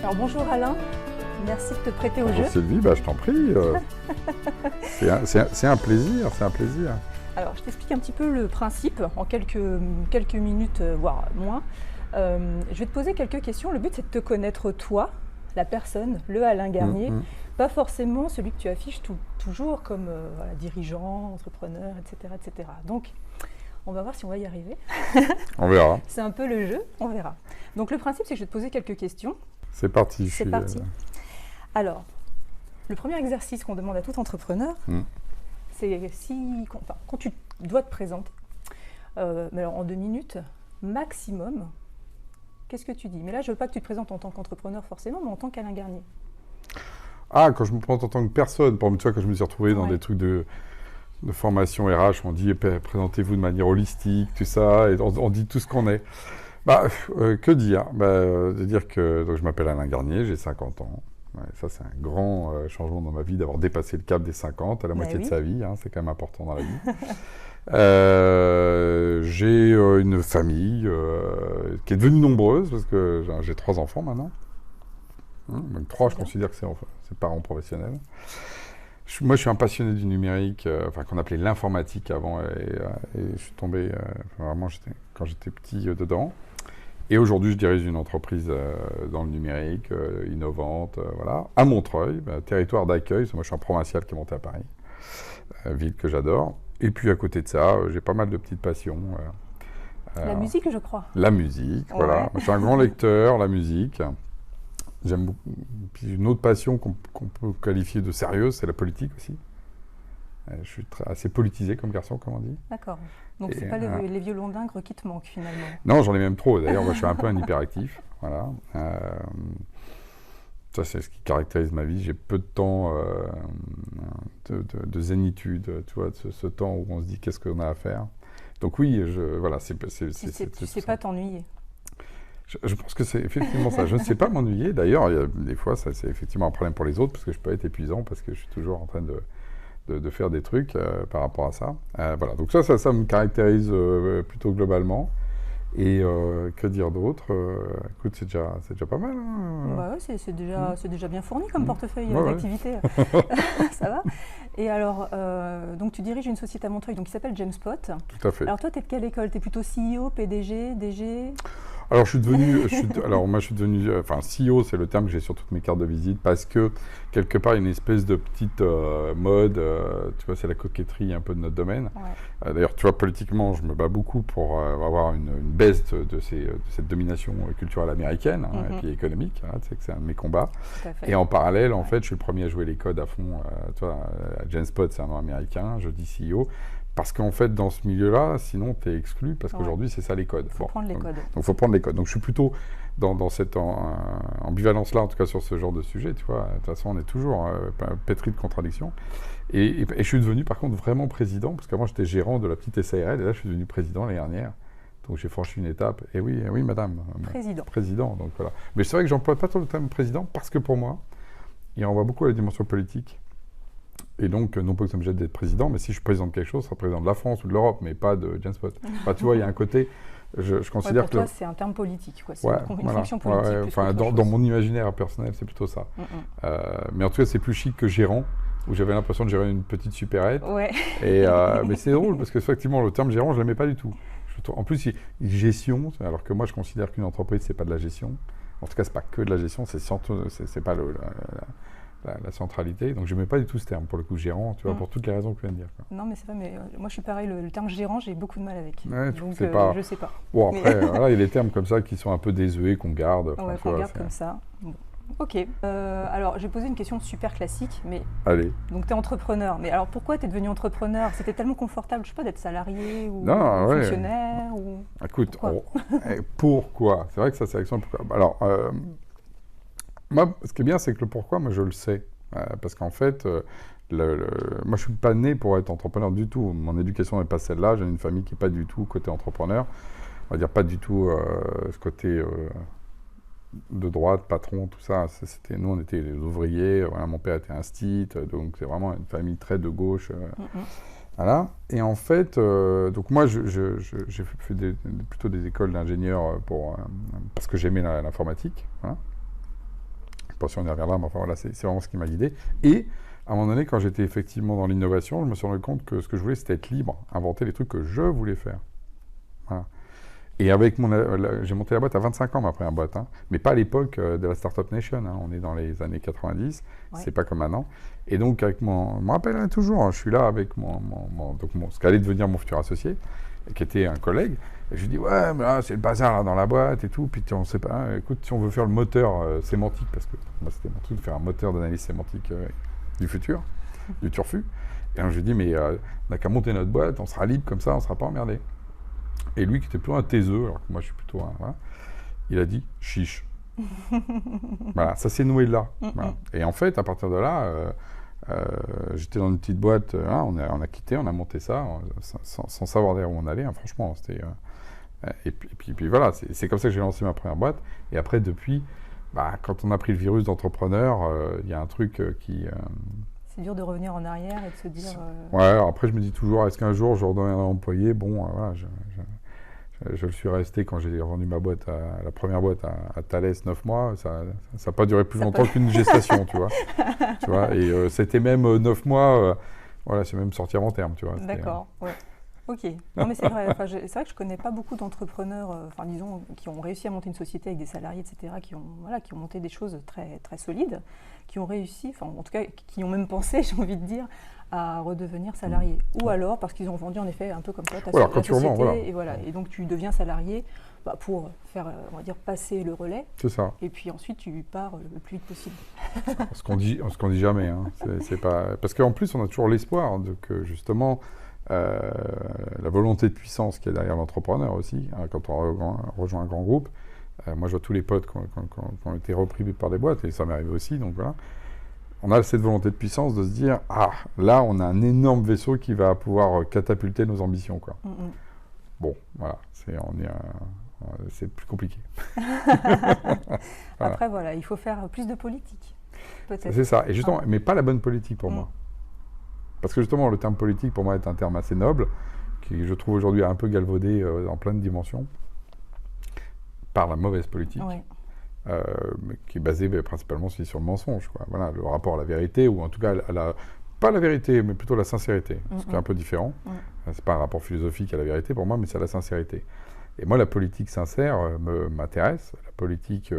Alors bonjour Alain, merci de te prêter au Bonjour jeu. Sylvie, je t'en prie. C'est un plaisir, c'est un plaisir. Alors je t'explique un petit peu le principe en quelques minutes, voire moins. Je vais te poser quelques questions. Le but c'est de te connaître toi, la personne, le Alain Garnier, pas forcément celui que tu affiches toujours comme voilà, dirigeant, entrepreneur, etc., etc. Donc on va voir si on va y arriver. On verra. C'est un peu le jeu, on verra. Donc le principe c'est que je vais te poser quelques questions. C'est parti. C'est parti. Alors, le premier exercice qu'on demande à tout entrepreneur, c'est quand tu dois te présenter, mais alors en 2 minutes, maximum, qu'est-ce que tu dis? Mais là, je ne veux pas que tu te présentes en tant qu'entrepreneur forcément, mais en tant qu'Alain Garnier. Ah, quand je me présente en tant que personne, par exemple, tu vois, quand je me suis retrouvé dans des trucs de formation RH, on dit présentez-vous de manière holistique, tout ça, et on dit tout ce qu'on est. Que dire de dire que donc, je m'appelle Alain Garnier, j'ai 50 ans. Ouais, ça, c'est un grand changement dans ma vie d'avoir dépassé le cap des 50 à la moitié de sa vie. Hein, c'est quand même important dans la vie. J'ai une famille qui est devenue nombreuse parce que j'ai 3 enfants maintenant. Donc 3, je considère que c'est parents professionnels. Moi, je suis un passionné du numérique, qu'on appelait l'informatique avant, et je suis tombé vraiment quand j'étais petit dedans. Et aujourd'hui, je dirige une entreprise dans le numérique, innovante, voilà, à Montreuil, territoire d'accueil. Moi, je suis un provincial qui est monté à Paris, ville que j'adore. Et puis, à côté de ça, j'ai pas mal de petites passions. La musique, je crois. La musique, voilà. Moi, je suis un grand lecteur, la musique. J'aime beaucoup. Puis une autre passion qu'on peut qualifier de sérieuse, c'est la politique aussi. Je suis assez politisé comme garçon, comme on dit. D'accord. Donc c'est pas les violons d'Ingres qui te manquent finalement. Non, j'en ai même trop. D'ailleurs, moi, je suis un peu un hyperactif. Voilà. Ça, c'est ce qui caractérise ma vie. J'ai peu de temps de zénitude, tu vois, ce temps où on se dit qu'est-ce qu'on a à faire. Donc oui, voilà, tu sais pas t'ennuyer. Je pense que c'est effectivement ça. Je ne sais pas m'ennuyer. D'ailleurs, il y a des fois, ça, c'est effectivement un problème pour les autres, parce que je peux être épuisant, parce que je suis toujours en train de faire des trucs par rapport à ça. Voilà. Donc ça me caractérise plutôt globalement. Et que dire d'autre écoute, c'est déjà pas mal. Hein. Bah ouais, c'est déjà bien fourni comme portefeuille d'activité. Ça va. Et alors, donc tu diriges une société à Montreuil qui s'appelle Jamespot. Tout à fait. Alors toi, tu es de quelle école? Tu es plutôt CEO, PDG, DG? Alors, moi, je suis devenu, CEO, c'est le terme que j'ai sur toutes mes cartes de visite, parce que, quelque part, il y a une espèce de petite mode, tu vois, c'est la coquetterie un peu de notre domaine. Ouais. D'ailleurs, tu vois, politiquement, je me bats beaucoup pour avoir une baisse de cette domination culturelle américaine, et puis économique, tu sais que c'est un de mes combats. Et en parallèle, en fait, je suis le premier à jouer les codes à fond, tu vois, Jamespot, c'est un nom américain, je dis CEO. Parce qu'en fait, dans ce milieu-là, sinon, tu es exclu, parce qu'aujourd'hui, c'est ça les codes. Il faut prendre les codes. Donc, il faut prendre les codes. Donc, je suis plutôt dans cette ambivalence-là, en tout cas sur ce genre de sujet, tu vois. De toute façon, on est toujours pétri de contradictions. Et je suis devenu, par contre, vraiment président, parce qu'avant, j'étais gérant de la petite SARL, et là, je suis devenu président l'année dernière. Donc, j'ai franchi une étape. Et oui, madame. Président, donc voilà. Mais c'est vrai que j'emploie pas trop le terme président, parce que pour moi, il renvoie beaucoup à la dimension politique. Et donc, non pas que ça me jette d'être président, mais si je suis président de quelque chose, je serai président de la France ou de l'Europe, mais pas de Jamespot. Tu vois, il y a un côté, je considère pour toi, c'est un terme politique, quoi. C'est une fonction politique. Dans mon imaginaire personnel, c'est plutôt ça. Mais en tout cas, c'est plus chic que gérant, où j'avais l'impression de gérer une petite supérette. Mais c'est drôle, parce qu'effectivement, le terme gérant, je ne l'aimais pas du tout. En plus, gestion, alors que moi, je considère qu'une entreprise, c'est pas de la gestion. En tout cas, c'est pas que de la gestion, c'est pas la centralité. Donc, je n'aimais pas du tout ce terme, pour le coup, gérant, tu vois, pour toutes les raisons que tu viens de dire. Quoi. Non, mais c'est vrai, mais moi, je suis pareil, le terme gérant, j'ai beaucoup de mal avec. Ouais, donc, je sais pas. Bon, après, voilà, il y a des termes comme ça qui sont un peu désuets, qu'on garde. Ouais, qu'on garde comme ça. Bon. Ok. Alors, je vais poser une question super classique, mais... Allez. Donc, tu es entrepreneur. Mais alors, pourquoi tu es devenu entrepreneur? C'était tellement confortable, je sais pas, d'être salarié ou fonctionnaire ou... Écoute, pourquoi? C'est vrai que ça, c'est l'action pourquoi. Alors, moi, ce qui est bien, c'est que le pourquoi, moi, je le sais. Parce qu'en fait, moi, je suis pas né pour être entrepreneur du tout. Mon éducation n'est pas celle-là. J'ai une famille qui n'est pas du tout côté entrepreneur. On va dire pas du tout ce côté de droite, patron, tout ça. Nous, on était les ouvriers. Voilà, mon père était instit. Donc, c'est vraiment une famille très de gauche. Voilà. Et en fait, donc moi, j'ai fait plutôt des écoles d'ingénieur parce que j'aimais l'informatique. Voilà. pas si on y reviendra, mais enfin voilà, c'est vraiment ce qui m'a guidé. Et à un moment donné, quand j'étais effectivement dans l'innovation, je me suis rendu compte que ce que je voulais, c'était être libre, inventer les trucs que je voulais faire. Voilà. Et avec j'ai monté la boîte à 25 ans, ma première boîte, hein, mais pas à l'époque de la Startup Nation, hein, on est dans les années 90, c'est pas comme maintenant. Et donc, je me rappelle toujours, hein, je suis là avec ce qu'allait devenir mon futur associé, qui était un collègue, et je lui dis, ouais, mais là, c'est le bazar là, dans la boîte et tout, puis on sait pas, écoute, si on veut faire le moteur sémantique, parce que moi, c'était mon truc de faire un moteur d'analyse sémantique du futur, du turfu, et alors, je lui dis, mais on n'a qu'à monter notre boîte, on sera libre comme ça, on ne sera pas emmerdé. Et lui, qui était plutôt un taiseux, alors que moi, je suis plutôt un... Voilà, il a dit, chiche. Voilà, ça s'est noué là. Voilà. Et en fait, à partir de là, j'étais dans une petite boîte, on a quitté, on a monté ça, sans savoir d'ailleurs où on allait, hein, franchement. C'était, et puis voilà, c'est comme ça que j'ai lancé ma première boîte. Et après, depuis, quand on a pris le virus d'entrepreneur, il y a un truc qui... C'est dur de revenir en arrière et de se dire... Ouais, alors après, je me dis toujours, est-ce qu'un jour, je redeviendrai employé? Bon, voilà, je le suis resté quand j'ai revendu ma boîte, la première boîte à Thales, 9 mois. Ça n'a pas duré plus longtemps qu'une gestation, tu vois. Et c'était même 9 mois, voilà, c'est même sorti avant terme, tu vois. D'accord, ouais. Ok. Non, mais c'est vrai, c'est vrai que je ne connais pas beaucoup d'entrepreneurs, disons, qui ont réussi à monter une société avec des salariés, etc., qui ont monté des choses très, très solides, qui ont réussi, en tout cas, qui ont même pensé, j'ai envie de dire, à redevenir salarié. Ou alors parce qu'ils ont vendu, en effet, un peu comme toi, ta société, et donc tu deviens salarié pour faire, on va dire, passer le relais. C'est ça. Et puis ensuite, tu pars le plus vite possible. Ce qu'on dit jamais, hein. C'est pas... Parce qu'en plus, on a toujours l'espoir que, justement, la volonté de puissance qui est derrière l'entrepreneur aussi, hein, quand on rejoint un grand groupe. Moi, je vois tous les potes qui ont été repris par des boîtes, et ça m'est arrivé aussi, donc voilà. On a cette volonté de puissance de se dire, là, on a un énorme vaisseau qui va pouvoir catapulter nos ambitions, quoi. Bon, voilà, c'est plus compliqué. Après, voilà, il faut faire plus de politique, peut-être. C'est ça, et justement, mais pas la bonne politique pour moi. Parce que justement, le terme politique, pour moi, est un terme assez noble, qui, je trouve, aujourd'hui, un peu galvaudé dans plein de dimensions, par la mauvaise politique. Ouais. Qui est basé principalement sur le mensonge, quoi. Voilà, le rapport à la vérité, ou en tout cas, pas la vérité, mais plutôt la sincérité, ce qui est un peu différent. C'est pas un rapport philosophique à la vérité pour moi, mais c'est à la sincérité. Et moi, la politique sincère m'intéresse. La politique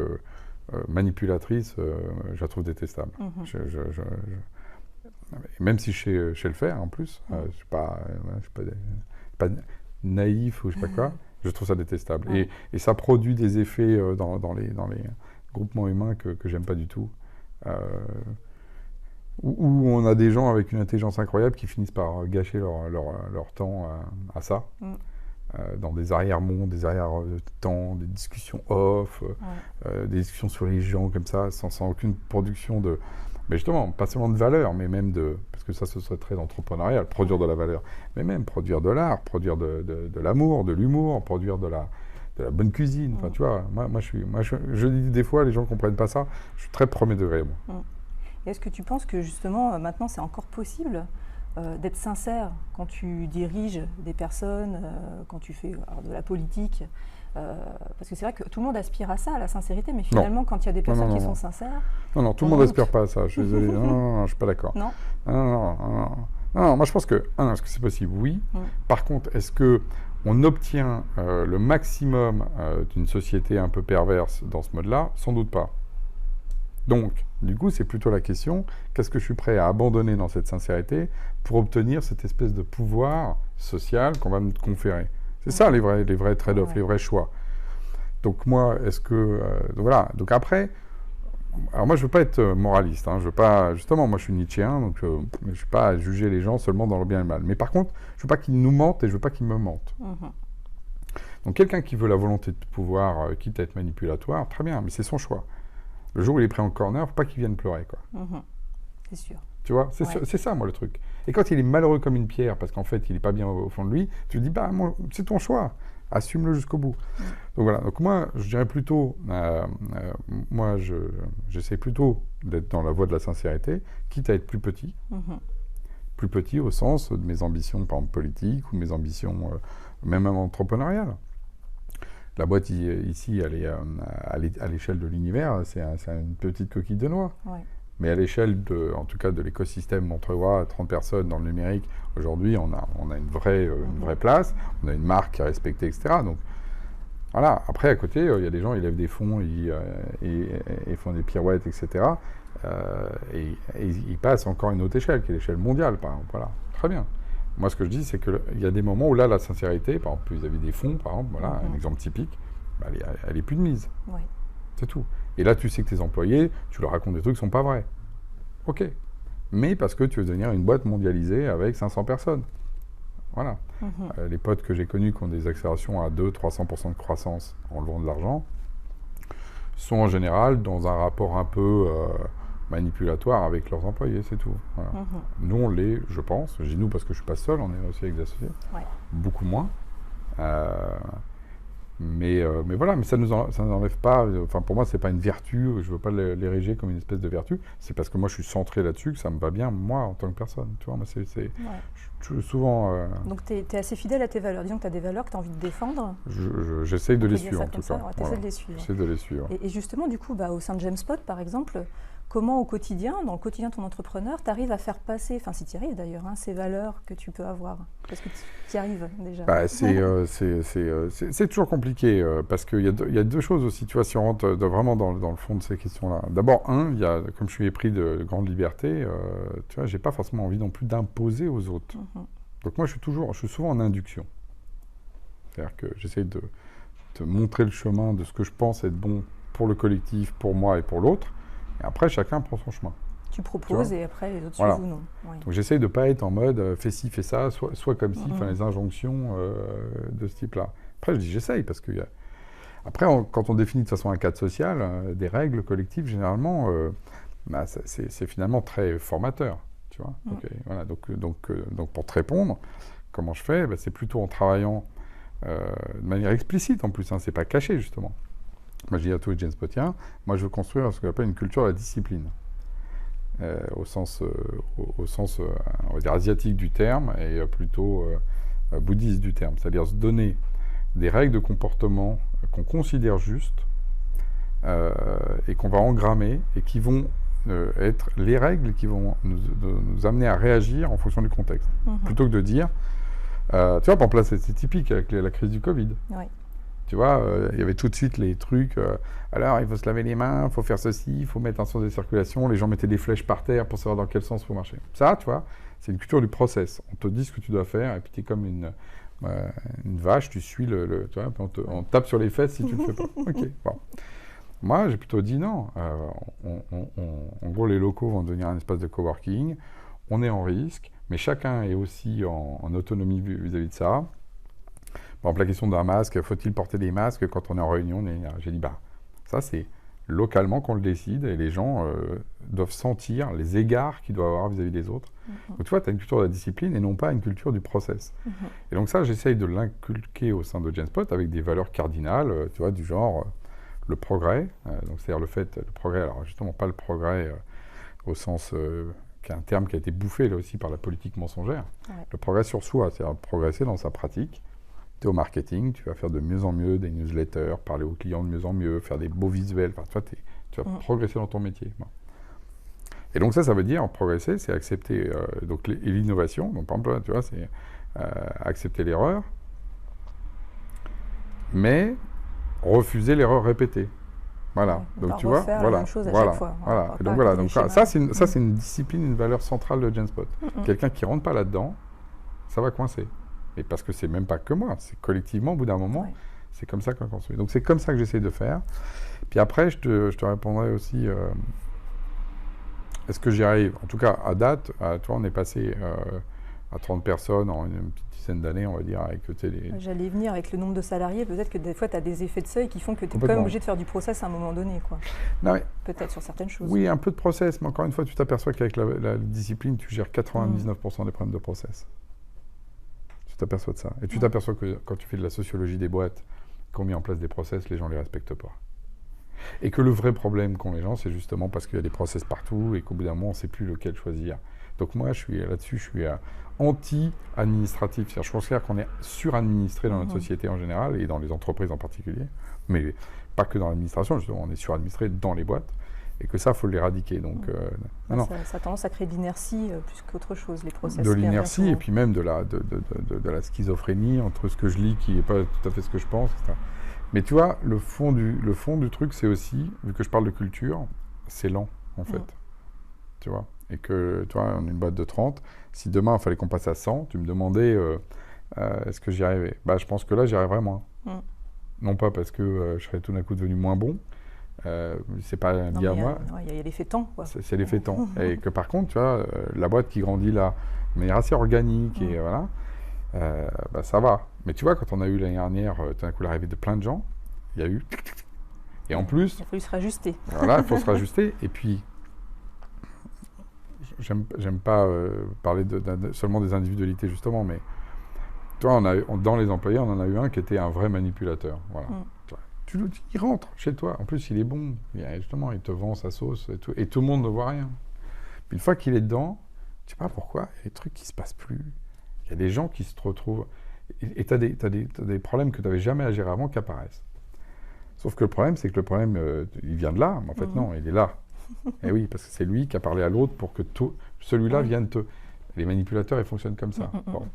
manipulatrice, je la trouve détestable. Même si je sais le faire, en plus, je ne suis pas naïf ou je ne sais pas quoi. Je trouve ça détestable. Et ça produit des effets dans les groupements humains que j'aime pas du tout. Où on a des gens avec une intelligence incroyable qui finissent par gâcher leur temps à ça. Dans des arrière-mondes, des arrière-temps, des discussions off, des discussions sur les gens comme ça, sans aucune production de... Mais justement, pas seulement de valeur, mais même de... Parce que ça, ce serait très entrepreneurial, produire de la valeur. Mais même produire de l'art, produire de l'amour, de l'humour, produire de la bonne cuisine. Enfin, tu vois, je dis des fois, les gens ne comprennent pas ça. Je suis très premier degré, moi. Et est-ce que tu penses que, justement, maintenant, c'est encore possible d'être sincère quand tu diriges des personnes, quand tu fais de la politique parce que c'est vrai que tout le monde aspire à ça, à la sincérité, mais finalement, quand il y a des personnes qui sont sincères... Non, tout le monde n'aspire pas à ça, je suis désolé. Non, je ne suis pas d'accord. Non. Non, moi je pense que, est-ce que c'est possible? Oui. Par contre, est-ce qu'on obtient le maximum d'une société un peu perverse dans ce mode-là? Sans doute pas. Donc, du coup, c'est plutôt la question, qu'est-ce que je suis prêt à abandonner dans cette sincérité pour obtenir cette espèce de pouvoir social qu'on va me conférer? C'est ça les vrais trade-offs, les vrais choix. Donc moi, est-ce que... voilà, donc après... Alors moi, je ne veux pas être moraliste, je veux pas... Justement, moi, je suis nietzschéen, donc je ne veux pas juger les gens seulement dans le bien et le mal. Mais par contre, je ne veux pas qu'ils nous mentent et je ne veux pas qu'ils me mentent. Donc quelqu'un qui veut la volonté de pouvoir, quitte à être manipulatoire, très bien, mais c'est son choix. Le jour où il est pris en corner, il ne faut pas qu'il vienne pleurer, quoi. C'est sûr. Tu vois, c'est ça, moi, le truc. Et quand il est malheureux comme une pierre, parce qu'en fait, il n'est pas bien au fond de lui, tu lui dis, c'est ton choix, assume-le jusqu'au bout. Donc voilà, donc moi, je dirais plutôt, j'essaie plutôt d'être dans la voie de la sincérité, quitte à être plus petit. Plus petit au sens de mes ambitions, par exemple, politiques, ou mes ambitions même entrepreneuriales. La boîte ici, elle est à l'échelle de l'univers, c'est une petite coquille de noix. Ouais. Mais à l'échelle, en tout cas, de l'écosystème Montreuil, 30 personnes dans le numérique, aujourd'hui, on a une vraie place, on a une marque à respecter, etc. Donc, voilà. Après, à côté, il y a des gens, ils lèvent des fonds, ils font des pirouettes, etc. Et ils passent encore à une autre échelle, qui est l'échelle mondiale, par exemple. Voilà. Très bien. Moi, ce que je dis, c'est qu'il y a des moments où là, la sincérité, par exemple, vis-à-vis des fonds, par exemple, voilà, un exemple typique, bah, elle est plus de mise. Ouais. C'est tout. Et là, tu sais que tes employés, tu leur racontes des trucs qui ne sont pas vrais. OK. Mais parce que tu veux devenir une boîte mondialisée avec 500 personnes. Voilà. Les potes que j'ai connus qui ont des accélérations à 200-300% de croissance en levant de l'argent sont en général dans un rapport un peu manipulatoire avec leurs employés, c'est tout. Voilà. Nous, on l'est, je pense. Je dis nous parce que je ne suis pas seul, on est aussi avec des associés. Ouais. Beaucoup moins. Mais voilà, mais ça nous enlève pas. Enfin, pour moi, c'est pas une vertu. Je veux pas l'ériger comme une espèce de vertu. C'est parce que moi, je suis centré là-dessus que ça me va bien, moi, en tant que personne. Tu vois, moi, je souvent. Donc, tu es assez fidèle à tes valeurs. Disons que tu as des valeurs que tu as envie de défendre. J'essaye de les suivre, en tout cas. Tu essaies de les suivre. J'essaie de les suivre. Et justement, du coup, au sein de Jamespot, par exemple, comment au quotidien, dans le quotidien de ton entrepreneur, tu arrives à faire passer, enfin si tu y arrives d'ailleurs, ces valeurs que tu peux avoir? Parce que tu y arrives déjà. C'est toujours compliqué parce qu'il y a deux choses aussi, tu vois, si on rentre vraiment dans le fond de ces questions-là. D'abord, comme je suis épris de grande liberté, tu vois, j'ai pas forcément envie non plus d'imposer aux autres. Donc moi, je suis souvent en induction. C'est-à-dire que j'essaye de montrer le chemin de ce que je pense être bon pour le collectif, pour moi et pour l'autre. Et après, chacun prend son chemin. Tu proposes et après, les autres voilà. suivent ou non. Oui. Donc, j'essaye de ne pas être en mode fais ci, fais ça, soit comme ci, les injonctions de ce type-là. Après, je dis j'essaye parce que après, quand on définit de toute façon un cadre social, des règles collectives, généralement, c'est finalement très formateur. Tu vois. Voilà. Donc, pour te répondre, comment je fais? C'est plutôt en travaillant de manière explicite en plus, c'est pas caché justement. Moi, je dis à tous les Jamespotiens, moi, je veux construire ce qu'on appelle une culture de la discipline, au sens on va dire, asiatique du terme et plutôt bouddhiste du terme. C'est-à-dire se donner des règles de comportement qu'on considère justes et qu'on va engrammer et qui vont être les règles qui vont nous amener à réagir en fonction du contexte. Plutôt que de dire, tu vois, par exemple, là, c'est typique avec la crise du Covid. Oui. Tu vois, il y avait tout de suite les trucs, alors il faut se laver les mains, il faut faire ceci, il faut mettre un sens de circulation, les gens mettaient des flèches par terre pour savoir dans quel sens il faut marcher. Ça, tu vois, c'est une culture du process. On te dit ce que tu dois faire, et puis tu es comme une vache, tu suis tu vois, puis on tape sur les fesses si tu ne le fais pas. Ok, bon. Moi, j'ai plutôt dit non. En gros, les locaux vont devenir un espace de coworking, on est en risque, mais chacun est aussi en autonomie vis-à-vis de ça. Par exemple, la question d'un masque, faut-il porter des masques quand on est en réunion? J'ai dit, ça c'est localement qu'on le décide et les gens doivent sentir les égards qu'ils doivent avoir vis-à-vis des autres. Donc tu vois, tu as une culture de la discipline et non pas une culture du process. Et donc ça, j'essaye de l'inculquer au sein de Jamespot avec des valeurs cardinales, tu vois, du genre le progrès, donc c'est-à-dire le progrès, alors justement pas le progrès au sens... qui est un terme qui a été bouffé là aussi par la politique mensongère. Ouais. Le progrès sur soi, c'est-à-dire progresser dans sa pratique. Au marketing, tu vas faire de mieux en mieux des newsletters, parler aux clients de mieux en mieux, faire des beaux visuels, enfin, tu vas progresser dans ton métier. Bon. Et donc ça veut dire, progresser, c'est accepter l'innovation, donc par exemple, tu vois, c'est accepter l'erreur, mais refuser l'erreur répétée. Voilà, donc tu vois, voilà, la même chose à chaque fois. Voilà. Et donc voilà, donc ça c'est une discipline, une valeur centrale de Jamespot. Quelqu'un qui rentre pas là-dedans, ça va coincer. Et parce que c'est même pas que moi, c'est collectivement, au bout d'un moment, c'est comme ça qu'on construit. Donc c'est comme ça que j'essaie de faire. Puis après, je te répondrai aussi, est-ce que j'y arrive? En tout cas, à date, toi, on est passé à 30 personnes en une petite dizaine d'années, on va dire, avec J'allais venir avec le nombre de salariés, peut-être que des fois, tu as des effets de seuil qui font que tu es quand même obligé de faire du process à un moment donné, quoi. Non, peut-être sur certaines choses. Oui, un peu de process, mais encore une fois, tu t'aperçois qu'avec la discipline, tu gères 99% des problèmes de process. Tu t'aperçois de ça. Et tu t'aperçois que quand tu fais de la sociologie des boîtes, qu'on met en place des process, les gens ne les respectent pas. Et que le vrai problème qu'ont les gens, c'est justement parce qu'il y a des process partout et qu'au bout d'un moment, on ne sait plus lequel choisir. Donc moi, là-dessus, je suis anti-administratif. C'est-à-dire, je considère qu'on est suradministré dans notre société en général et dans les entreprises en particulier, mais pas que dans l'administration, justement, on est suradministré dans les boîtes. Et que ça, il faut l'éradiquer. Donc, ça a tendance à créer de l'inertie plus qu'autre chose, les process. De l'inertie et puis même de la schizophrénie entre ce que je lis qui n'est pas tout à fait ce que je pense, etc. Mais tu vois, le fond du truc, c'est aussi, vu que je parle de culture, c'est lent, en fait. Tu vois. Et que, tu vois, on est une boîte de 30. Si demain, il fallait qu'on passe à 100, tu me demandais, est-ce que j'y arrivais ? Bah, je pense que là, j'y arriverais moins. Non pas parce que je serais tout d'un coup devenu moins bon, c'est pas lié à moi. Il y a l'effet temps. C'est l'effet temps. Et que par contre, tu vois, la boîte qui grandit là, de manière assez organique, et voilà, bah, ça va. Mais tu vois, quand on a eu l'année dernière, tout d'un coup, l'arrivée de plein de gens, il y a eu... Et en plus... Il a fallu se rajuster. Voilà, il faut se rajuster. Et puis, j'aime pas parler seulement des individualités, justement, mais toi, dans les employés, on en a eu un qui était un vrai manipulateur. Voilà. Tu le dis, il rentre chez toi. En plus, il est bon. Justement, il te vend sa sauce et tout le monde ne voit rien. Puis une fois qu'il est dedans, je sais pas pourquoi, il y a des trucs qui se passent plus. Il y a des gens qui se retrouvent... Et tu as des problèmes que tu n'avais jamais à gérer avant qui apparaissent. Sauf que le problème, c'est que le problème, il vient de là. Mais en fait, non, il est là. Et oui, parce que c'est lui qui a parlé à l'autre pour que celui-là vienne te... Les manipulateurs, ils fonctionnent comme ça. Bon.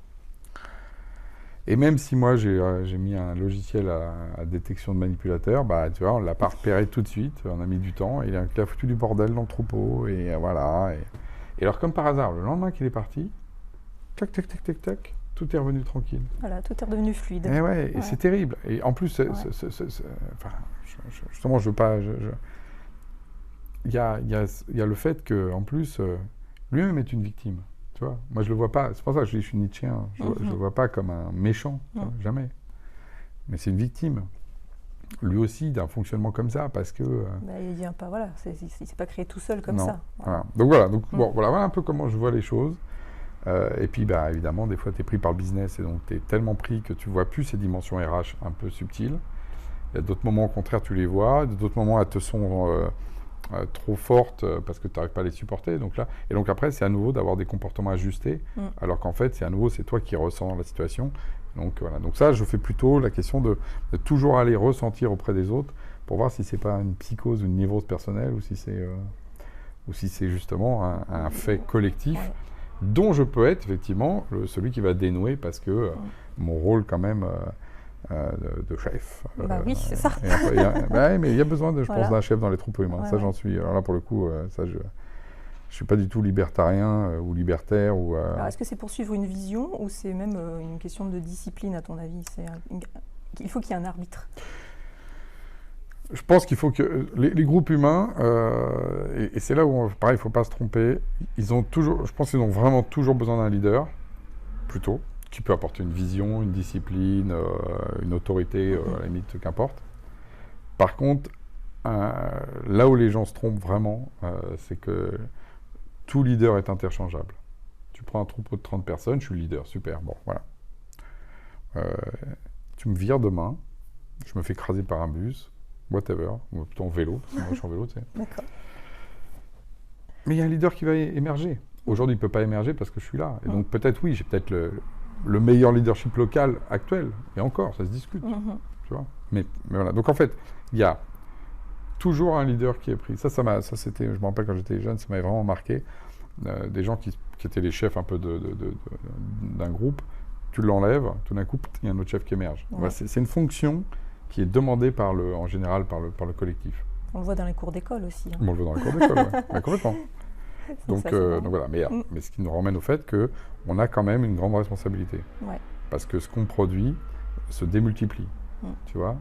Et même si moi, j'ai mis un logiciel à détection de manipulateurs, bah, tu vois, on ne l'a pas repéré tout de suite. On a mis du temps. Il a foutu du bordel dans le troupeau. Et voilà. Et alors, comme par hasard, le lendemain qu'il est parti, tac, tac, tac, tac, tac, tout est revenu tranquille. Voilà, tout est redevenu fluide. Et ouais, et c'est terrible. Et en plus, justement, je veux pas... Il y a le fait qu'en plus, lui-même est une victime. Tu vois, moi, je le vois pas. C'est pour ça que je dis que je suis nietzschéen. Je le vois pas comme un méchant, tu vois, jamais. Mais c'est une victime. Lui aussi, d'un fonctionnement comme ça, parce que... il vient pas, voilà. Il s'est pas créé tout seul comme ça. Voilà. Donc voilà. Bon, voilà un peu comment je vois les choses. Et puis, bah, évidemment, des fois, tu es pris par le business et donc tu es tellement pris que tu vois plus ces dimensions RH un peu subtiles. Il y a d'autres moments, au contraire, tu les vois. D'autres moments, elles te sont trop fortes parce que tu n'arrives pas à les supporter. Donc là, et donc après, c'est à nouveau d'avoir des comportements ajustés, alors qu'en fait, c'est toi qui ressens la situation. Donc voilà. Donc ça, je fais plutôt la question de toujours aller ressentir auprès des autres pour voir si c'est pas une psychose, une névrose personnelle ou si c'est justement un fait collectif. Dont je peux être effectivement celui qui va dénouer parce que mon rôle quand même de chef. Oui, c'est ça. Mais il y a besoin, je pense, d'un chef dans les troupes humains. Ça, j'en suis. Alors là, pour le coup, ça, je suis pas du tout libertarien ou libertaire. Alors, est-ce que c'est pour suivre une vision ou c'est même une question de discipline, à ton avis ? Il faut qu'il y ait un arbitre. Je pense qu'il faut que les groupes humains, et c'est là où, pareil, il ne faut pas se tromper, je pense qu'ils ont vraiment toujours besoin d'un leader, plutôt, qui peut apporter une vision, une discipline, une autorité, à la limite, qu'importe. Par contre, là où les gens se trompent vraiment, c'est que tout leader est interchangeable. Tu prends un troupeau de 30 personnes, je suis le leader, super, bon, voilà. Tu me vires demain, je me fais écraser par un bus, whatever, ou plutôt en vélo, parce que moi je suis en vélo, tu sais. D'accord. Mais il y a un leader qui va émerger. Aujourd'hui, il ne peut pas émerger parce que je suis là. Et donc peut-être, oui, j'ai peut-être le meilleur leadership local actuel. Et encore, ça se discute. Tu vois. Mais voilà. Donc en fait, il y a toujours un leader qui est pris. Ça c'était, je me rappelle quand j'étais jeune, ça m'avait vraiment marqué. Des gens qui étaient les chefs un peu d'un groupe, tu l'enlèves, tout d'un coup, il y a un autre chef qui émerge. Ouais. Voilà, c'est une fonction qui est demandée en général par le collectif. On le voit dans les cours d'école aussi. On le voit dans les cours d'école, ouais, complètement. Donc voilà, mais ce qui nous ramène au fait qu'on a quand même une grande responsabilité. Ouais. Parce que ce qu'on produit se démultiplie. Tu vois,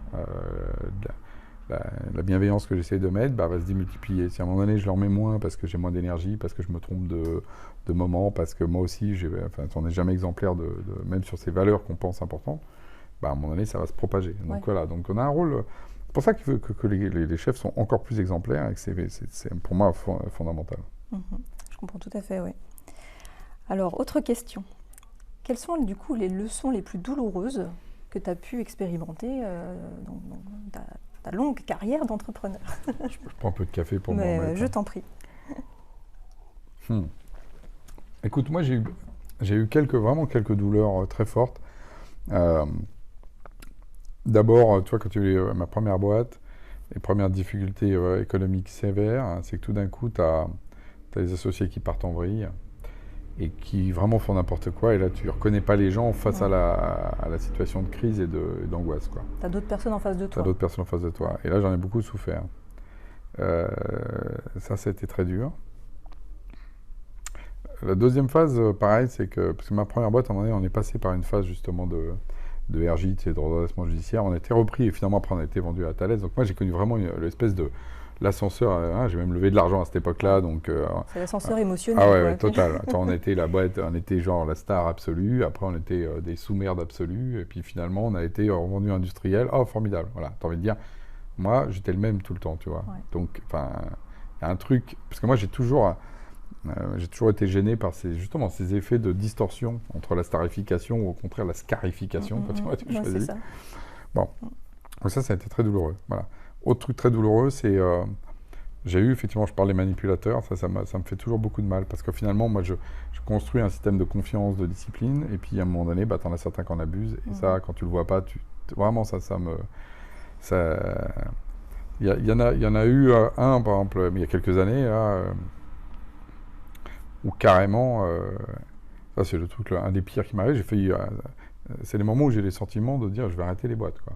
la bienveillance que j'essaie de mettre va se démultiplier. Si à un moment donné je leur mets moins parce que j'ai moins d'énergie, parce que je me trompe de moment, parce que moi aussi, on n'est jamais exemplaire même sur ces valeurs qu'on pense importantes, à un moment donné ça va se propager. Donc voilà, donc on a un rôle. C'est pour ça que les chefs sont encore plus exemplaires et que c'est pour moi fondamental. Je comprends tout à fait, oui. Alors, autre question. Quelles sont du coup les leçons les plus douloureuses que tu as pu expérimenter dans ta longue carrière d'entrepreneur? Je prends un peu de café pour moi. Je t'en prie. Écoute, moi j'ai eu vraiment quelques douleurs très fortes. Euh, D'abord, tu vois, quand j'ai eu ma première boîte, les premières difficultés économiques sévères, hein, c'est que tout d'un coup, tu as les associés qui partent en vrille et qui vraiment font n'importe quoi. Et là, tu ne reconnais pas les gens face à la situation de crise et d'angoisse, quoi. Tu as d'autres personnes en face de Tu toi. as d'autres personnes en face de toi. Et là, j'en ai beaucoup souffert. Ça a été très dur. La deuxième phase, pareil, c'est que, parce que ma première boîte, à un moment donné, on est passé par une phase justement de RJ, de redressement judiciaire. On a été repris et finalement, après, on a été vendu à Thales. Donc moi, j'ai connu vraiment l'espèce de l'ascenseur. Hein, j'ai même levé de l'argent à cette époque-là. Donc, c'est l'ascenseur émotionnel. Ah ouais, total. Attends, on était la boîte, on était genre la star absolue. Après, on était des sous-merdes absolus. Et puis finalement, on a été revendu industriel. Oh, formidable. Voilà, t'as envie de dire. Moi, j'étais le même tout le temps, tu vois. Ouais. Donc, enfin, il y a un truc. Parce que moi, j'ai toujours été gêné par justement ces effets de distorsion entre la starification ou au contraire la scarification, quand tu choisis. Ça. Bon, donc ça a été très douloureux. Voilà. Autre truc très douloureux, c'est j'ai eu effectivement, je parle des manipulateurs, ça me fait toujours beaucoup de mal parce que finalement, moi, je construis un système de confiance, de discipline, et puis à un moment donné, bah, t'en as certains qui en abusent, et ça, quand tu le vois pas, vraiment, il y en a eu un, par exemple, il y a quelques années, là, où carrément, ça c'est le truc, un des pires qui m'arrive, c'est les moments où j'ai les sentiments de dire je vais arrêter les boîtes, quoi.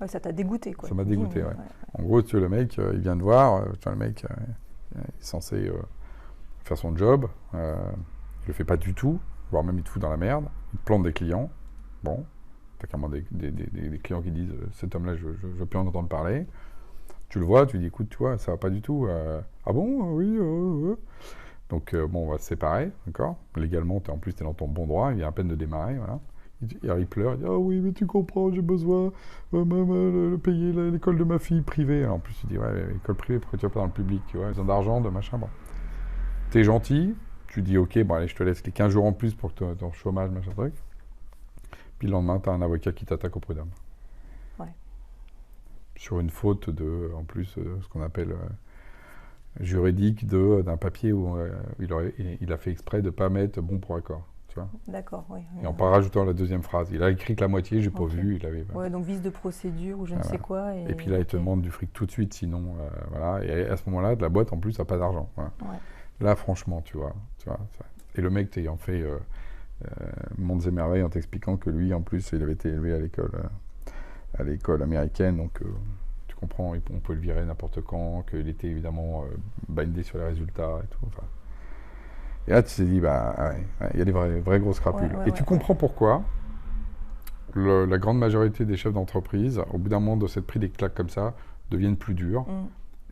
Ouais, ça t'a dégoûté, quoi. Ça m'a dégoûté, ouais. En gros, tu vois, le mec, il vient te voir, tu vois, le mec, il est censé faire son job, il le fait pas du tout, voire même il te fout dans la merde, il te plante des clients, bon, t'as carrément des clients qui disent cet homme-là, je veux plus en entendre parler, tu le vois, tu dis écoute, tu vois, ça va pas du tout, ah bon, oui, donc bon, on va se séparer, d'accord, légalement, en plus, t'es dans ton bon droit, il vient à peine de démarrer, voilà. Alors il pleure, il dit « Ah oui, mais tu comprends, j'ai besoin de payer l'école de ma fille privée. » Alors en plus, il dit « Ouais, l'école privée, pourquoi tu vas pas dans le public, tu vois, ils ont d'argent, de machin, bon. » T'es gentil, tu dis « Ok, bon allez, je te laisse les 15 jours en plus pour que ton chômage, machin truc. » Puis le lendemain, t'as un avocat qui t'attaque au prud'homme. Ouais. Sur une faute en plus, ce qu'on appelle juridique d'un papier où il a fait exprès de ne pas mettre bon pour accord. D'accord, oui. Et en rajoutant la deuxième phrase. Il a écrit que la moitié, j'ai pas vu. Ouais, donc vice de procédure ou je ne sais quoi. Et puis là, il te demande du fric tout de suite, sinon, voilà. Et à ce moment-là, de la boîte, en plus, n'a pas d'argent. Voilà. Ouais. Là, franchement, tu vois. Et le mec t'ayant fait mondes et merveilles en t'expliquant que lui, en plus, il avait été élevé à l'école américaine, donc tu comprends, on peut le virer n'importe quand, qu'il était évidemment bindé sur les résultats et tout. Enfin. Et là, tu t'es dit, bah, il y a des vraies grosses crapules. Et tu comprends pourquoi la grande majorité des chefs d'entreprise, au bout d'un moment de s'être pris des claques comme ça, deviennent plus durs.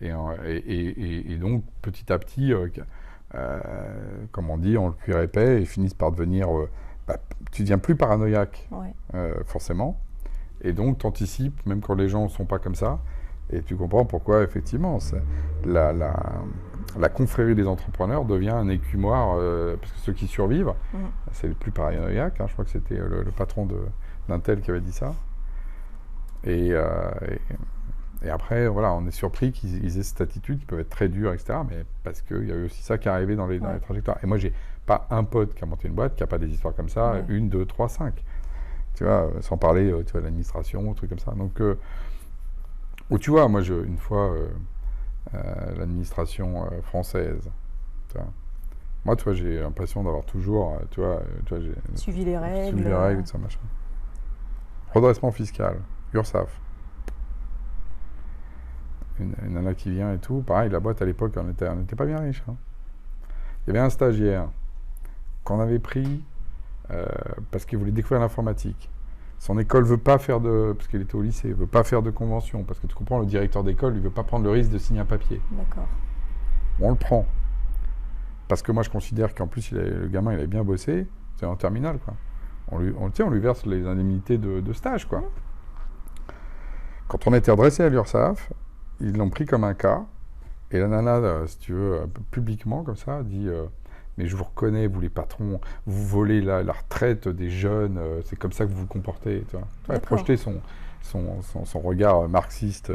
Et donc, petit à petit, comme on dit, on le cuir épais et finissent par devenir... tu deviens plus paranoïaque, forcément. Et donc, tu anticipes, même quand les gens ne sont pas comme ça. Et tu comprends pourquoi, effectivement, la confrérie des entrepreneurs devient un écumoire, parce que ceux qui survivent, c'est les plus paranoïaques. Je crois que c'était le patron d'un tel qui avait dit ça. Et après, voilà, on est surpris qu'ils aient cette attitude qui peut être très dure, etc. Mais parce qu'il y a eu aussi ça qui est arrivé dans les trajectoires. Et moi, j'ai pas un pote qui a monté une boîte qui n'a pas des histoires comme ça, 1, 2, 3, 5. Tu vois, sans parler tu vois, de l'administration, trucs comme ça. Donc, tu vois, moi, une fois... l'administration française. Tu vois. Moi, tu vois, j'ai l'impression d'avoir toujours, tu vois, j'ai suivi les règles. Suivi les règles, tout ça, machin. Redressement fiscal, URSSAF. Une nana qui vient et tout. Pareil, la boîte à l'époque, on n'était pas bien riche. Il y avait un stagiaire qu'on avait pris parce qu'il voulait découvrir l'informatique. Son école veut pas faire parce qu'il était au lycée, veut pas faire de convention, parce que tu comprends, le directeur d'école, il veut pas prendre le risque de signer un papier. D'accord. On le prend. Parce que moi, je considère qu'en plus, le gamin, il avait bien bossé, c'est en terminale, quoi. On lui verse les indemnités de stage, quoi. Quand on a été redressé à l'URSSAF, ils l'ont pris comme un cas, et la nana, si tu veux, publiquement, comme ça, dit... mais je vous reconnais, vous les patrons, vous volez la retraite des jeunes, c'est comme ça que vous vous comportez. Tu vois. Elle projetait son regard marxiste,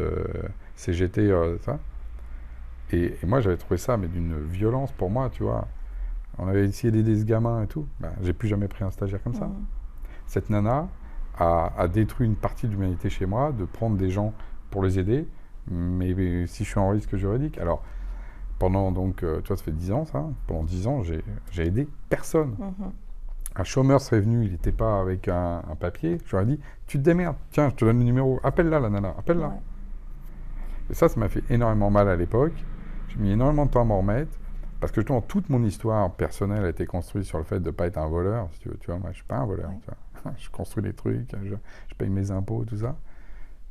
CGT, ça. Et moi, j'avais trouvé ça, mais d'une violence pour moi, tu vois. On avait essayé d'aider ce gamin et tout. Ben, j'ai plus jamais pris un stagiaire comme ça. Cette nana a détruit une partie de l'humanité chez moi, de prendre des gens pour les aider, mais si je suis en risque juridique. Alors, pendant donc, toi, ça fait 10 ans, ça. Pendant 10 ans, j'ai aidé personne. Un chômeur serait venu, il n'était pas avec un papier. Je lui ai dit, tu te démerdes. Tiens, je te donne le numéro. Appelle-la, la nana. Appelle-la. Ouais. Et ça m'a fait énormément mal à l'époque. J'ai mis énormément de temps à m'en remettre. Parce que justement, toute mon histoire personnelle a été construite sur le fait de ne pas être un voleur. Si tu veux, tu vois, moi, je ne suis pas un voleur. Ouais. Je construis des trucs, je paye mes impôts, tout ça.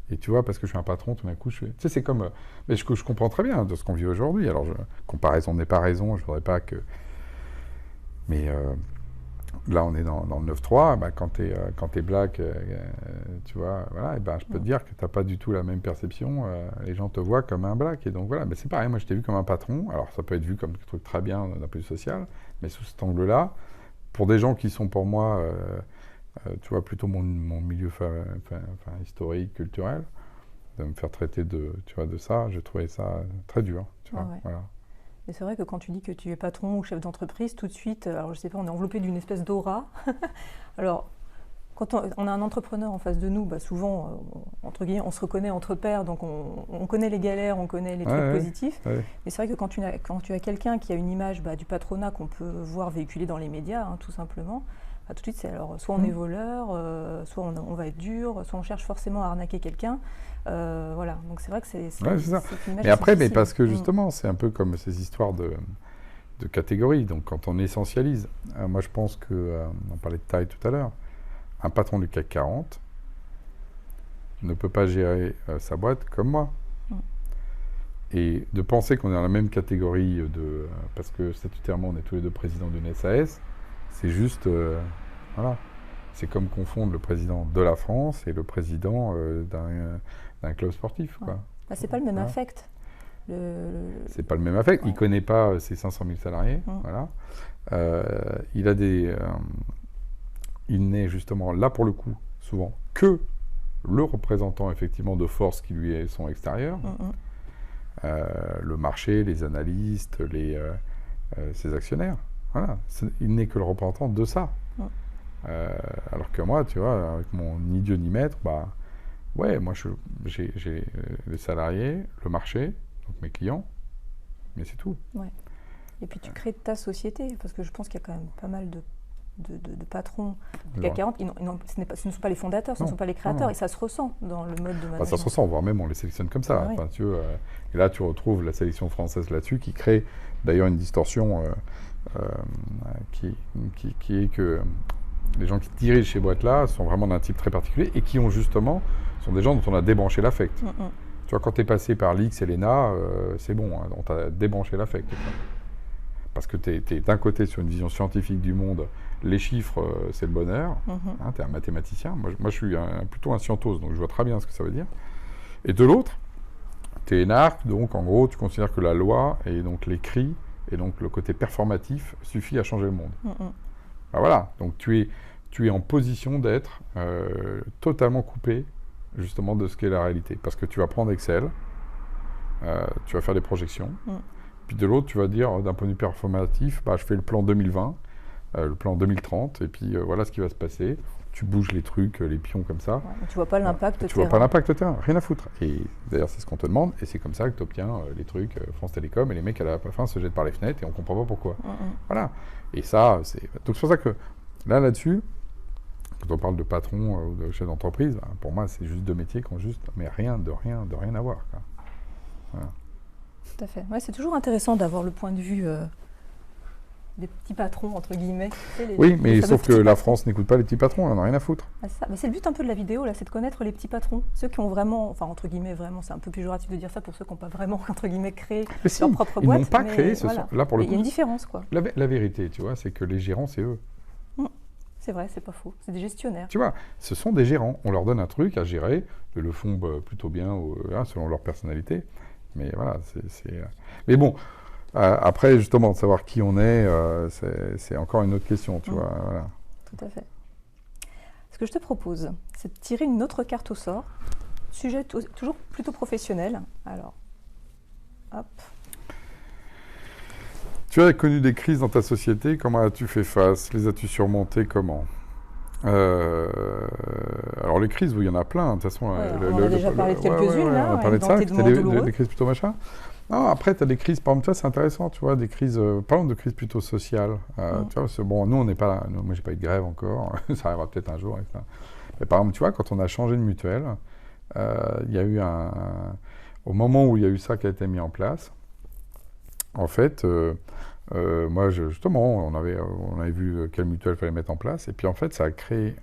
Et tu vois, parce que je suis un patron, tout d'un coup, je fais... Tu sais, c'est comme... mais je comprends très bien de ce qu'on vit aujourd'hui. Alors, comparaison n'est pas raison, je ne voudrais pas que... Mais là, on est dans le 9-3. Bah, quand tu es black, tu vois, voilà, et ben, je peux te dire que tu n'as pas du tout la même perception. Les gens te voient comme un black. Et donc, voilà, mais c'est pareil. Moi, je t'ai vu comme un patron. Alors, ça peut être vu comme un truc très bien d'un point de vue social. Mais sous cet angle-là, pour des gens qui sont pour moi... tu vois, plutôt mon milieu historique, culturel, de me faire traiter de ça, j'ai trouvé ça très dur. Tu vois, voilà. Et c'est vrai que quand tu dis que tu es patron ou chef d'entreprise, tout de suite, alors je sais pas, on est enveloppé d'une espèce d'aura. Alors, quand on a un entrepreneur en face de nous, bah souvent, entre guillemets, on se reconnaît entre pairs, donc on connaît les galères, on connaît les trucs positifs. Mais c'est vrai que quand tu as quelqu'un qui a une image du patronat qu'on peut voir véhiculer dans les médias, tout simplement, tout de suite, c'est alors soit on est voleur, soit on va être dur, soit on cherche forcément à arnaquer quelqu'un. Voilà, donc c'est vrai que c'est ça. Une image. Mais après, mais parce que justement, c'est un peu comme ces histoires de catégories. Donc quand on essentialise, moi je pense que, on parlait de taille tout à l'heure, un patron du CAC 40 ne peut pas gérer sa boîte comme moi. Et de penser qu'on est dans la même catégorie parce que statutairement on est tous les deux présidents d'une SAS, c'est juste, voilà, c'est comme confondre le président de la France et le président d'un club sportif. Quoi. Bah, c'est pas le même affect. C'est pas le même affect. Il connaît pas ses 500 000 salariés. Voilà. Il n'est justement là pour le coup souvent que le représentant effectivement de forces qui lui sont extérieures. Le marché, les analystes, ses actionnaires. Voilà, il n'est que le représentant de ça. Alors que moi, tu vois, avec mon ni Dieu ni maître, bah, ouais, moi j'ai les salariés, le marché, donc mes clients, mais c'est tout. Ouais. Et puis tu crées ta société, parce que je pense qu'il y a quand même pas mal de patrons du CAC 40, ce ne sont pas les fondateurs, ce ne sont pas les créateurs, et ça se ressent dans le mode de management. Ça se ressent, voire même on les sélectionne comme ça. Enfin, tu veux, et là, tu retrouves la sélection française là-dessus, qui crée d'ailleurs une distorsion qui est que les gens qui dirigent ces boîtes-là sont vraiment d'un type très particulier et qui sont des gens dont on a débranché l'affect. Tu vois, quand tu es passé par l'X et l'ENA, c'est bon, on t'a débranché l'affect. Parce que tu es d'un côté sur une vision scientifique du monde, les chiffres, c'est le bonheur, tu es un mathématicien. Moi je suis plutôt un scientose, donc je vois très bien ce que ça veut dire. Et de l'autre, tu es énarque, donc en gros, tu considères que la loi et donc l'écrit et donc le côté performatif suffit à changer le monde. Ben voilà, donc tu es en position d'être totalement coupé justement de ce qu'est la réalité. Parce que tu vas prendre Excel, tu vas faire des projections, puis de l'autre, tu vas dire, d'un point de vue performatif, bah, je fais le plan 2020, le plan 2030, et puis voilà ce qui va se passer. Tu bouges les trucs, les pions comme ça. Tu vois pas l'impact terrain. Tu vois pas l'impact terrain, rien à foutre. Et d'ailleurs, c'est ce qu'on te demande, et c'est comme ça que tu obtiens les trucs France Télécom, et les mecs à la fin se jettent par les fenêtres, et on comprend pas pourquoi. Voilà. Et ça, c'est... Donc c'est pour ça que, là-dessus, quand on parle de patron ou de chef d'entreprise, bah, pour moi, c'est juste deux métiers qui ont juste, mais rien à voir. Quoi. Voilà. Tout à fait. Ouais, c'est toujours intéressant d'avoir le point de vue des petits patrons, entre guillemets. Oui, mais sauf que la France n'écoute pas les petits patrons, elle n'en a rien à foutre. Mais c'est le but un peu de la vidéo, là, c'est de connaître les petits patrons. Ceux qui ont vraiment, enfin, entre guillemets, vraiment, c'est un peu péjoratif de dire ça pour ceux qui n'ont pas vraiment, entre guillemets, créé leur propre boîte. Ils n'ont pas créé, là, pour le coup. Il y a une différence, quoi. La vérité, tu vois, c'est que les gérants, c'est eux. C'est vrai, c'est pas faux. C'est des gestionnaires. Tu vois, ce sont des gérants. On leur donne un truc à gérer, ils le font plutôt bien, selon leur personnalité. Mais voilà, Mais bon, après, justement, de savoir qui on est, c'est encore une autre question, tu vois. Voilà. Tout à fait. Ce que je te propose, c'est de tirer une autre carte au sort. Sujet toujours plutôt professionnel. Alors, hop. Tu as connu des crises dans ta société, comment as-tu fait face? Les as-tu surmontées comment? Alors les crises, oui, il y en a plein. De toute façon, on a déjà parlé de quelques-unes, là. On a parlé de ça. C'était des crises plutôt machin. Non, après, tu as des crises, par exemple, ça c'est intéressant, tu vois, des crises, parlons de crises plutôt sociales. Tu vois, bon, nous, on n'est pas là, moi, j'ai pas eu de grève encore, ça arrivera peut-être un jour. Avec ça. Mais par exemple, tu vois, quand on a changé de mutuelle, il y a eu au moment où il y a eu ça qui a été mis en place, en fait, moi, justement, on avait vu quelle mutuelle il fallait mettre en place, et puis en fait, ça a créé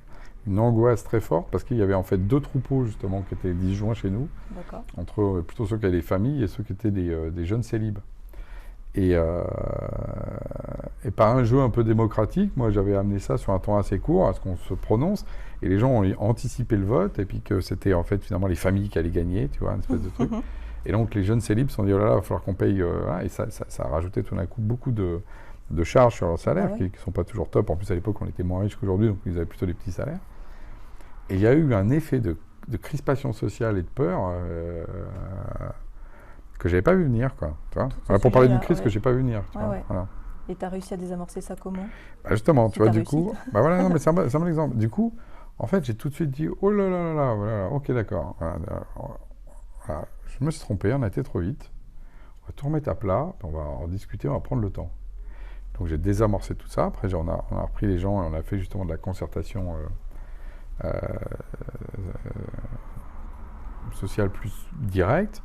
une angoisse très forte, parce qu'il y avait en fait 2 troupeaux, justement, qui étaient disjoints chez nous, entre plutôt ceux qui avaient des familles et ceux qui étaient des jeunes célibes. Et par un jeu un peu démocratique, moi, j'avais amené ça sur un temps assez court, à ce qu'on se prononce, et les gens ont anticipé le vote, et puis que c'était en fait finalement les familles qui allaient gagner, tu vois, une espèce de truc. Et donc les jeunes célibes se sont dit, oh là là, il va falloir qu'on paye, et ça a rajouté tout d'un coup beaucoup de charges sur leur salaire, qui ne sont pas toujours top. En plus, à l'époque, on était moins riches qu'aujourd'hui, donc ils avaient plutôt des petits salaires. Et il y a eu un effet de crispation sociale et de peur que je n'avais pas vu venir, quoi. Tu vois, pour parler d'une crise que je n'ai pas vu venir. Tu vois, voilà. Et tu as réussi à désamorcer ça comment? Justement, tu vois, du coup... voilà, non, mais c'est un bon exemple. Du coup, en fait, j'ai tout de suite dit, oh là là là là, voilà, ok, d'accord. Voilà, je me suis trompé, on a été trop vite. On va tout remettre à plat, on va en discuter, on va prendre le temps. Donc j'ai désamorcé tout ça. Après, on a repris les gens et on a fait justement de la concertation sociale plus directe.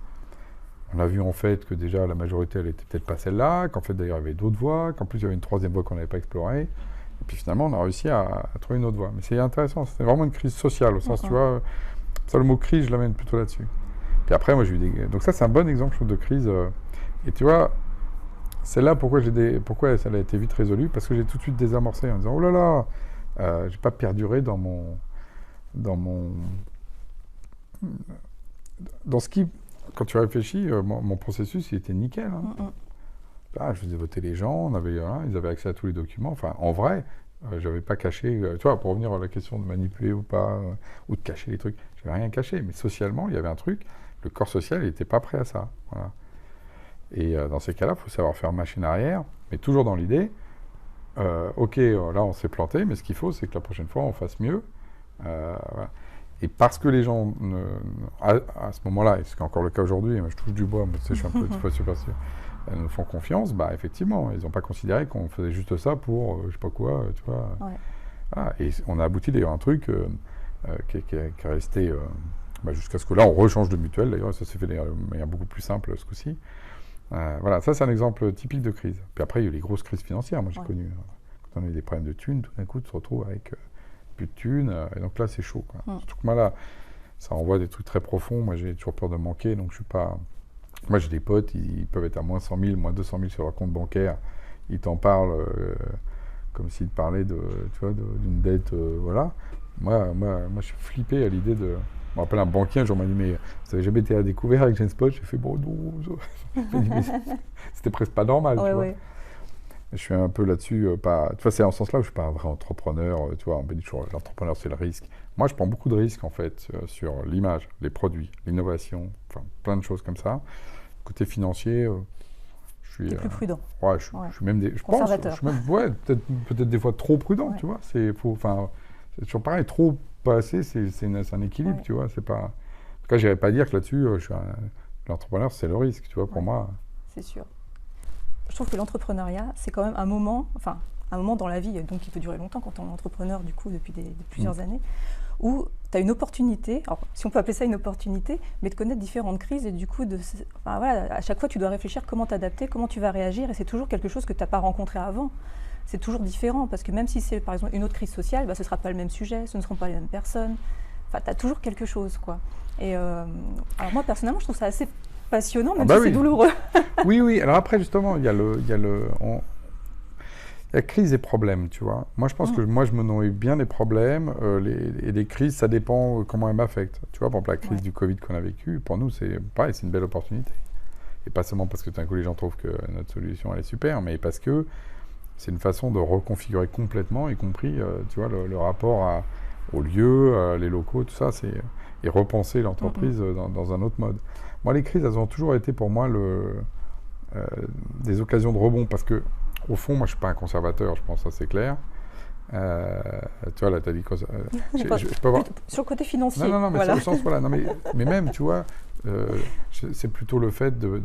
On a vu en fait que déjà la majorité, elle était peut-être pas celle-là, qu'en fait d'ailleurs il y avait d'autres voies, qu'en plus il y avait une 3e voie qu'on n'avait pas explorée. Et puis finalement, on a réussi à trouver une autre voie. Mais c'est intéressant, c'était vraiment une crise sociale, au sens, tu vois, ça le mot crise, je l'amène plutôt là-dessus. Puis après, moi j'ai eu des... Donc ça, c'est un bon exemple de crise. Et tu vois, c'est là pourquoi ça a été vite résolu, parce que j'ai tout de suite désamorcé en disant, oh là là, j'ai pas perduré dans ce qui... Quand tu réfléchis, mon processus, il était nickel. Hein. Je faisais voter les gens, ils avaient accès à tous les documents. Enfin, en vrai, j'avais pas caché... tu vois, pour revenir à la question de manipuler ou pas, ou de cacher les trucs, j'avais rien caché. Mais socialement, il y avait un truc, le corps social, il n'était pas prêt à ça. Voilà. Et dans ces cas-là, il faut savoir faire machine arrière, mais toujours dans l'idée, ok, là, on s'est planté, mais ce qu'il faut, c'est que la prochaine fois, on fasse mieux. Voilà. Et parce que les gens, à ce moment-là, et c'est encore le cas aujourd'hui, je touche du bois, mais tu sais, je suis un peu des fois superstitieux, elles nous font confiance, bah effectivement, ils n'ont pas considéré qu'on faisait juste ça pour je sais pas quoi, tu vois. Voilà. Et on a abouti d'ailleurs à un truc qui est resté jusqu'à ce que là, on rechange de mutuelle, d'ailleurs, ça s'est fait de manière beaucoup plus simple ce coup-ci. Voilà, ça c'est un exemple typique de crise. Puis après, il y a eu les grosses crises financières, moi j'ai connu. Quand on a eu des problèmes de thunes, tout d'un coup, tu te retrouves avec... plus de thunes, et donc là c'est chaud, quoi. Surtout que moi là, ça envoie des trucs très profonds, moi j'ai toujours peur de manquer, donc je suis pas... Moi j'ai des potes, ils peuvent être à moins 100 000, moins 200 000 sur leur compte bancaire, ils t'en parlent comme s'ils te parlaient d'une dette, voilà. Moi je suis flippé à l'idée de... Je me rappelle un banquier, un jour m'a dit, mais vous avez jamais été à découvert avec Genspot? J'ai fait, bon, non, c'était presque pas normal, tu vois. Je suis un peu là-dessus, tu vois, c'est en ce sens-là où je suis pas un vrai entrepreneur, tu vois, on me dit toujours, l'entrepreneur c'est le risque. Moi, je prends beaucoup de risques, en fait, sur l'image, les produits, l'innovation, enfin, plein de choses comme ça. Côté financier, je suis... plus prudent. Ouais, je suis même je pense, je suis même, peut-être des fois trop prudent, tu vois, c'est toujours pareil, trop, pas assez, c'est un équilibre, tu vois, c'est pas... En tout cas, j'irais pas dire que là-dessus, l'entrepreneur c'est le risque, tu vois, pour moi. C'est sûr. Je trouve que l'entrepreneuriat, c'est quand même un moment dans la vie, donc qui peut durer longtemps quand on est entrepreneur, du coup, depuis plusieurs années, où tu as une opportunité, alors si on peut appeler ça une opportunité, mais de connaître différentes crises et du coup, à chaque fois, tu dois réfléchir comment t'adapter, comment tu vas réagir, et c'est toujours quelque chose que tu n'as pas rencontré avant. C'est toujours différent, parce que même si c'est, par exemple, une autre crise sociale, ce ne sera pas le même sujet, ce ne seront pas les mêmes personnes. Enfin, tu as toujours quelque chose, quoi. Et alors moi, personnellement, je trouve ça assez passionnant, même si c'est douloureux. Oui. Alors après, justement, il y a crise et problème, tu vois. Moi, je pense que je me nourris bien des problèmes, et les crises, ça dépend comment elles m'affectent. Tu vois, par exemple, la crise du Covid qu'on a vécue, pour nous, c'est pareil, c'est une belle opportunité. Et pas seulement parce que d'un coup, les gens trouvent que notre solution, elle est super, mais parce que c'est une façon de reconfigurer complètement, y compris, tu vois, le rapport aux lieux, les locaux, tout ça, et repenser l'entreprise dans un autre mode. Moi, les crises, elles ont toujours été pour moi des occasions de rebond, parce que au fond, moi, je ne suis pas un conservateur, je pense, ça c'est clair. Tu vois, là, tu as dit quoi je peux avoir... Sur le côté financier. Non, mais voilà. C'est au sens, voilà. Non, mais même, tu vois, c'est plutôt le fait de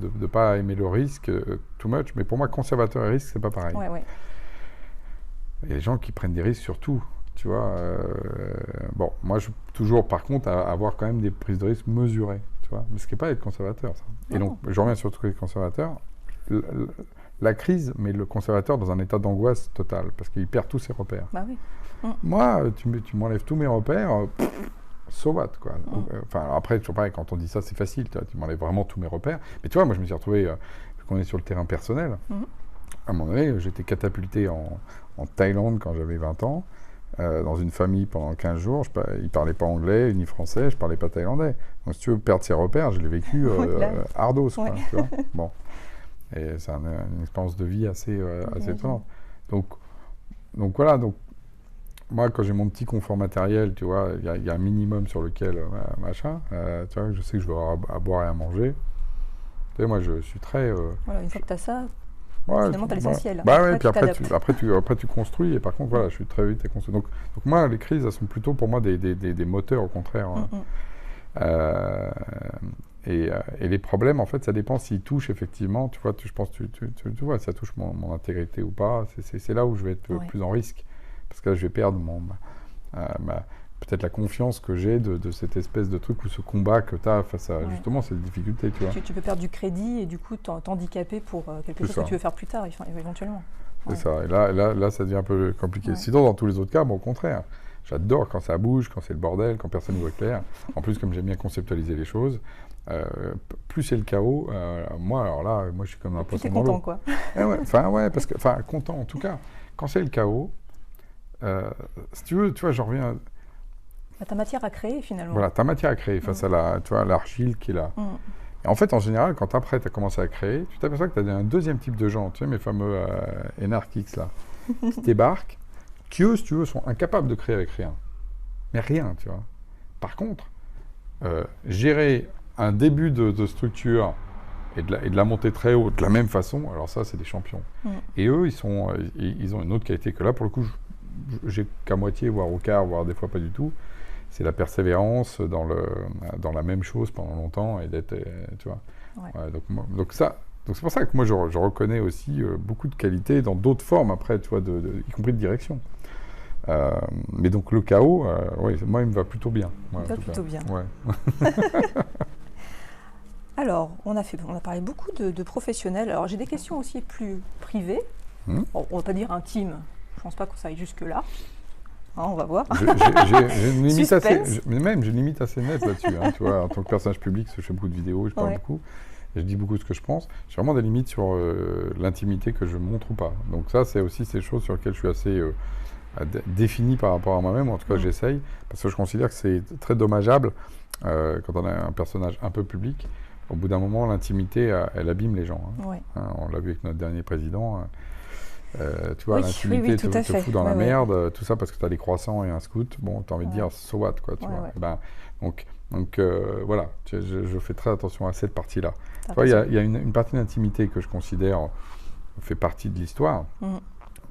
ne pas aimer le risque too much. Mais pour moi, conservateur et risque, c'est pas pareil. Ouais. Il y a des gens qui prennent des risques sur tout. Tu vois, bon, moi, je toujours, par contre, à avoir quand même des prises de risque mesurées. Tu vois, mais ce qui n'est pas être conservateur, ça. Et donc, je reviens sur le truc conservateur. La crise met le conservateur dans un état d'angoisse totale, parce qu'il perd tous ses repères. Bah oui. Moi, tu m'enlèves tous mes repères, so what, quoi. Enfin, après, toujours pareil, quand on dit ça, c'est facile, tu m'enlèves vraiment tous mes repères. Mais tu vois, moi, je me suis retrouvé, vu qu'on est sur le terrain personnel, à un moment donné, j'étais catapulté en Thaïlande quand j'avais 20 ans, dans une famille pendant 15 jours, ils ne parlaient pas anglais ni français, je ne parlais pas thaïlandais. Donc, si tu veux perdre ses repères, je l'ai vécu ardos, quoi, tu vois. Bon. Et c'est une expérience de vie assez étonnante. Donc voilà, moi, quand j'ai mon petit confort matériel, tu vois, il y a un minimum sur lequel, tu vois, je sais que je vais avoir à boire et à manger. Tu sais, moi, je suis très... Voilà, une fois que tu as ça, finalement, tu as l'essentiel. Bah ouais, puis après, tu construis, et par contre, voilà, je suis très vite construit. Donc moi, les crises, elles sont plutôt pour moi des moteurs, au contraire. Et les problèmes, en fait, ça dépend s'ils touchent effectivement. Tu vois, je pense que tu vois, ça touche mon intégrité ou pas. C'est là où je vais être le plus en risque. Parce que là, je vais perdre peut-être la confiance que j'ai de cette espèce de truc ou ce combat que tu as face à justement cette difficulté. Tu vois. Tu peux perdre du crédit et du coup t'handicaper pour quelque chose que tu veux faire plus tard, éventuellement. C'est ça. Et là, ça devient un peu compliqué. Sinon, dans tous les autres cas, au contraire. J'adore quand ça bouge, quand c'est le bordel, quand personne ne voit clair. En plus, comme j'aime bien conceptualiser les choses, plus c'est le chaos, moi je suis comme un poisson dans l'eau. Content, quoi. Content en tout cas. Quand c'est le chaos, si tu veux, tu vois, j'en reviens... Ta matière à créer, finalement. Voilà, ta matière à créer face à l'argile qui est là. Et en fait, en général, quand après tu as commencé à créer, tu t'aperçois que tu as un deuxième type de gens, tu sais, mes fameux énarchiques, là, qui débarquent, qui eux, si tu veux, sont incapables de créer avec rien. Mais rien, tu vois. Par contre, gérer un début de structure et de la montée très haute de la même façon, alors ça, c'est des champions. Et eux, ils ont une autre qualité que là, pour le coup, j'ai qu'à moitié, voire au quart, voire des fois pas du tout. C'est la persévérance dans la même chose pendant longtemps et d'être, tu vois. Donc c'est pour ça que moi, je reconnais aussi beaucoup de qualités dans d'autres formes après, tu vois, y compris de direction. Mais donc le chaos, moi, il me va plutôt bien. Il va plutôt bien. Ouais. Alors, on a parlé beaucoup de professionnels. Alors, j'ai des questions aussi plus privées. Bon, on ne va pas dire intimes. Je ne pense pas que ça aille jusque-là. On va voir. J'ai une limite j'ai une limite assez nette là-dessus. Hein, tu vois, en tant que personnage public, je fais beaucoup de vidéos, je parle beaucoup. Et je dis beaucoup ce que je pense. J'ai vraiment des limites sur l'intimité que je montre ou pas. Donc ça, c'est aussi ces choses sur lesquelles je suis assez défini par rapport à moi-même, ou en tout cas j'essaye, parce que je considère que c'est très dommageable quand on a un personnage un peu public. Au bout d'un moment, l'intimité, elle abîme les gens. On l'a vu avec notre dernier président. Tu vois, l'intimité te fout dans la merde, tout ça parce que tu as des croissants et un scout. Bon, tu as envie de dire, so what, quoi, tu vois. Donc voilà, je fais très attention à cette partie-là. Tu vois, il y a une partie d'intimité que je considère fait partie de l'histoire.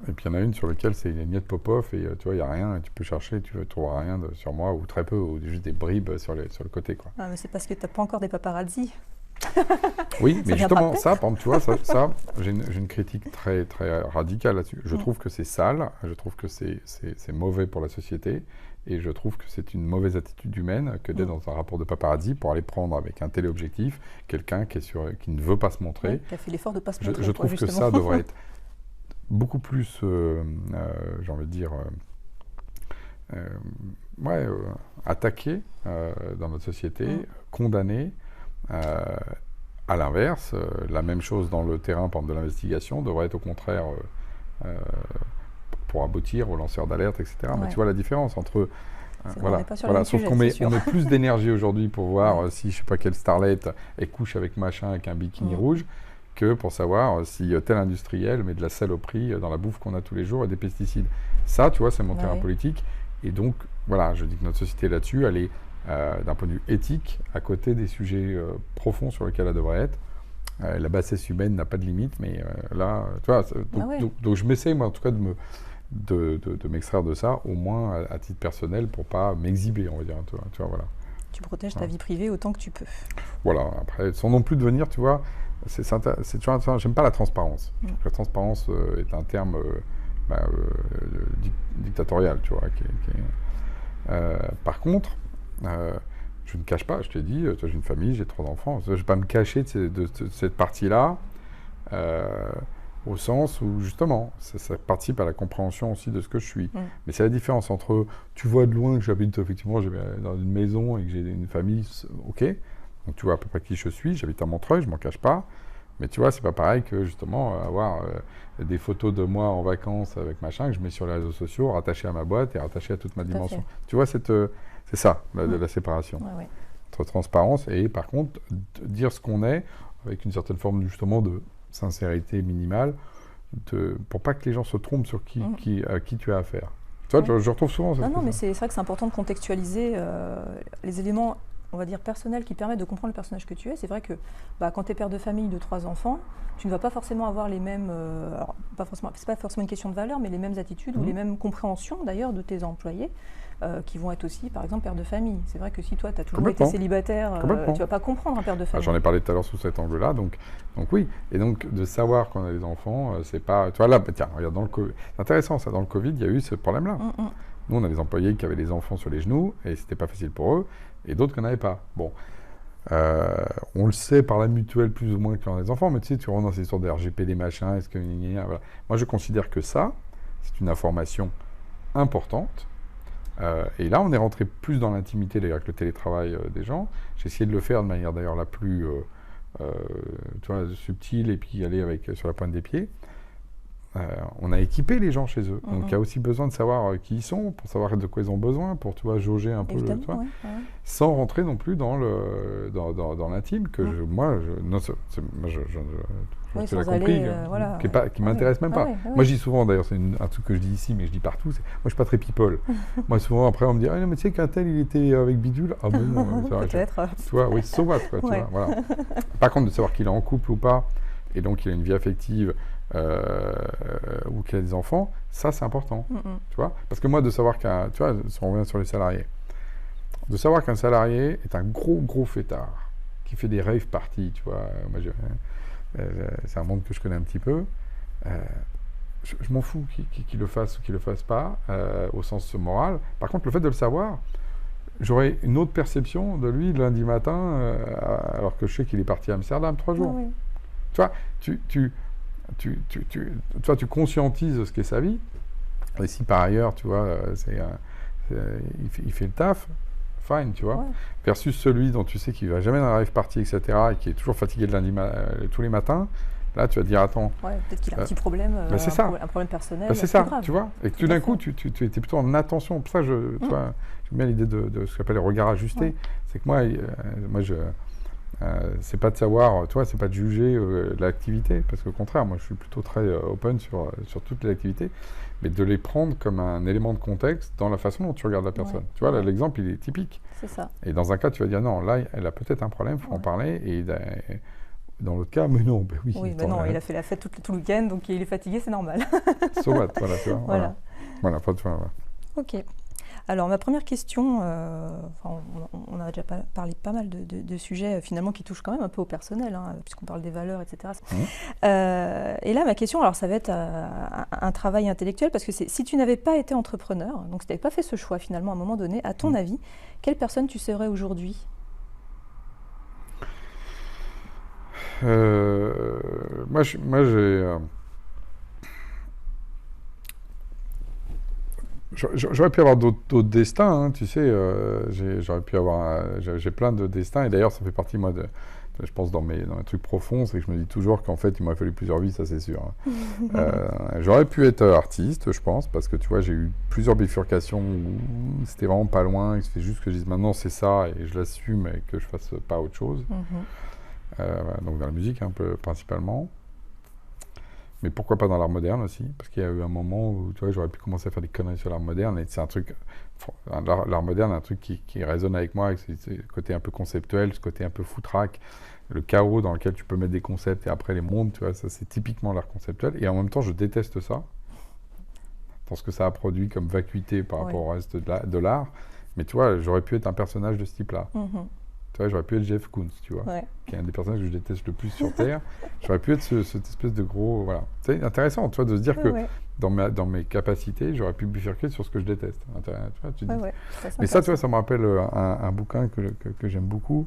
Et puis il y en a une sur laquelle c'est Niette Popov et tu vois, il n'y a rien, et tu peux chercher, tu ne trouveras rien sur moi, ou très peu, ou juste des bribes sur le côté, quoi. Ah, mais c'est parce que tu n'as pas encore des paparazzi. Oui, mais justement, ça, par exemple, tu vois, ça j'ai une critique très, très radicale là-dessus. Je trouve que c'est sale, je trouve que c'est mauvais pour la société, et je trouve que c'est une mauvaise attitude humaine que d'être dans un rapport de paparazzi pour aller prendre avec un téléobjectif quelqu'un qui ne veut pas se montrer. Qui a fait l'effort de ne pas se montrer. Je trouve que ça devrait être beaucoup plus, j'ai envie de dire, attaqué dans notre société, condamné. À l'inverse, la même chose dans le terrain, par exemple, de l'investigation, devrait être au contraire pour aboutir aux lanceurs d'alerte, etc. Mais tu vois la différence entre... sauf qu'on met plus d'énergie aujourd'hui pour voir si, je ne sais pas quelle starlette, elle couche avec machin, avec un bikini rouge, que pour savoir si tel industriel met de la saloperie dans la bouffe qu'on a tous les jours et des pesticides. Ça, tu vois, c'est mon terrain politique. Et donc, voilà, je dis que notre société là-dessus, elle est, d'un point de vue éthique, à côté des sujets profonds sur lesquels elle devrait être. La bassesse humaine n'a pas de limite, mais là, tu vois, donc je m'essaye, moi, en tout cas, de m'extraire de ça, au moins à titre personnel, pour pas m'exhiber, on va dire, tu vois, voilà. Tu protèges ta vie privée autant que tu peux. Voilà, après, sans non plus devenir, tu vois, tu vois, j'aime pas la transparence. La transparence est un terme dictatorial, tu vois. Par contre, je ne cache pas, je t'ai dit, j'ai une famille, j'ai 3 enfants, je ne vais pas me cacher de cette partie-là, au sens où, justement, ça participe à la compréhension aussi de ce que je suis. Mais c'est la différence entre, tu vois de loin que j'habite, effectivement, dans une maison et que j'ai une famille, ok, donc tu vois à peu près qui je suis, j'habite à Montreuil, je m'en cache pas, mais tu vois, c'est pas pareil que, justement, avoir des photos de moi en vacances avec machin, que je mets sur les réseaux sociaux, rattachées à ma boîte et rattachées à toute ma dimension. Tu vois, c'est ça, la séparation. Ouais. Entre transparence et, par contre, dire ce qu'on est, avec une certaine forme, justement, de sincérité minimale, pour pas que les gens se trompent sur à qui tu as affaire. Tu vois, je retrouve souvent ça. Non, mais c'est vrai que c'est important de contextualiser les éléments, on va dire, personnels qui permettent de comprendre le personnage que tu es. C'est vrai que quand tu es père de famille de 3 enfants, tu ne vas pas forcément avoir les mêmes, alors c'est pas forcément une question de valeur, mais les mêmes attitudes ou les mêmes compréhensions d'ailleurs de tes employés. Qui vont être aussi, par exemple, père de famille. C'est vrai que si toi, tu as toujours été célibataire, tu ne vas pas comprendre un père de famille. J'en ai parlé tout à l'heure sous cet angle-là, donc oui. Et donc, de savoir qu'on a des enfants, c'est pas... Tu vois, là, tiens, regarde, c'est intéressant, ça, dans le Covid, il y a eu ce problème-là. Nous, on a des employés qui avaient des enfants sur les genoux, et c'était pas facile pour eux, et d'autres qui n'en avaient pas. Bon. On le sait par la mutuelle plus ou moins qu'ils ont des enfants, mais tu sais, tu rentres dans ces histoires de RGPD, machin, est-ce que... Voilà. Moi, je considère que ça, c'est une information importante. Et là, on est rentré plus dans l'intimité, d'ailleurs, avec le télétravail des gens. J'ai essayé de le faire de manière, d'ailleurs, la plus tu vois, subtile, et puis aller sur la pointe des pieds. On a équipé les gens chez eux. Donc, il y a aussi besoin de savoir qui ils sont, pour savoir de quoi ils ont besoin, pour, tu vois, jauger un peu, sans rentrer non plus dans l'intime, que tu l'as compris, qui m'intéresse même pas. Moi, je dis souvent, d'ailleurs, c'est un truc que je dis ici, mais je dis partout, moi, je suis pas très people. Moi, souvent, après, on me dit, ah non, mais tu sais qu'un tel, il était avec Bidule. Ah bon, peut-être. Tu vois, oui, so what, quoi, tu vois, voilà. Par contre, de savoir qu'il est en couple ou pas, et donc il a une vie affective, ou qu'il a des enfants, ça, c'est important. Tu vois, parce que moi, de savoir tu vois, si on revient sur les salariés, de savoir qu'un salarié est un gros fêtard, qui fait des rave parties, tu vois, moi, c'est un monde que je connais un petit peu. Je m'en fous qu'il le fasse ou qu'il le fasse pas, au sens moral. Par contre, le fait de le savoir, j'aurais une autre perception de lui lundi matin, alors que je sais qu'il est parti à Amsterdam 3 jours. Tu vois, tu conscientises ce qu'est sa vie. Et si par ailleurs, tu vois, il fait le taf, fine, tu vois. Versus celui dont tu sais qu'il va jamais dans la rave party, etc., et qui est toujours fatigué tous les matins. Là, tu vas te dire, attends... peut-être qu'il a un petit problème, un problème personnel. C'est ça, grave. Tu vois. Et que tout d'un coup, tu es plutôt en attention. Pour ça, tu vois, j'aime bien l'idée de ce qu'on appelle le regard ajusté. C'est que moi c'est pas de savoir, tu vois, c'est pas de juger l'activité, parce qu'au contraire, moi, je suis plutôt très open sur toutes les activités, mais de les prendre comme un élément de contexte dans la façon dont tu regardes la personne. Tu vois, là, l'exemple, il est typique. C'est ça. Et dans un cas, tu vas dire, non, là, elle a peut-être un problème, il faut en parler, et... Dans l'autre cas, mais non, oui. Oui, mais non, il a fait la fête tout le week-end, donc il est fatigué, c'est normal. So what, voilà, tu vois. Voilà, Ok. Alors, ma première question, on a déjà parlé pas mal de sujets, finalement, qui touchent quand même un peu au personnel, puisqu'on parle des valeurs, etc. Et là, ma question, alors ça va être un travail intellectuel, parce que si tu n'avais pas été entrepreneur, donc si tu n'avais pas fait ce choix, finalement, à un moment donné, à ton avis, quelle personne tu serais aujourd'hui ? Moi, j'ai... J'aurais pu avoir d'autres destins, tu sais. J'aurais pu avoir... J'ai plein de destins, et d'ailleurs, ça fait partie, moi, je pense, dans mes trucs profonds, c'est que je me dis toujours qu'en fait, il m'aurait fallu plusieurs vies, ça c'est sûr. J'aurais pu être artiste, je pense, parce que, tu vois, j'ai eu plusieurs bifurcations où c'était vraiment pas loin, et c'est juste que je dise maintenant, c'est ça, et je l'assume, et que je fasse pas autre chose. Donc dans la musique un peu principalement, mais pourquoi pas dans l'art moderne aussi, parce qu'il y a eu un moment où, tu vois, j'aurais pu commencer à faire des conneries sur l'art moderne, et c'est un truc, l'art moderne, un truc qui résonne avec moi, avec ce côté un peu conceptuel, ce côté un peu foutraque, le chaos dans lequel tu peux mettre des concepts et après les mondes, tu vois, ça c'est typiquement l'art conceptuel. Et en même temps, je déteste ça, dans ce que ça a produit comme vacuité par rapport au reste de l'art. Mais tu vois, j'aurais pu être un personnage de ce type-là. Tu vois, j'aurais pu être Jeff Koons, tu vois, qui est un des personnages que je déteste le plus sur Terre. J'aurais pu être cette espèce de gros... Voilà. C'est intéressant, tu vois, de se dire que dans mes capacités, j'aurais pu bifurquer sur ce que je déteste. Tu vois, tu dis. Mais ça, tu vois, ça me rappelle un bouquin que j'aime beaucoup,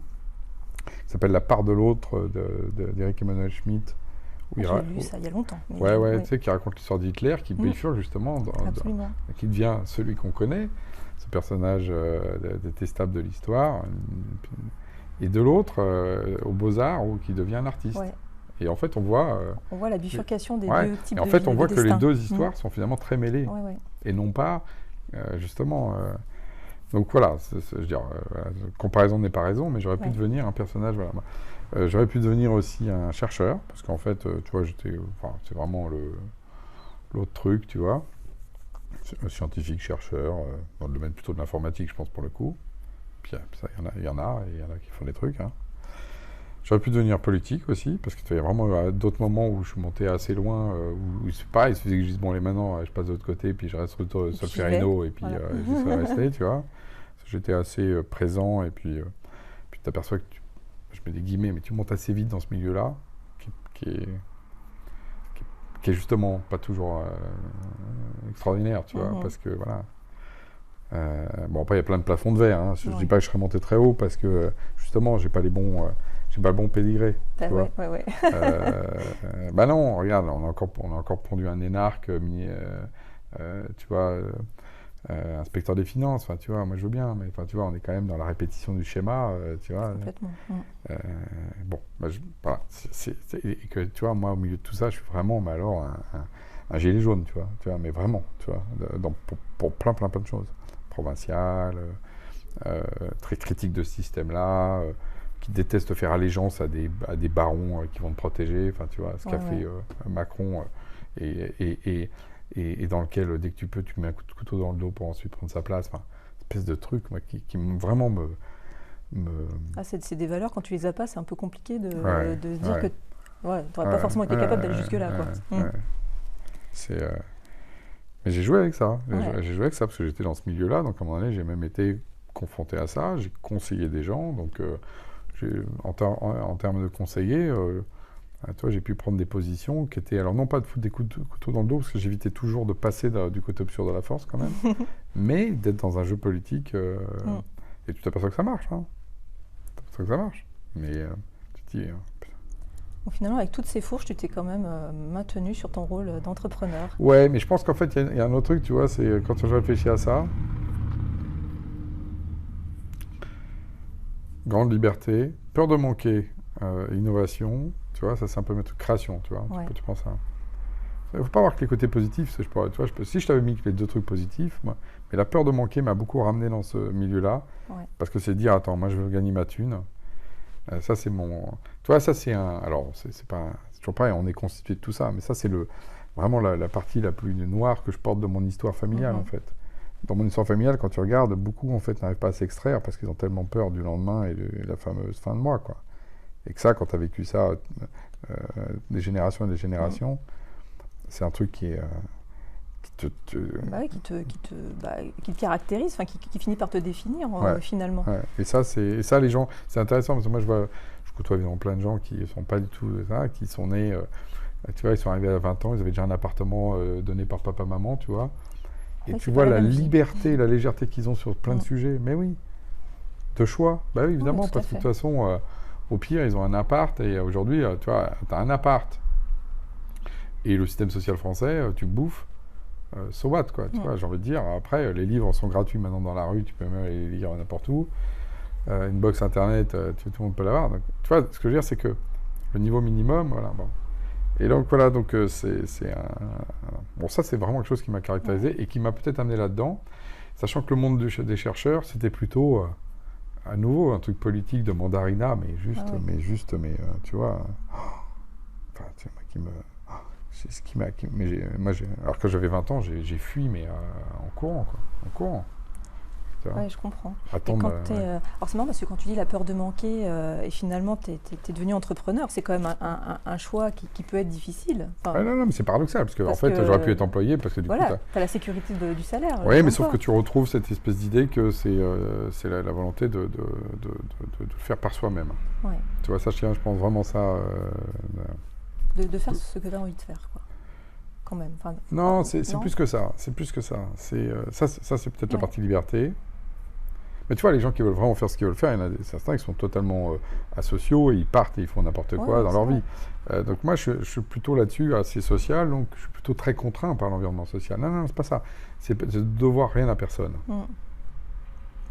qui s'appelle La part de l'autre, d'Eric Emmanuel Schmitt. J'ai lu ça il y a longtemps. Tu sais, qui raconte l'histoire d'Hitler, qui bifurque justement, qui devient celui qu'on connaît, ce personnage détestable de l'histoire, et de l'autre, aux Beaux-Arts, qui devient un artiste. Et en fait, on voit la bifurcation des deux types de Et en fait, on voit que les deux histoires sont finalement très mêlées, et non pas, justement... Donc voilà, je veux dire, comparaison n'est pas raison, mais j'aurais pu devenir un personnage... Voilà. J'aurais pu devenir aussi un chercheur, parce qu'en fait, tu vois, c'est vraiment l'autre truc, tu vois. Un scientifique chercheur, dans le domaine plutôt de l'informatique, je pense, pour le coup. Puis ça, il y en a qui font des trucs. Hein. J'aurais pu devenir politique aussi, parce qu'il y a vraiment d'autres moments où je suis monté assez loin, où c'est pareil, il suffisait que je dise, bon, allez, maintenant, je passe de l'autre côté, puis je reste sur le Solferino, et puis j'y serais resté, tu vois. J'étais assez présent, et puis tu t'aperçois que je mets des guillemets, mais tu montes assez vite dans ce milieu-là, qui est justement pas toujours extraordinaire, tu vois, parce que, voilà. Bon, après, il y a plein de plafonds de verre, hein. Je dis pas que je serais monté très haut, parce que, justement, j'ai pas le bon pédigré, tu vois. Bah non, regarde, on a encore pondu un énarque, tu vois... inspecteur des finances, enfin, tu vois, moi je veux bien, mais tu vois, on est quand même dans la répétition du schéma, tu vois. Complètement. Bon, bah, voilà, et que, tu vois, moi, au milieu de tout ça, je suis vraiment, mais alors, un gilet jaune, tu vois, mais vraiment, tu vois, pour plein de choses. Provincial, très critique de ce système-là, qui déteste faire allégeance à des barons qui vont te protéger, enfin, tu vois, ce qu'a fait Macron, et dans lequel, dès que tu peux, tu mets un coup de couteau dans le dos pour ensuite prendre sa place. Enfin, espèce de truc, moi, qui vraiment me... c'est des valeurs, quand tu les as pas, c'est un peu compliqué de se dire que tu n'aurais pas forcément été capable d'aller jusque-là. Mais j'ai joué avec ça. J'ai joué avec ça parce que j'étais dans ce milieu-là. Donc, à un moment donné, j'ai même été confronté à ça. J'ai conseillé des gens. Donc, en termes de conseiller... toi, j'ai pu prendre des positions qui étaient... Alors, non pas de foutre des coups de couteau dans le dos, parce que j'évitais toujours de passer du côté obscur de la force, quand même, mais d'être dans un jeu politique, et tu t'aperçois que ça marche, hein. Tu t'aperçois que ça marche. Mais tu te dis... Bon, finalement, avec toutes ces fourches, tu t'es quand même maintenu sur ton rôle d'entrepreneur. Ouais, mais je pense qu'en fait, il y a un autre truc, tu vois, c'est quand je réfléchis à ça, grande liberté, peur de manquer, innovation... Tu vois, ça c'est un peu notre création, tu vois. Tu penses à... Il ne faut pas voir que les côtés positifs, tu vois, si je t'avais mis que les deux trucs positifs, moi, mais la peur de manquer m'a beaucoup ramené dans ce milieu-là, parce que c'est dire, attends, moi je veux gagner ma thune, ça c'est mon... Tu vois, ça c'est un... Alors, c'est toujours pareil, on est constitué de tout ça, mais ça c'est vraiment la partie la plus noire que je porte de mon histoire familiale, en fait. Dans mon histoire familiale, quand tu regardes, beaucoup, en fait, n'arrivent pas à s'extraire, parce qu'ils ont tellement peur du lendemain et de la fameuse fin de mois, quoi. Et que ça, quand tu as vécu ça des générations et des générations, c'est un truc qui te caractérise, enfin qui finit par te définir finalement. Ouais. Et ça, les gens, c'est intéressant parce que moi je côtoie évidemment plein de gens qui ne sont pas du tout ça, qui sont nés, tu vois, ils sont arrivés à 20 ans, ils avaient déjà un appartement donné par papa-maman, tu vois. Et tu vois la liberté, la légèreté qu'ils ont sur plein de sujets. Mais oui, de choix. Bah oui, évidemment, parce que de toute façon... au pire, ils ont un appart, et aujourd'hui, tu vois, tu as un appart. Et le système social français, tu bouffes, so what, quoi. Tu vois, j'ai envie de dire. Après, les livres sont gratuits maintenant dans la rue, tu peux même aller les lire n'importe où. Une box internet, tout le monde peut l'avoir. Donc, tu vois, ce que je veux dire, c'est que le niveau minimum, voilà, bon. Et donc, voilà, donc c'est un... Bon, ça, c'est vraiment quelque chose qui m'a caractérisé et qui m'a peut-être amené là-dedans, sachant que le monde des chercheurs, c'était plutôt... à nouveau, un truc politique de mandarina, mais tu vois, enfin, c'est moi qui me... C'est ce qui m'a... Alors que j'avais 20 ans, j'ai fui, mais en courant, quoi. En courant. Ouais, je comprends. Attendre, Alors c'est marrant parce que quand tu dis la peur de manquer et finalement tu es devenu entrepreneur, c'est quand même un choix qui peut être difficile. Enfin, non, mais c'est paradoxal parce que en fait j'aurais pu être employé parce que du coup tu as la sécurité du salaire. Oui, mais sauf que tu retrouves cette espèce d'idée que c'est la volonté de le faire par soi-même. Ouais. Tu vois, ça, je pense vraiment ça. De faire ce que tu as envie de faire, quoi. Quand même. Enfin, non, c'est plus que ça. C'est plus que ça. Ça, c'est peut-être la partie liberté. Mais tu vois, les gens qui veulent vraiment faire ce qu'ils veulent faire, il y en a certains qui sont totalement asociaux et ils partent et ils font n'importe quoi dans leur vie. Donc moi, je suis plutôt là-dessus, assez social, donc je suis plutôt très contraint par l'environnement social. Non, c'est pas ça. C'est de devoir rien à personne.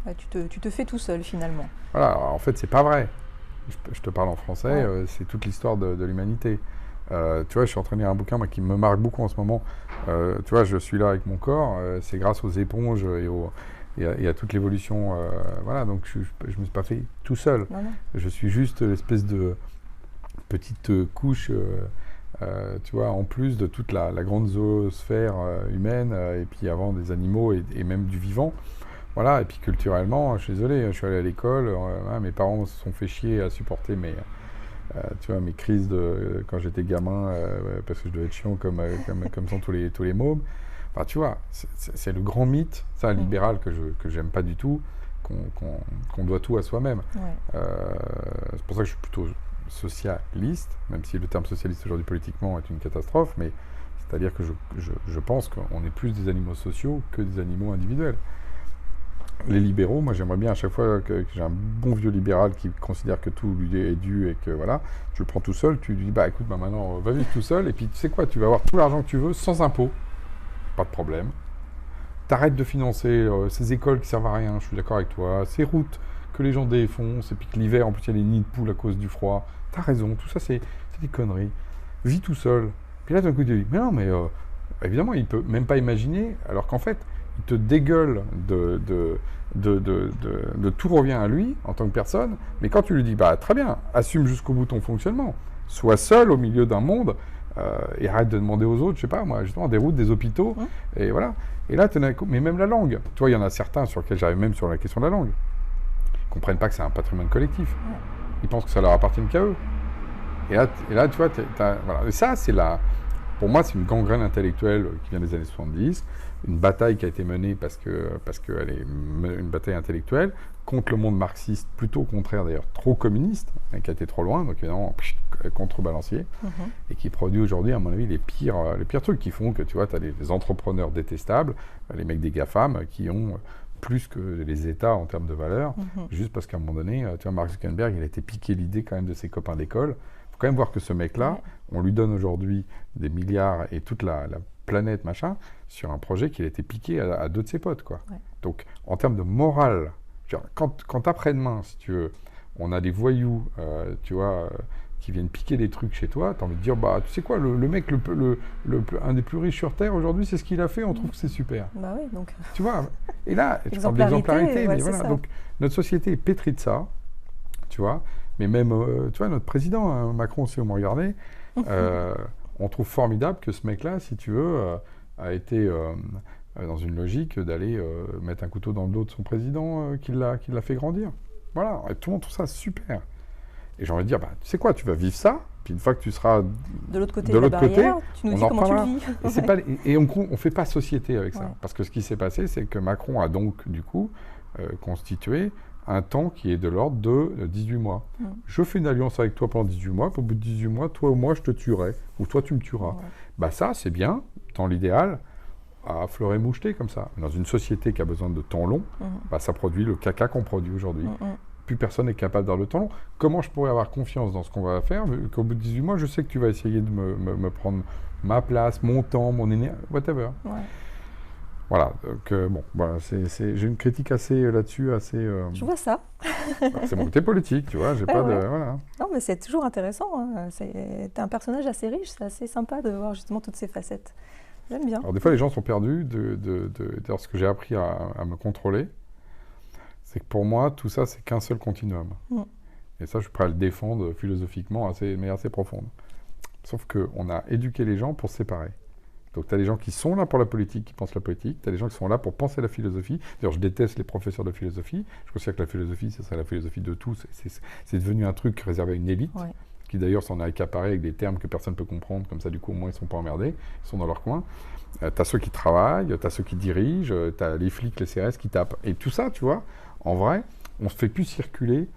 Ouais, tu te fais tout seul, finalement. Voilà, alors, en fait, c'est pas vrai. Je te parle en français, c'est toute l'histoire de l'humanité. Tu vois, je suis en train de lire un bouquin qui me marque beaucoup en ce moment. Tu vois, je suis là avec mon corps, c'est grâce aux éponges et à toute l'évolution. Voilà, donc je ne me suis pas fait tout seul. Non. Je suis juste l'espèce de petite couche, tu vois, en plus de toute la grande zoosphère humaine, et puis avant des animaux et même du vivant. Voilà, et puis culturellement, je suis désolé, je suis allé à l'école, mes parents se sont fait chier à supporter mes crises quand j'étais gamin, parce que je devais être chiant comme sont tous les mômes. Enfin, tu vois, c'est le grand mythe, ça, libéral, que j'aime pas du tout, qu'on doit tout à soi-même. Ouais. C'est pour ça que je suis plutôt socialiste, même si le terme socialiste aujourd'hui politiquement est une catastrophe, mais c'est-à-dire que je pense qu'on est plus des animaux sociaux que des animaux individuels. Les libéraux, moi j'aimerais bien à chaque fois que j'ai un bon vieux libéral qui considère que tout lui est dû et que voilà, tu le prends tout seul, tu lui dis bah écoute, maintenant va vivre tout seul et puis tu sais quoi, tu vas avoir tout l'argent que tu veux sans impôt, pas de problème. T'arrêtes de financer ces écoles qui servent à rien, je suis d'accord avec toi, ces routes que les gens défoncent et puis que l'hiver en plus il y a les nids de poules à cause du froid, t'as raison, tout ça c'est des conneries. Vis tout seul. Puis là d'un coup tu dis mais non mais évidemment il peut même pas imaginer alors qu'en fait il te dégueule de tout revient à lui en tant que personne, mais quand tu lui dis bah très bien, assume jusqu'au bout ton fonctionnement, sois seul au milieu d'un monde et arrête de demander aux autres, je sais pas moi, justement des routes, des hôpitaux, et voilà. Et là, mais même la langue, tu vois, il y en a certains sur lesquels j'arrive même sur la question de la langue, ils comprennent pas que c'est un patrimoine collectif, ils pensent que ça leur appartient qu'à eux. Et là tu vois, voilà. Et ça c'est pour moi c'est une gangrène intellectuelle qui vient des années 70, une bataille qui a été menée parce qu'elle est une bataille intellectuelle contre le monde marxiste, plutôt au contraire d'ailleurs, trop communiste, qui a été trop loin, donc évidemment contrebalancier, et qui produit aujourd'hui, à mon avis, les pires trucs qui font que tu vois, tu as des entrepreneurs détestables, les mecs des GAFAM qui ont plus que les États en termes de valeur, juste parce qu'à un moment donné, tu vois, Mark Zuckerberg, il a été piqué l'idée quand même de ses copains d'école. Il faut quand même voir que ce mec-là, on lui donne aujourd'hui des milliards et toute la planète, machin, sur un projet qu'il a été piqué à deux de ses potes, quoi. Ouais. Donc, en termes de morale, quand après-demain, si tu veux, on a des voyous, tu vois, qui viennent piquer des trucs chez toi, t'as envie de dire, bah, tu sais quoi, le mec, un des plus riches sur Terre aujourd'hui, c'est ce qu'il a fait, on trouve que c'est super. Bah oui, donc... Tu vois, et là, je parle d'exemplarité, mais voilà, donc notre société est pétrie de ça, tu vois, mais même, tu vois, notre président, hein, Macron, si vous me regardez, on trouve formidable que ce mec-là, si tu veux, a été dans une logique d'aller mettre un couteau dans le dos de son président qui l'a fait grandir. Voilà, et tout le monde trouve ça super. Et j'ai envie de dire, bah, tu sais quoi, tu vas vivre ça, puis une fois que tu seras de l'autre côté de la barrière, tu nous dis comment tu le vis. Et on ne fait pas société avec ça. Parce que ce qui s'est passé, c'est que Macron a donc, du coup, constitué un temps qui est de l'ordre de 18 mois. Je fais une alliance avec toi pendant 18 mois, puis au bout de 18 mois, toi ou moi, je te tuerai, ou toi, tu me tueras. Bah ça, c'est bien, dans l'idéal, à fleur et moucheté comme ça. Dans une société qui a besoin de temps long, bah, ça produit le caca qu'on produit aujourd'hui. Plus personne n'est capable d'avoir le temps long. Comment je pourrais avoir confiance dans ce qu'on va faire, vu qu'au bout de 18 mois, je sais que tu vas essayer de me prendre ma place, mon temps, mon énergie, whatever. Voilà, donc bon, voilà, j'ai une critique assez là-dessus, assez... Je vois ça. C'est mon côté politique, tu vois, j'ai pas de... Voilà. Non, mais c'est toujours intéressant, hein. T'es un personnage assez riche, c'est assez sympa de voir justement toutes ces facettes. J'aime bien. Alors des fois, les gens sont perdus d'ailleurs, ce que j'ai appris à me contrôler, c'est que pour moi, tout ça, c'est qu'un seul continuum. Et ça, je suis prêt à le défendre philosophiquement, mais assez profonde. Sauf qu'on a éduqué les gens pour se séparer. Donc tu as des gens qui sont là pour la politique, qui pensent la politique, tu as des gens qui sont là pour penser la philosophie. D'ailleurs, je déteste les professeurs de philosophie. Je considère que la philosophie, ce serait la philosophie de tous. C'est devenu un truc réservé à une élite, qui d'ailleurs s'en a accaparé avec des termes que personne ne peut comprendre, comme ça du coup au moins ils ne sont pas emmerdés, ils sont dans leur coin. Tu as ceux qui travaillent, tu as ceux qui dirigent, tu as les flics, les CRS qui tapent. Et tout ça, tu vois, en vrai, on ne fait plus circuler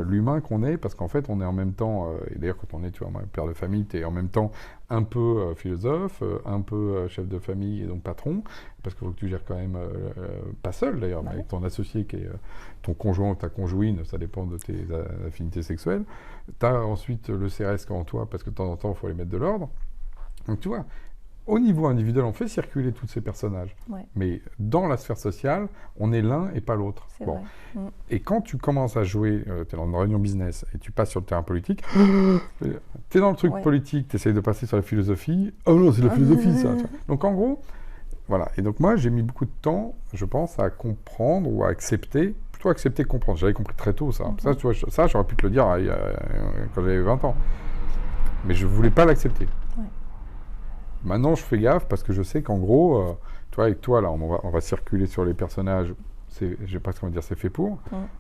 l'humain qu'on est, parce qu'en fait, on est en même temps, et d'ailleurs quand on est, tu vois, père de famille, tu es en même temps un peu philosophe, un peu chef de famille et donc patron, parce qu'il faut que tu gères quand même, pas seul d'ailleurs, mais avec ton associé qui est ton conjoint ou ta conjointe, ça dépend de tes affinités sexuelles. Tu as ensuite le CRS en toi, parce que de temps en temps, il faut les mettre de l'ordre. Donc tu vois, au niveau individuel, on fait circuler tous ces personnages. Mais dans la sphère sociale, on est l'un et pas l'autre. Bon. Et quand tu commences à jouer, tu es dans une réunion business et tu passes sur le terrain politique, tu es dans le truc politique, tu essayes de passer sur la philosophie. Oh non, c'est la philosophie, ça. Donc en gros, voilà. Et donc moi, j'ai mis beaucoup de temps, je pense, à comprendre ou à accepter, plutôt accepter que comprendre. J'avais compris très tôt ça. Ça, tu vois, ça, j'aurais pu te le dire quand j'avais 20 ans. Mais je ne voulais pas l'accepter. Maintenant, je fais gaffe parce que je sais qu'en gros, toi, avec toi, là, on va circuler sur les personnages. Je ne sais pas ce qu'on va dire, c'est fait pour.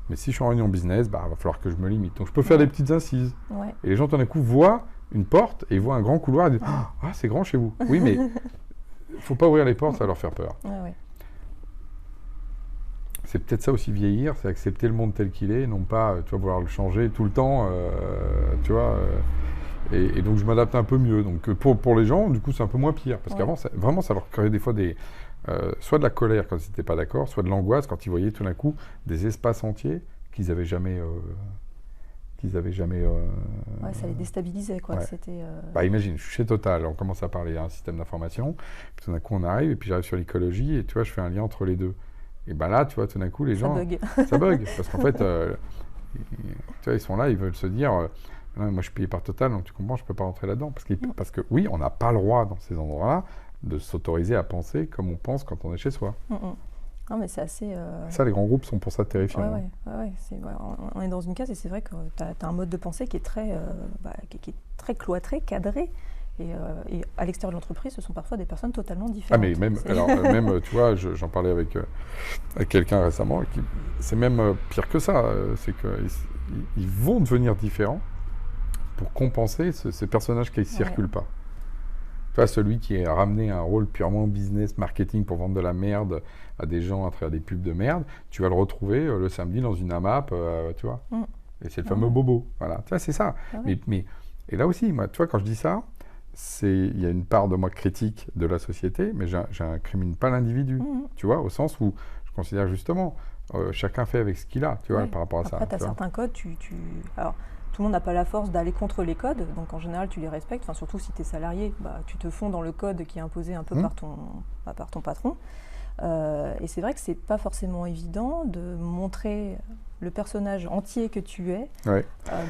Mais si je suis en réunion business, bah, va falloir que je me limite. Donc, je peux faire des petites incises. Et les gens, tout d'un coup, voient une porte et ils voient un grand couloir et disent « Ah, c'est grand chez vous. » Oui, mais il ne faut pas ouvrir les portes, ça va leur faire peur. C'est peut-être ça aussi, vieillir, c'est accepter le monde tel qu'il est, non pas, tu vois, vouloir le changer tout le temps, tu vois. Et donc, je m'adapte un peu mieux. Donc, pour les gens, du coup, c'est un peu moins pire. Parce qu'avant, vraiment, ça leur créait des fois soit de la colère quand ils n'étaient pas d'accord, soit de l'angoisse quand ils voyaient tout d'un coup des espaces entiers qu'ils n'avaient jamais... ça les déstabilisait, quoi. Bah, imagine, je suis chez Total, on commence à parler d'un système d'information, puis tout d'un coup, on arrive, et puis j'arrive sur l'écologie, et tu vois, je fais un lien entre les deux. Et ben là, tu vois, tout d'un coup, les gens... Ça bug. Parce qu'en fait, tu vois, ils sont là, ils veulent se dire... Non, moi, je suis payé par Total, donc tu comprends, je ne peux pas rentrer là-dedans. Parce que oui, on n'a pas le droit, dans ces endroits-là, de s'autoriser à penser comme on pense quand on est chez soi. Non, mais c'est assez... Ça, les grands groupes sont pour ça terrifiants. On est dans une case, et c'est vrai que tu as un mode de pensée qui est très, qui est très cloîtré, cadré. Et à l'extérieur de l'entreprise, ce sont parfois des personnes totalement différentes. Ah, mais même tu vois, j'en parlais avec quelqu'un récemment, c'est même pire que ça. C'est qu'ils vont devenir différents pour compenser ces personnages qui ne circulent pas. Tu vois, celui qui est ramené à un rôle purement business, marketing pour vendre de la merde à des gens à travers des pubs de merde, tu vas le retrouver le samedi dans une AMAP, tu vois. Et c'est le fameux bobo. Voilà, tu vois, c'est ça. Et là aussi, moi, tu vois, quand je dis ça, il y a une part de moi critique de la société, mais j'incrimine pas l'individu, tu vois, au sens où je considère justement, chacun fait avec ce qu'il a, tu vois, par rapport à ça. Après, tu as certains codes, alors, tout le monde n'a pas la force d'aller contre les codes, donc en général, tu les respectes, enfin, surtout si tu es salarié, tu te fonds dans le code qui est imposé un peu par ton patron. Et c'est vrai que c'est pas forcément évident de montrer le personnage entier que tu es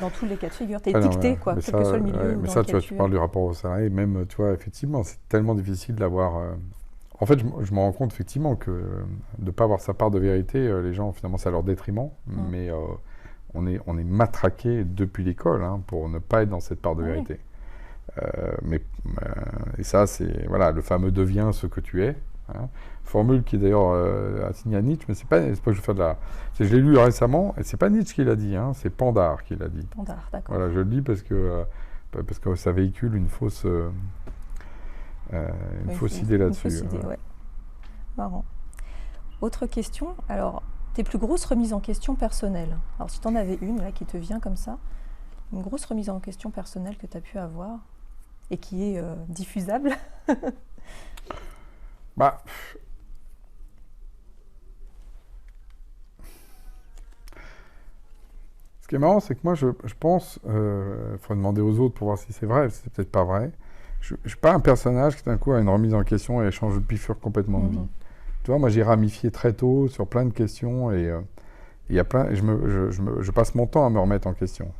dans tous les cas de figure. Tu es étiqueté, quoi, quel que soit le milieu. Mais ça, tu vois, tu parles du rapport au salarié, même, tu vois, effectivement, c'est tellement difficile d'avoir... En fait, je me rends compte, effectivement, que de ne pas avoir sa part de vérité, les gens, finalement, c'est à leur détriment, mais on est matraqué depuis l'école pour ne pas être dans cette part de vérité. Et ça, c'est, voilà, le fameux « deviens ce que tu es ». Formule qui est d'ailleurs assignée à Nietzsche, mais c'est pas que je fais de la... Je l'ai lu récemment, et c'est pas Nietzsche qui l'a dit, c'est Pandar qui l'a dit. Pandar, d'accord. Voilà, je le dis parce que ça véhicule une fausse idée là-dessus. Une fausse idée, ouais. Marrant. Autre question, alors, tes plus grosses remises en question personnelles. Alors, si tu en avais une là qui te vient comme ça, une grosse remise en question personnelle que tu as pu avoir et qui est diffusable. Ce qui est marrant, c'est que moi, je pense, il faudrait demander aux autres pour voir si c'est vrai, c'est peut-être pas vrai. Je ne suis pas un personnage qui d'un coup a une remise en question et change de bifurque complètement de vie. Tu vois, moi j'ai ramifié très tôt sur plein de questions et il y a plein, je passe mon temps à me remettre en question.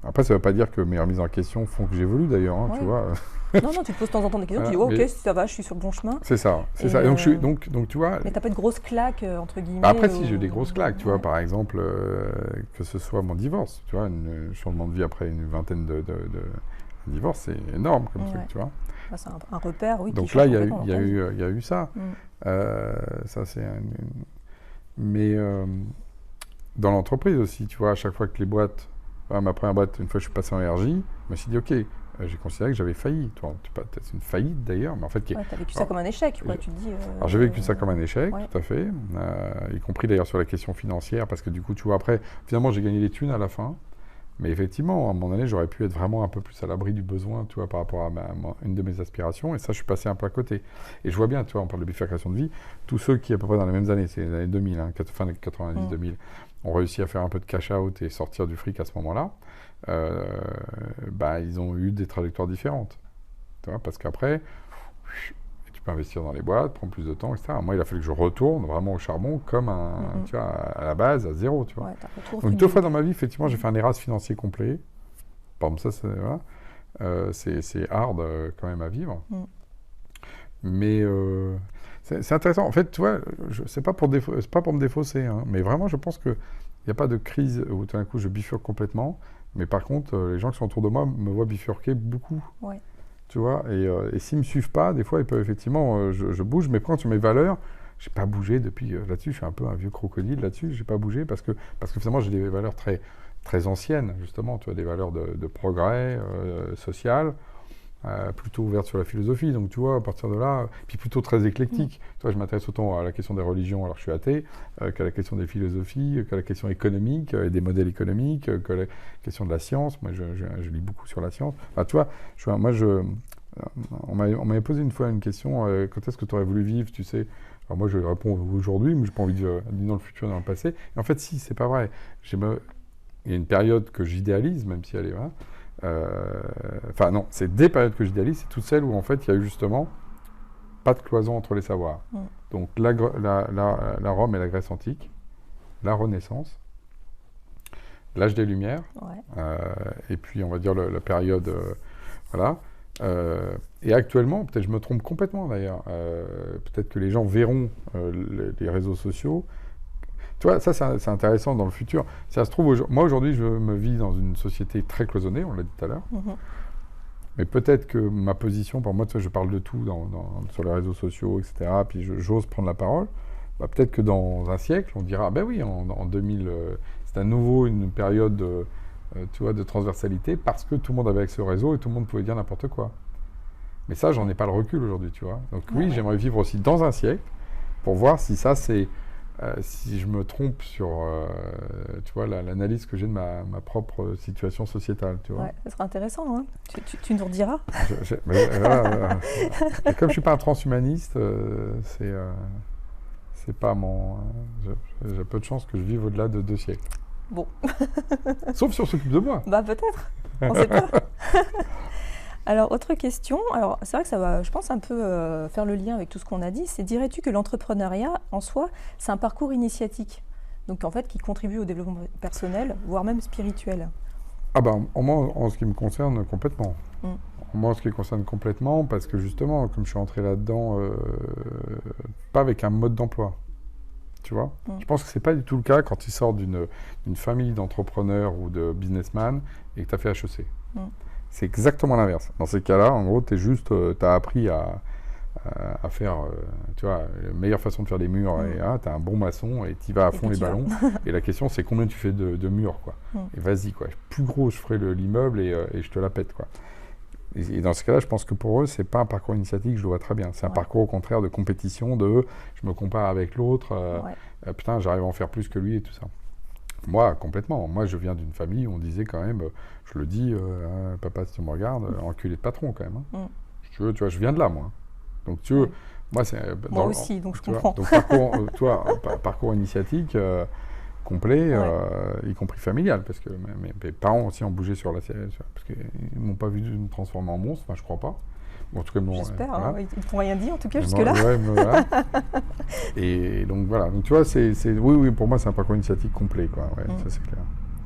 Après, ça ne veut pas dire que mes remises en question font que j'évolue d'ailleurs, tu vois. Non, tu te poses de temps en temps des questions, tu dis ok, ça va, je suis sur le bon chemin. C'est ça, c'est ça. Et donc, tu vois... Mais tu n'as pas de grosses claques, entre guillemets. Après, si, j'ai eu des grosses claques, tu vois, par exemple, que ce soit mon divorce, tu vois, un changement de vie après une vingtaine de divorces, c'est énorme comme truc, tu vois. C'est un repère, oui. Donc là, il y a eu ça. Ça, c'est mais dans l'entreprise aussi, tu vois, à chaque fois que les boîtes... ma première boîte, une fois que je suis passé en RJ, je me suis dit, OK, j'ai considéré que j'avais failli. C'est une faillite d'ailleurs, mais en fait... Tu as vécu ça comme un échec, quoi, tu te dis... Alors j'ai vécu ça comme un échec, tout à fait, y compris d'ailleurs sur la question financière, parce que du coup, tu vois, après, finalement, j'ai gagné les thunes à la fin, mais effectivement, à un moment donné, j'aurais pu être vraiment un peu plus à l'abri du besoin, tu vois, par rapport à une de mes aspirations, et ça, je suis passé un peu à côté. Et je vois bien, tu vois, on parle de bifurcation de vie, tous ceux qui, à peu près dans les mêmes années, c'est les années 2000, fin des 90-2000, ont réussi à faire un peu de cash-out et sortir du fric à ce moment-là, ils ont eu des trajectoires différentes. Tu vois, parce qu'après, tu peux investir dans les boîtes, prendre plus de temps, etc. Moi, il a fallu que je retourne vraiment au charbon comme tu vois, à la base, à zéro. Tu vois. Donc 2 fois dans ma vie, effectivement, j'ai fait un Erasmus financier complet. Par exemple, ça, c'est hard quand même à vivre. Mais c'est intéressant. En fait, tu vois, c'est pas pour me défausser, mais vraiment, je pense qu'il n'y a pas de crise où tout d'un coup je bifurque complètement. Mais par contre, les gens qui sont autour de moi me voient bifurquer beaucoup. Ouais. Tu vois, et s'ils ne me suivent pas, des fois, ils peuvent effectivement, je bouge, mais quand sur mes valeurs, je n'ai pas bougé depuis, là-dessus, je suis un peu un vieux crocodile là-dessus, je n'ai pas bougé parce que finalement, j'ai des valeurs très, très anciennes, justement, tu vois, des valeurs de progrès social, plutôt ouvertes sur la philosophie, donc tu vois, à partir de là, puis plutôt très éclectique. Tu vois, je m'intéresse autant à la question des religions, alors je suis athée, qu'à la question des philosophies, qu'à la question économique, et des modèles économiques, que la question de la science. Moi, je lis beaucoup sur la science. Enfin, tu vois, on m'avait posé une fois une question, quand est-ce que tu aurais voulu vivre, tu sais? Alors moi, je réponds aujourd'hui, mais je n'ai pas envie de dire dans le futur, dans le passé. Et en fait, si, c'est pas vrai. Il y a une période que j'idéalise, même si elle est... Enfin non, c'est des périodes que j'idéalise, c'est toutes celles où en fait il y a eu justement pas de cloison entre les savoirs. Donc la Rome et la Grèce antique, la Renaissance, l'âge des Lumières, et puis on va dire la période... voilà. Et actuellement, peut-être je me trompe complètement d'ailleurs, peut-être que les gens verront les réseaux sociaux. Tu vois, ça c'est intéressant dans le futur. Ça se trouve, moi aujourd'hui je me vis dans une société très cloisonnée, on l'a dit tout à l'heure. Mais peut-être que ma position, pour moi, tu vois, je parle de tout sur les réseaux sociaux, etc. Puis j'ose prendre la parole. Peut-être que dans un siècle, on dira, ben oui, en 2000, c'est à nouveau une période tu vois, de transversalité parce que tout le monde avait accès au réseau et tout le monde pouvait dire n'importe quoi. Mais ça, j'en ai pas le recul aujourd'hui, tu vois. Donc oui, j'aimerais vivre aussi dans un siècle pour voir si ça, c'est... si je me trompe sur tu vois, l'analyse que j'ai de ma propre situation sociétale. Tu vois. Ouais, ça sera intéressant, hein. Tu nous rediras. Comme je ne suis pas un transhumaniste, c'est pas mon... j'ai peu de chances que je vive au-delà de 2 siècles. Bon. Sauf si on s'occupe de moi. Bah peut-être, on ne sait pas. Alors, autre question. Alors, c'est vrai que ça va, je pense, un peu faire le lien avec tout ce qu'on a dit. C'est, dirais-tu que l'entrepreneuriat, en soi, c'est un parcours initiatique, donc en fait, qui contribue au développement personnel, voire même spirituel? Ah ben, en ce qui me concerne, complètement. Moi, en ce qui me concerne complètement, parce que justement, comme je suis entré là-dedans, pas avec un mode d'emploi. Tu vois, je pense que c'est pas du tout le cas quand tu sors d'une famille d'entrepreneurs ou de businessmen et que tu as fait HEC. C'est exactement l'inverse. Dans ces cas-là, en gros, tu as appris à faire, tu vois, la meilleure façon de faire des murs, et tu as un bon maçon et tu vas à fond les ballons. Et la question, c'est combien tu fais de murs, quoi. Et vas-y, quoi. Plus gros, je ferai l'immeuble et je te la pète, quoi. Et dans ce cas-là, je pense que pour eux, c'est pas un parcours initiatique, je le vois très bien. C'est un parcours au contraire de compétition, je me compare avec l'autre, putain, j'arrive à en faire plus que lui et tout ça. Moi, complètement. Moi, je viens d'une famille où on disait quand même, je le dis, papa, si tu me regardes, enculé de patron quand même. Tu vois, je viens de là, moi. Donc, tu veux, moi, c'est... Moi aussi, donc je comprends. Donc, parcours initiatique complet, y compris familial, parce que mes parents aussi ont bougé sur la série, parce qu'ils m'ont pas vu me transformer en monstre, enfin, je crois pas. Bon, en tout cas, j'espère, voilà. Ils ne t'ont rien dit, en tout cas, jusque-là. Voilà. Et donc, voilà. Donc, tu vois, oui, pour moi, c'est un parcours initiatique complet, quoi. Ouais, ça, c'est clair.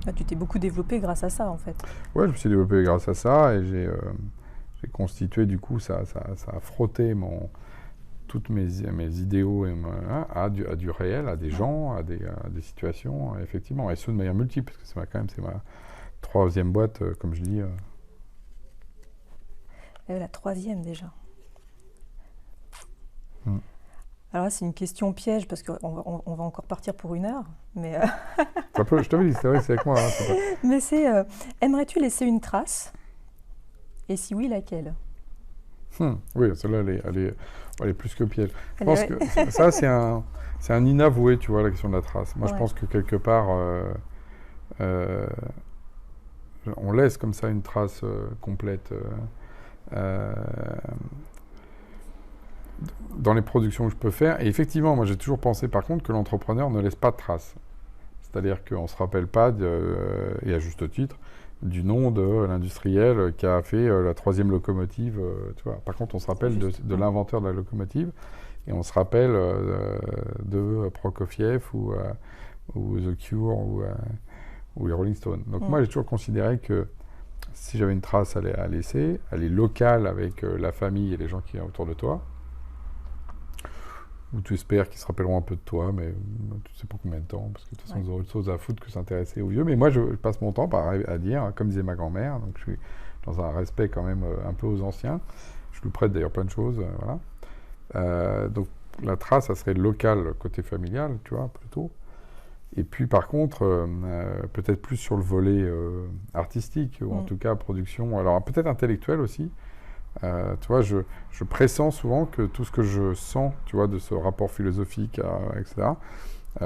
Ah, tu t'es beaucoup développé grâce à ça, en fait. Ouais, je me suis développé grâce à ça, et j'ai constitué, du coup, ça a frotté toutes mes idéaux à du réel, à des gens, à des situations, effectivement, et ce de manière multiple, parce que c'est ma 3e boîte, comme je dis. Et la troisième déjà. Alors là, c'est une question piège parce qu'on va encore partir pour 1 heure. Mais, je t'avais dit, c'est vrai, c'est avec moi. Hein, mais c'est, aimerais-tu laisser une trace? Et si oui, laquelle? Oui, celle-là, elle est plus que piège. Je pense que ça, c'est un inavoué, tu vois, la question de la trace. Moi, je pense que quelque part, on laisse comme ça une trace complète. Dans les productions que je peux faire. Et effectivement, moi, j'ai toujours pensé, par contre, que l'entrepreneur ne laisse pas de trace. C'est-à-dire qu'on ne se rappelle pas, et à juste titre, du nom de l'industriel qui a fait la 3e locomotive. Tu vois. Par contre, on se rappelle de l'inventeur de la locomotive et on se rappelle de Prokofiev ou The Cure ou les Rolling Stones. Donc moi, j'ai toujours considéré que si j'avais une trace à laisser, elle est locale avec la famille et les gens qui sont autour de toi, où tu espères qu'ils se rappelleront un peu de toi, mais tu ne sais pas combien de temps, parce que de toute façon, ils auront autre chose à foutre que s'intéresser aux vieux. Mais moi, je passe mon temps à dire, comme disait ma grand-mère, donc je suis dans un respect quand même un peu aux anciens. Je lui prête d'ailleurs plein de choses, voilà. Donc la trace, ça serait locale, côté familial, tu vois, plutôt. Et puis par contre, peut-être plus sur le volet artistique, ou en tout cas production, alors peut-être intellectuel aussi. Tu vois, je pressens souvent que tout ce que je sens, tu vois, de ce rapport philosophique, etc.,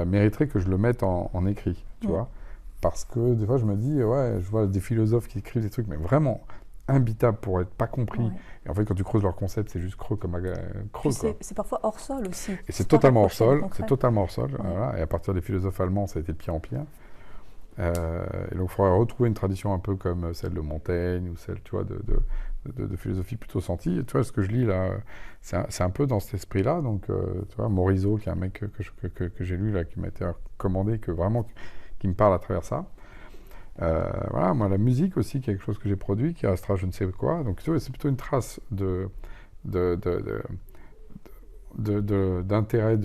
mériterait que je le mette en écrit, tu vois. Parce que des fois, je me dis, ouais, je vois des philosophes qui écrivent des trucs, mais vraiment imbitables pour être pas compris. Ouais. Et en fait, quand tu creuses leur concept, c'est juste creux comme creux. C'est parfois hors sol aussi. Et c'est totalement hors sol. C'est totalement hors sol. Voilà. Et à partir des philosophes allemands, ça a été de pire en pire. Et donc, il faudrait retrouver une tradition un peu comme celle de Montaigne ou celle, tu vois, de philosophie plutôt sentie. Tu vois, ce que je lis là, c'est un peu dans cet esprit-là. Donc, tu vois, Morisot, qui est un mec que j'ai lu là, qui m'a été recommandé, qui me parle à travers ça. Voilà, moi, la musique aussi, quelque chose que j'ai produit, qui restera je ne sais quoi. Donc, tu vois, c'est plutôt une trace d'intérêt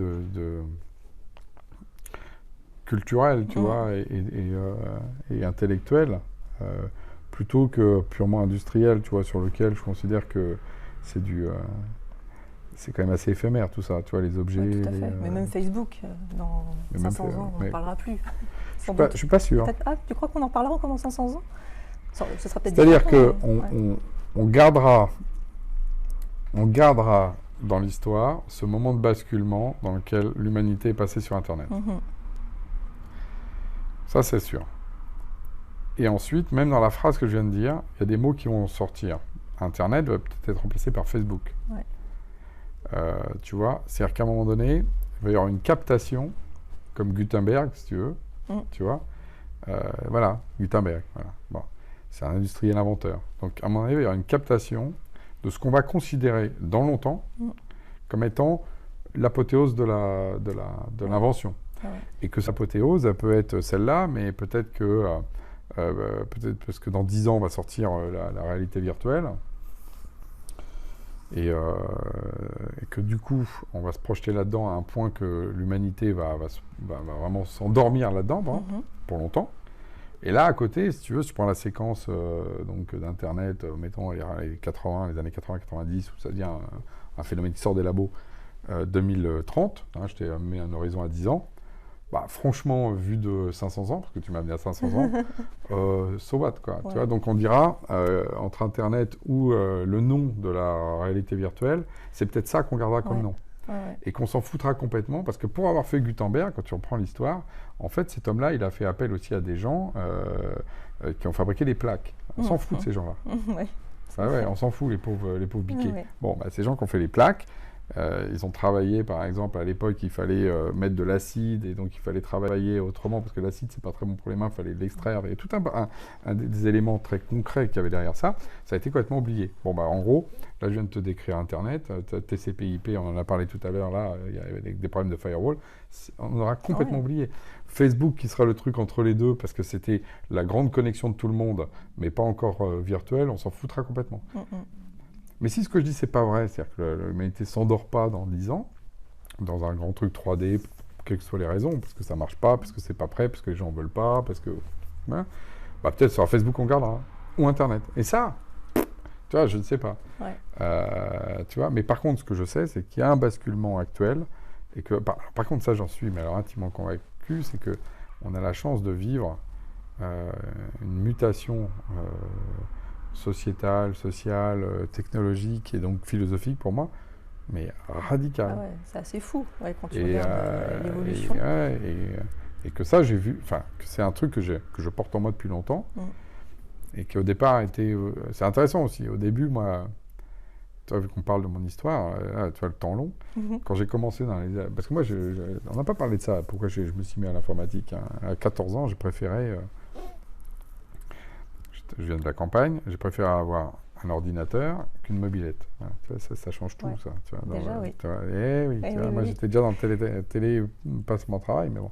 culturel, tu vois, et intellectuel, plutôt que purement industriel, tu vois, sur lequel je considère que c'est c'est quand même assez éphémère tout ça, tu vois, les objets. Oui, tout à fait. Mais même Facebook, dans 500 ans, on n'en parlera plus. Je ne suis pas sûr. Tu crois qu'on en parlera encore dans 500 ans? Ce sera peut-être. C'est-à-dire qu'on gardera dans l'histoire ce moment de basculement dans lequel l'humanité est passée sur Internet. Ça, c'est sûr. Et ensuite, même dans la phrase que je viens de dire, il y a des mots qui vont sortir. Internet va peut-être être remplacé par Facebook. Tu vois, c'est-à-dire qu'à un moment donné, il va y avoir une captation, comme Gutenberg, si tu veux, tu vois. Voilà, Gutenberg, voilà. Bon, c'est un industriel inventeur. Donc, à un moment donné, il va y avoir une captation de ce qu'on va considérer dans longtemps comme étant l'apothéose de l'invention. Et que cette apothéose, elle peut être celle-là, mais peut-être que, peut-être parce que dans 10 ans, va sortir la réalité virtuelle. Et que du coup, on va se projeter là-dedans à un point que l'humanité va vraiment s'endormir là-dedans pour longtemps. Et là, à côté, si tu veux, si tu prends la séquence donc d'Internet, mettons les années 80-90, où ça devient un phénomène qui sort des labos, 2030, je t'ai mis un horizon à 10 ans, bah, franchement, vu de 500 ans, parce que tu m'as amené à 500 ans, so what, quoi. Tu vois, donc on dira, entre Internet ou le nom de la réalité virtuelle, c'est peut-être ça qu'on gardera comme nom. Et qu'on s'en foutra complètement, parce que pour avoir fait Gutenberg, quand tu reprends l'histoire, en fait, cet homme-là, il a fait appel aussi à des gens qui ont fabriqué des plaques. On s'en fout de ces gens-là. On s'en fout, les pauvres biquets. Bon, bah, ces gens qui ont fait les plaques, ils ont travaillé, par exemple, à l'époque, il fallait mettre de l'acide, et donc il fallait travailler autrement, parce que l'acide, c'est pas très bon pour les mains, il fallait l'extraire. Il y a tout un des éléments très concrets qu'il y avait derrière ça. Ça a été complètement oublié. Bon, bah, en gros, là, je viens de te décrire Internet, TCP/IP, on en a parlé tout à l'heure, là, il y avait des problèmes de firewall. On aura complètement oublié. Facebook, qui sera le truc entre les deux, parce que c'était la grande connexion de tout le monde, mais pas encore virtuelle, on s'en foutra complètement. Mais si ce que je dis, c'est pas vrai, c'est-à-dire que l'humanité ne s'endort pas dans 10 ans, dans un grand truc 3D, quelles que soient les raisons, parce que ça ne marche pas, parce que c'est pas prêt, parce que les gens ne veulent pas, parce que... Bah, peut-être sur Facebook, on gardera, ou Internet. Et ça, Tu vois, je ne sais pas. Ouais. Tu vois, mais par contre, ce que je sais, c'est qu'il y a un basculement actuel, et que, par contre, ça, j'en suis, mais alors intimement convaincu, c'est que on a la chance de vivre une mutation sociétale, sociale, technologique et donc philosophique pour moi, mais radicale. Ah ouais, c'est assez fou quand tu Et, regardes l'évolution. Et que ça, j'ai vu, enfin, que c'est un truc que je porte en moi depuis longtemps, et qui au départ était... c'est intéressant aussi. Au début, moi, tu vois, vu qu'on parle de mon histoire, tu vois, le temps long, quand j'ai commencé dans les... Parce que moi, on n'a pas parlé de ça, pourquoi je me suis mis à l'informatique. Hein. À 14 ans, j'ai préféré... je viens de la campagne, j'ai préféré avoir un ordinateur qu'une mobilette. Voilà, tu vois, ça change tout, ça. Tu vois, déjà, oui. Tu vois, oui, tu vois, moi, j'étais déjà dans le télé passe mon travail, mais bon.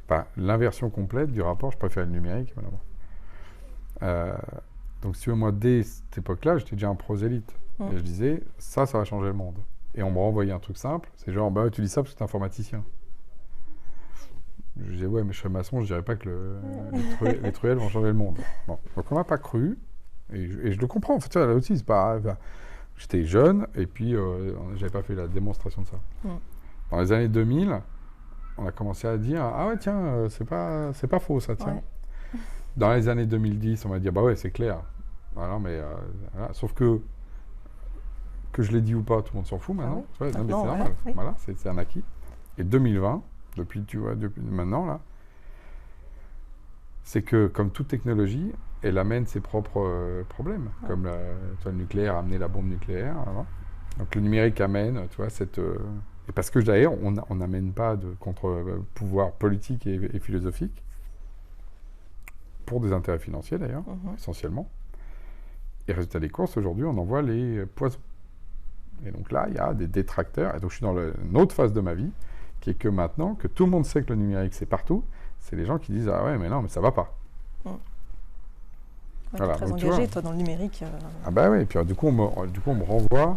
Enfin, l'inversion complète du rapport, je préfère le numérique, évidemment. Donc, si tu veux, moi, dès cette époque-là, j'étais déjà un prosélyte. Et je disais, ça va changer le monde. Et on me renvoyait un truc simple, c'est genre, bah, tu dis ça parce que t'es informaticien. Je disais, ouais, mais je serais maçon, je dirais pas que les truelles vont changer le monde. Bon. Donc, on m'a pas cru, et je le comprends. En fait, là aussi, c'est pas... Enfin, j'étais jeune, et puis, j'avais pas fait la démonstration de ça. Dans les années 2000, on a commencé à dire, ah ouais, tiens, c'est pas faux, ça, tiens. Ouais. Dans les années 2010, on m'a dit, bah ouais, c'est clair. Voilà, mais... voilà. Sauf que je l'ai dit ou pas, tout le monde s'en fout maintenant. Ah oui. Non, mais c'est normal. Oui. Voilà, c'est un acquis. Et 2020, depuis maintenant, là, c'est que, comme toute technologie, elle amène ses propres problèmes. Comme le nucléaire a amené la bombe nucléaire. Voilà. Donc le numérique amène, tu vois, cette... Et parce que d'ailleurs, on n'amène pas de contre-pouvoir politique et philosophique, pour des intérêts financiers d'ailleurs, essentiellement. Et résultat des courses, aujourd'hui, on envoie les poisons. Et donc là, il y a des détracteurs. Et donc je suis dans une autre phase de ma vie, qui est que maintenant, que tout le monde sait que le numérique, c'est partout, c'est les gens qui disent « Ah ouais, mais non, mais ça va pas. » Voilà, tu es très engagé, toi, dans le numérique. Ah bah oui, et puis du coup, on me renvoie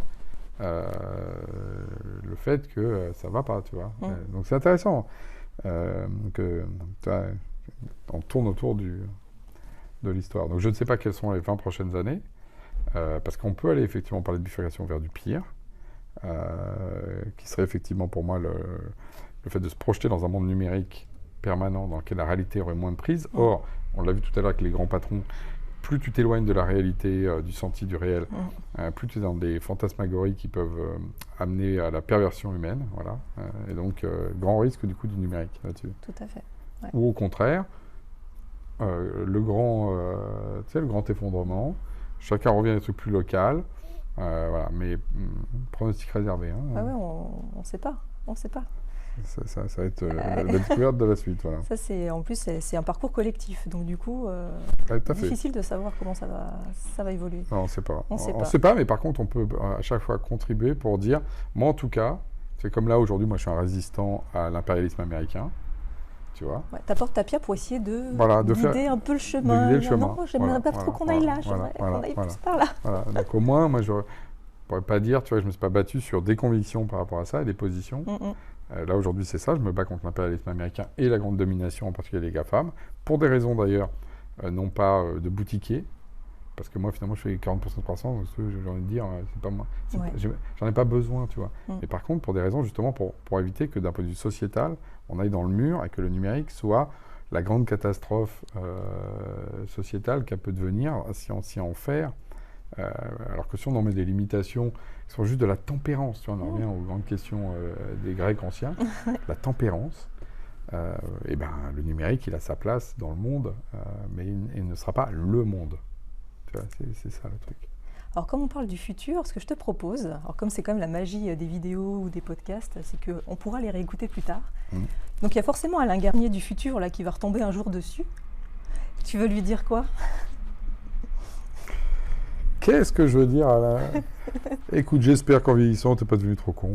le fait que ça va pas, tu vois. Donc c'est intéressant que on tourne autour de l'histoire. Donc je ne sais pas quelles sont les 20 prochaines années, parce qu'on peut aller effectivement parler de bifurcation vers du pire, qui serait effectivement pour moi le fait de se projeter dans un monde numérique permanent dans lequel la réalité aurait moins de prise. Or, on l'a vu tout à l'heure avec les grands patrons, plus tu t'éloignes de la réalité, du senti, du réel, plus tu es dans des fantasmagories qui peuvent amener à la perversion humaine. Voilà. Et donc, grand risque du coup du numérique là-dessus. Tout à fait. Ouais. Ou au contraire, le grand effondrement, chacun revient à des trucs plus locaux, voilà, mais pronostic réservé. Hein. Ah ouais, on ne sait pas. On sait pas. Ça va être la découverte de la suite. Voilà. Ça, en plus, c'est un parcours collectif. Donc, du coup, difficile de savoir comment ça va évoluer. Non, on ne sait pas. On sait pas, mais par contre, on peut à chaque fois contribuer pour dire, moi en tout cas, c'est comme là aujourd'hui, moi je suis un résistant à l'impérialisme américain. Tu vois. Ouais, t'apportes ta pierre pour essayer de guider un peu le chemin. De guider le chemin. Non, j'aimerais pas trop qu'on aille là, j'aimerais qu'on aille plus par là. Voilà. Donc au moins, moi je ne pourrais pas dire, tu vois, je ne me suis pas battu sur des convictions par rapport à ça et des positions. Là aujourd'hui c'est ça, je me bats contre l'impérialisme américain et la grande domination, en particulier les GAFAM, pour des raisons d'ailleurs, non pas de boutiquier, parce que moi finalement je fais 40% de croissance, donc j'ai envie de dire, c'est pas moi, j'en ai pas besoin, tu vois. Mais par contre pour des raisons justement pour éviter que d'un point de vue sociétal, on aille dans le mur et que le numérique soit la grande catastrophe sociétale qu'elle peut devenir si on s'y en fait. Alors que si on en met des limitations qui sont juste de la tempérance, tu vois, on en revient aux grandes questions des Grecs anciens, la tempérance, et ben le numérique il a sa place dans le monde, mais il ne sera pas le monde. Tu vois, c'est ça le truc. Alors comme on parle du futur, ce que je te propose, alors comme c'est quand même la magie des vidéos ou des podcasts, c'est qu'on pourra les réécouter plus tard. Donc il y a forcément Alain Garnier du futur là qui va retomber un jour dessus. Tu veux lui dire quoi ? Qu'est-ce que je veux dire, Alain ? Écoute, j'espère qu'en vieillissant, t'es pas devenu trop con.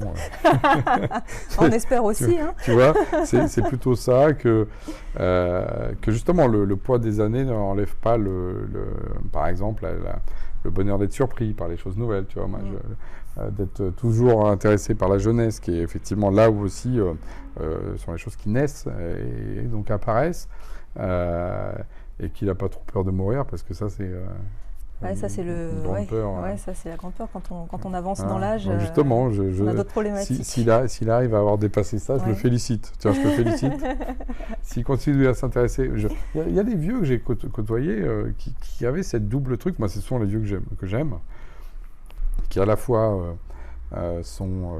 On espère aussi. Tu vois, c'est plutôt ça que justement, le poids des années n'enlève pas, par exemple, le bonheur d'être surpris par les choses nouvelles. Tu vois, moi, d'être toujours intéressé par la jeunesse, qui est effectivement là où aussi sont les choses qui naissent et donc apparaissent, et qu'il n'a pas trop peur de mourir, parce que ça, c'est... Ouais, ça c'est une grande peur. Ouais, ça c'est la grande peur quand on avance dans l'âge. Donc justement, on a d'autres problématiques. S'il arrive à avoir dépassé ça, je le félicite. Tiens, je te félicite. S'il continue à s'intéresser, il y a des vieux que j'ai côtoyés qui avaient cette double truc. Moi, ce sont les vieux que j'aime, qui à la fois sont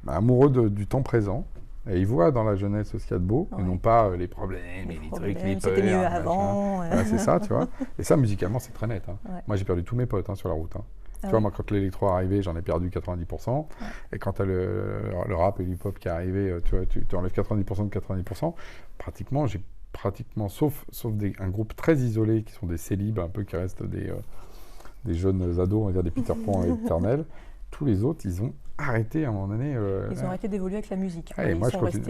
amoureux du temps présent. Et ils voient dans la jeunesse ce qu'il y a de beau, et non pas les problèmes, les trucs, les peurs. C'était mieux avant. C'est ça, tu vois. Et ça, musicalement, c'est très net. Hein. Ouais. Moi, j'ai perdu tous mes potes sur la route. Hein. Tu vois, moi, quand l'électro est arrivé, j'en ai perdu 90%. Ouais. Et quand tu as le rap et l'hip-hop qui est arrivé, tu vois, tu enlèves 90% de 90%. Pratiquement, sauf un groupe très isolé, qui sont des célibes, un peu qui restent des jeunes ados, on va dire des Peter Pan éternels. Tous les autres, ils ont arrêté à un moment donné. Ils ont arrêté d'évoluer avec la musique. Ouais, et moi, je continue.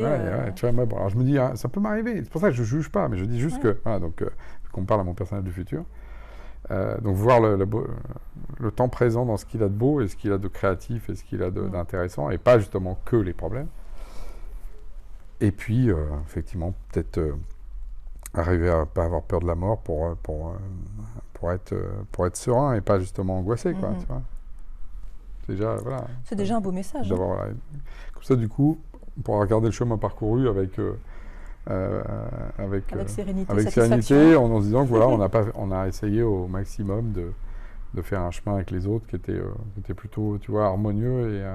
Tu vois, moi, bon, alors je me dis, hein, ça peut m'arriver. C'est pour ça que je ne juge pas, mais je dis juste que. Voilà, donc, qu'on parle à mon personnage du futur. Donc, voir le temps présent dans ce qu'il a de beau et ce qu'il a de créatif et ce qu'il a d'intéressant, et pas justement que les problèmes. Et puis, effectivement, peut-être arriver à ne pas avoir peur de la mort pour être serein et pas justement angoissé, quoi, tu vois. Déjà, voilà. C'est déjà un beau message. Voilà. Comme ça, du coup, on pourra regarder le chemin parcouru avec sérénité, en se disant que voilà, on a essayé au maximum de faire un chemin avec les autres qui était plutôt, tu vois, harmonieux et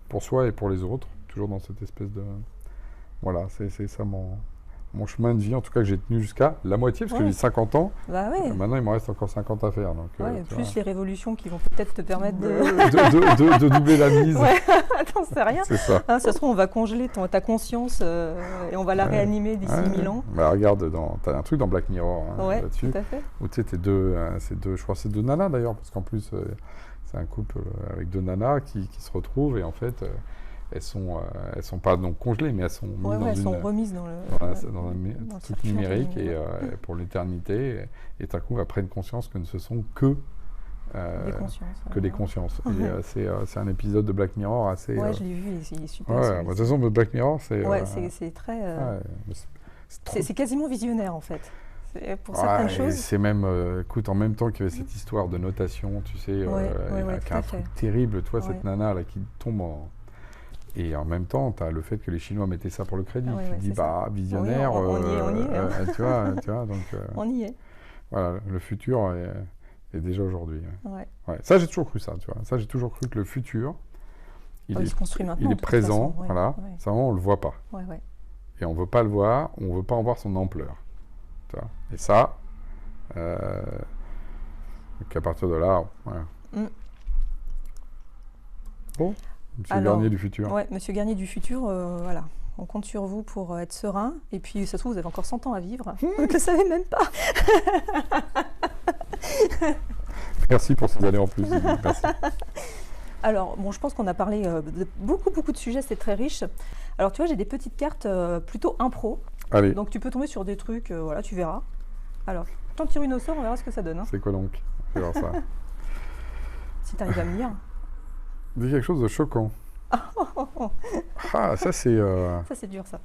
pour soi et pour les autres, toujours dans cette espèce de... Voilà, c'est ça mon chemin de vie, en tout cas que j'ai tenu jusqu'à la moitié, parce que j'ai 50 ans. Bah ouais. Maintenant, il me reste encore 50 à faire. Donc, plus les révolutions qui vont peut-être te permettre de doubler la mise. Ouais, attends, c'est rien. C'est ça. Ça se trouve, on va congeler ta conscience et on va la réanimer d'ici 1000 ans. Bah, regarde, t'as un truc dans Black Mirror là-dessus. Tout à fait. Où tu sais, je crois que c'est deux nanas d'ailleurs, parce qu'en plus, c'est un couple avec deux nanas qui se retrouvent et en fait... elles sont pas donc congelées, mais elles sont mises sont remises dans un truc numérique et pour l'éternité. Et tout à coup, elles prennent conscience que ce sont que des consciences. Et c'est un épisode de Black Mirror assez... Ouais, je l'ai vu, il est super. De toute façon, Black Mirror, c'est... c'est très... c'est quasiment visionnaire, en fait. Pour certaines choses. C'est même, écoute, en même temps qu'il y avait cette histoire de notation, tu sais, qui est un truc terrible, toi, cette nana là qui tombe en... Et en même temps, tu as le fait que les Chinois mettaient ça pour le crédit. Tu te dis, visionnaire, on y est, hein. tu vois, donc... on y est. Voilà, le futur est déjà aujourd'hui. Ouais. Ça, j'ai toujours cru ça, tu vois. Ça, j'ai toujours cru que le futur, il se construit maintenant, il est présent, voilà. Ça, on ne le voit pas. Et on ne veut pas le voir, on ne veut pas en voir son ampleur. Tu vois. Et ça, donc à partir de là, voilà. Bon. Monsieur Garnier du futur. Oui, Monsieur Garnier du futur, voilà. On compte sur vous pour être serein. Et puis, ça se trouve, vous avez encore 100 ans à vivre. Vous ne le savez même pas. Merci pour ces années en plus. Merci. Alors, bon, je pense qu'on a parlé de beaucoup de sujets, c'est très riche. Alors, tu vois, j'ai des petites cartes plutôt impro. Allez. Donc, tu peux tomber sur des trucs, voilà, tu verras. Alors, t'en tires une au sort, on verra ce que ça donne. Hein. C'est quoi donc? Je vais voir ça. Si tu arrives à me lire. Dis quelque chose de choquant. Ça c'est... Ça c'est dur, ça.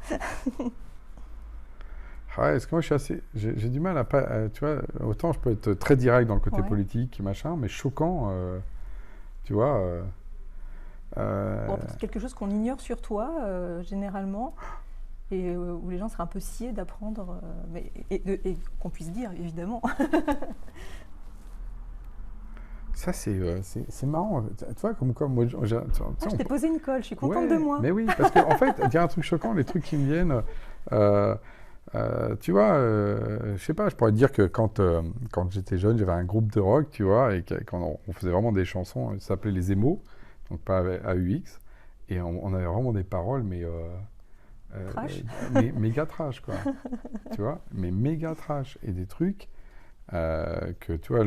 Est-ce que moi je suis assez... J'ai du mal à pas... tu vois, autant je peux être très direct dans le côté politique, machin, mais choquant, tu vois... c'est quelque chose qu'on ignore sur toi, généralement, et où les gens seraient un peu sciés d'apprendre, et qu'on puisse dire, évidemment. Ça, c'est marrant. Tu vois, comme moi... je t'ai posé une colle, je suis contente de moi. Mais oui, parce qu'en fait, il y a un truc choquant, les trucs qui me viennent... tu vois, je sais pas, je pourrais te dire que quand j'étais jeune, j'avais un groupe de rock, tu vois, et quand on faisait vraiment des chansons, ça s'appelait les émos, donc pas AUX, et on avait vraiment des paroles, mais... trash. Méga trash, quoi. Tu vois, mais méga trash. Et des trucs que, tu vois...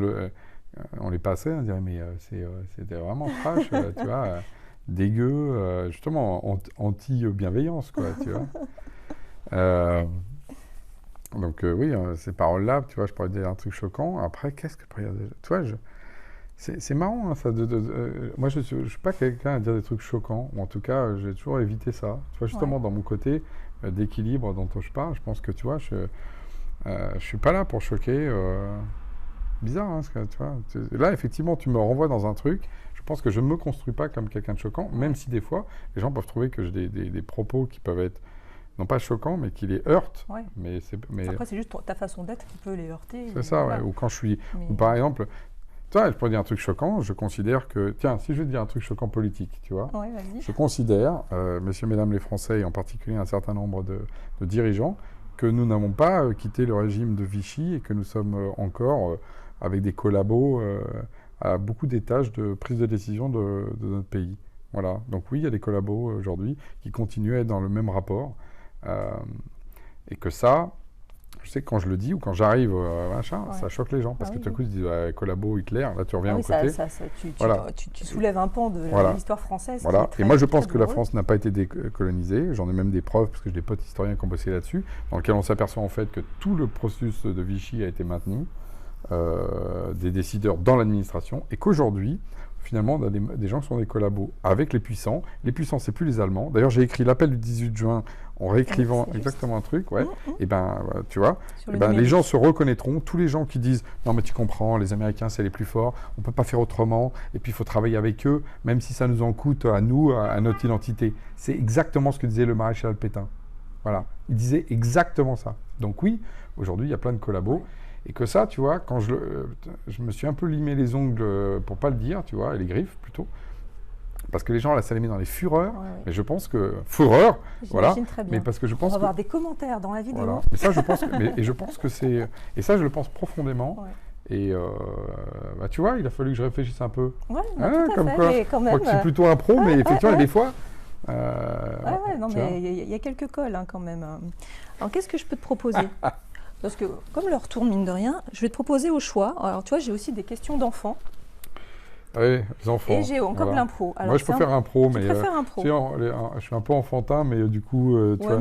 on les passait, on dirait, mais c'était vraiment trash, tu vois, dégueu, justement, anti-bienveillance, quoi, tu vois. Donc, oui, ces paroles-là, tu vois, je pourrais dire un truc choquant. Après, qu'est-ce que je pourrais dire? Tu vois, c'est marrant, hein, ça. Moi, je ne suis pas quelqu'un à dire des trucs choquants, ou en tout cas, j'ai toujours évité ça. Tu vois, justement, dans mon côté d'équilibre dont je parle, je pense que, tu vois, je ne suis pas là pour choquer. Bizarre, hein, tu vois. Là, effectivement, tu me renvoies dans un truc. Je pense que je ne me construis pas comme quelqu'un de choquant, même si des fois, les gens peuvent trouver que j'ai des propos qui peuvent être, non pas choquants, mais qui les heurtent. Ouais. Mais après, c'est juste ta façon d'être qui peut les heurter. C'est ça, voilà. ouais. Ou quand je suis... Ou par exemple, tu vois, je pourrais dire un truc choquant, je considère que... Tiens, si je veux dire un truc choquant politique, tu vois, Ouais, vas-y. je considère, messieurs, mesdames les Français, et en particulier un certain nombre de dirigeants, que nous n'avons pas quitté le régime de Vichy et que nous sommes encore avec des collabos à beaucoup d'étages de prise de décision de notre pays. Voilà. Donc oui, il y a des collabos aujourd'hui qui continuent à être dans le même rapport. Et que ça, je sais que quand je le dis ou quand j'arrive, ça choque les gens. Parce que tout à coup, ils se disent collabo Hitler, là tu reviens au côté. Tu soulèves un pan de l'histoire française. Voilà. Et moi, je pense que la France n'a pas été décolonisée. J'en ai même des preuves, parce que j'ai des potes historiens qui ont bossé là-dessus, dans lequel on s'aperçoit en fait que tout le processus de Vichy a été maintenu, des décideurs dans l'administration, et qu'aujourd'hui, finalement, on a des gens qui sont des collabos avec les puissants. Les puissants, c'est plus les Allemands. D'ailleurs, j'ai écrit l'appel du 18 juin en réécrivant exactement un truc, ouais. Et ben, tu vois, les gens se reconnaîtront. Tous les gens qui disent non, mais tu comprends, les Américains, c'est les plus forts, on peut pas faire autrement, et puis il faut travailler avec eux, même si ça nous en coûte à nous, à notre identité. C'est exactement ce que disait le maréchal Pétain. Voilà, il disait exactement ça. Donc oui, aujourd'hui, il y a plein de collabos. Ouais. Et que ça, tu vois, quand je me suis un peu limé les ongles pour pas le dire, tu vois, et les griffes plutôt, parce que les gens, là, ça les met dans les fureurs, mais je pense que... Fureur, voilà, très bien. Mais parce que je pense on va avoir des commentaires dans la vidéo. Voilà. Mais ça, je pense et je pense que c'est... Et ça, je le pense profondément. Ouais. Et tu vois, il a fallu que je réfléchisse un peu. Ouais, tout à fait, quoi, mais quand même... Moi qui suis plutôt un pro, mais effectivement, des fois... non, mais il y a quelques cols, hein, quand même. Alors, qu'est-ce que je peux te proposer? Parce que, comme l'heure tourne, mine de rien, je vais te proposer au choix. Alors, tu vois, j'ai aussi des questions d'enfants. Oui, les enfants. Et j'ai encore de l'impro. Moi, je préfère un pro, mais... un pro. Je suis un peu enfantin, mais du coup, tu vois,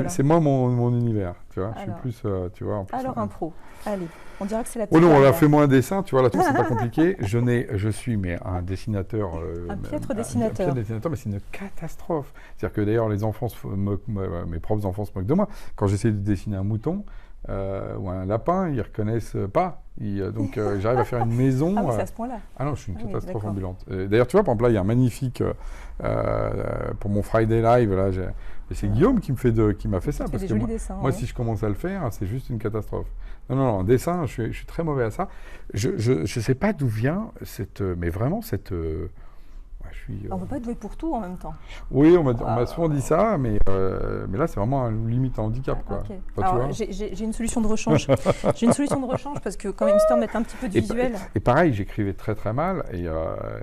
c'est moi mon univers, tu vois. Alors, je suis plus, tu vois... En plus, alors, un pro. Allez, on dirait que c'est la... Oh non, on a fait moi un dessin, tu vois, là, c'est pas compliqué. Je suis un dessinateur... un piètre dessinateur. Mais c'est une catastrophe. C'est-à-dire que, d'ailleurs, les enfants mes propres enfants se moquent de moi. Quand j'essaie de dessiner un mouton... ou un lapin, ils ne reconnaissent pas. Donc j'arrive à faire une maison. Ah oui, c'est à ce point-là. Ah non, je suis une catastrophe ambulante. D'ailleurs, tu vois, par exemple, là, il y a un magnifique pour mon Friday Live. Là, c'est Guillaume qui m'a fait ça. Parce que moi, si je commence à le faire, c'est juste une catastrophe. Non, en dessin, je suis très mauvais à ça. Je ne sais pas d'où vient mais vraiment cette... On ne peut pas être doué pour tout en même temps. Oui, on m'a souvent dit ça, mais là, c'est vraiment limite un handicap, quoi. Okay. Alors, j'ai une solution de rechange. J'ai une solution de rechange parce que quand même, histoire de mettre un petit peu de visuel. Et pareil, j'écrivais très très mal et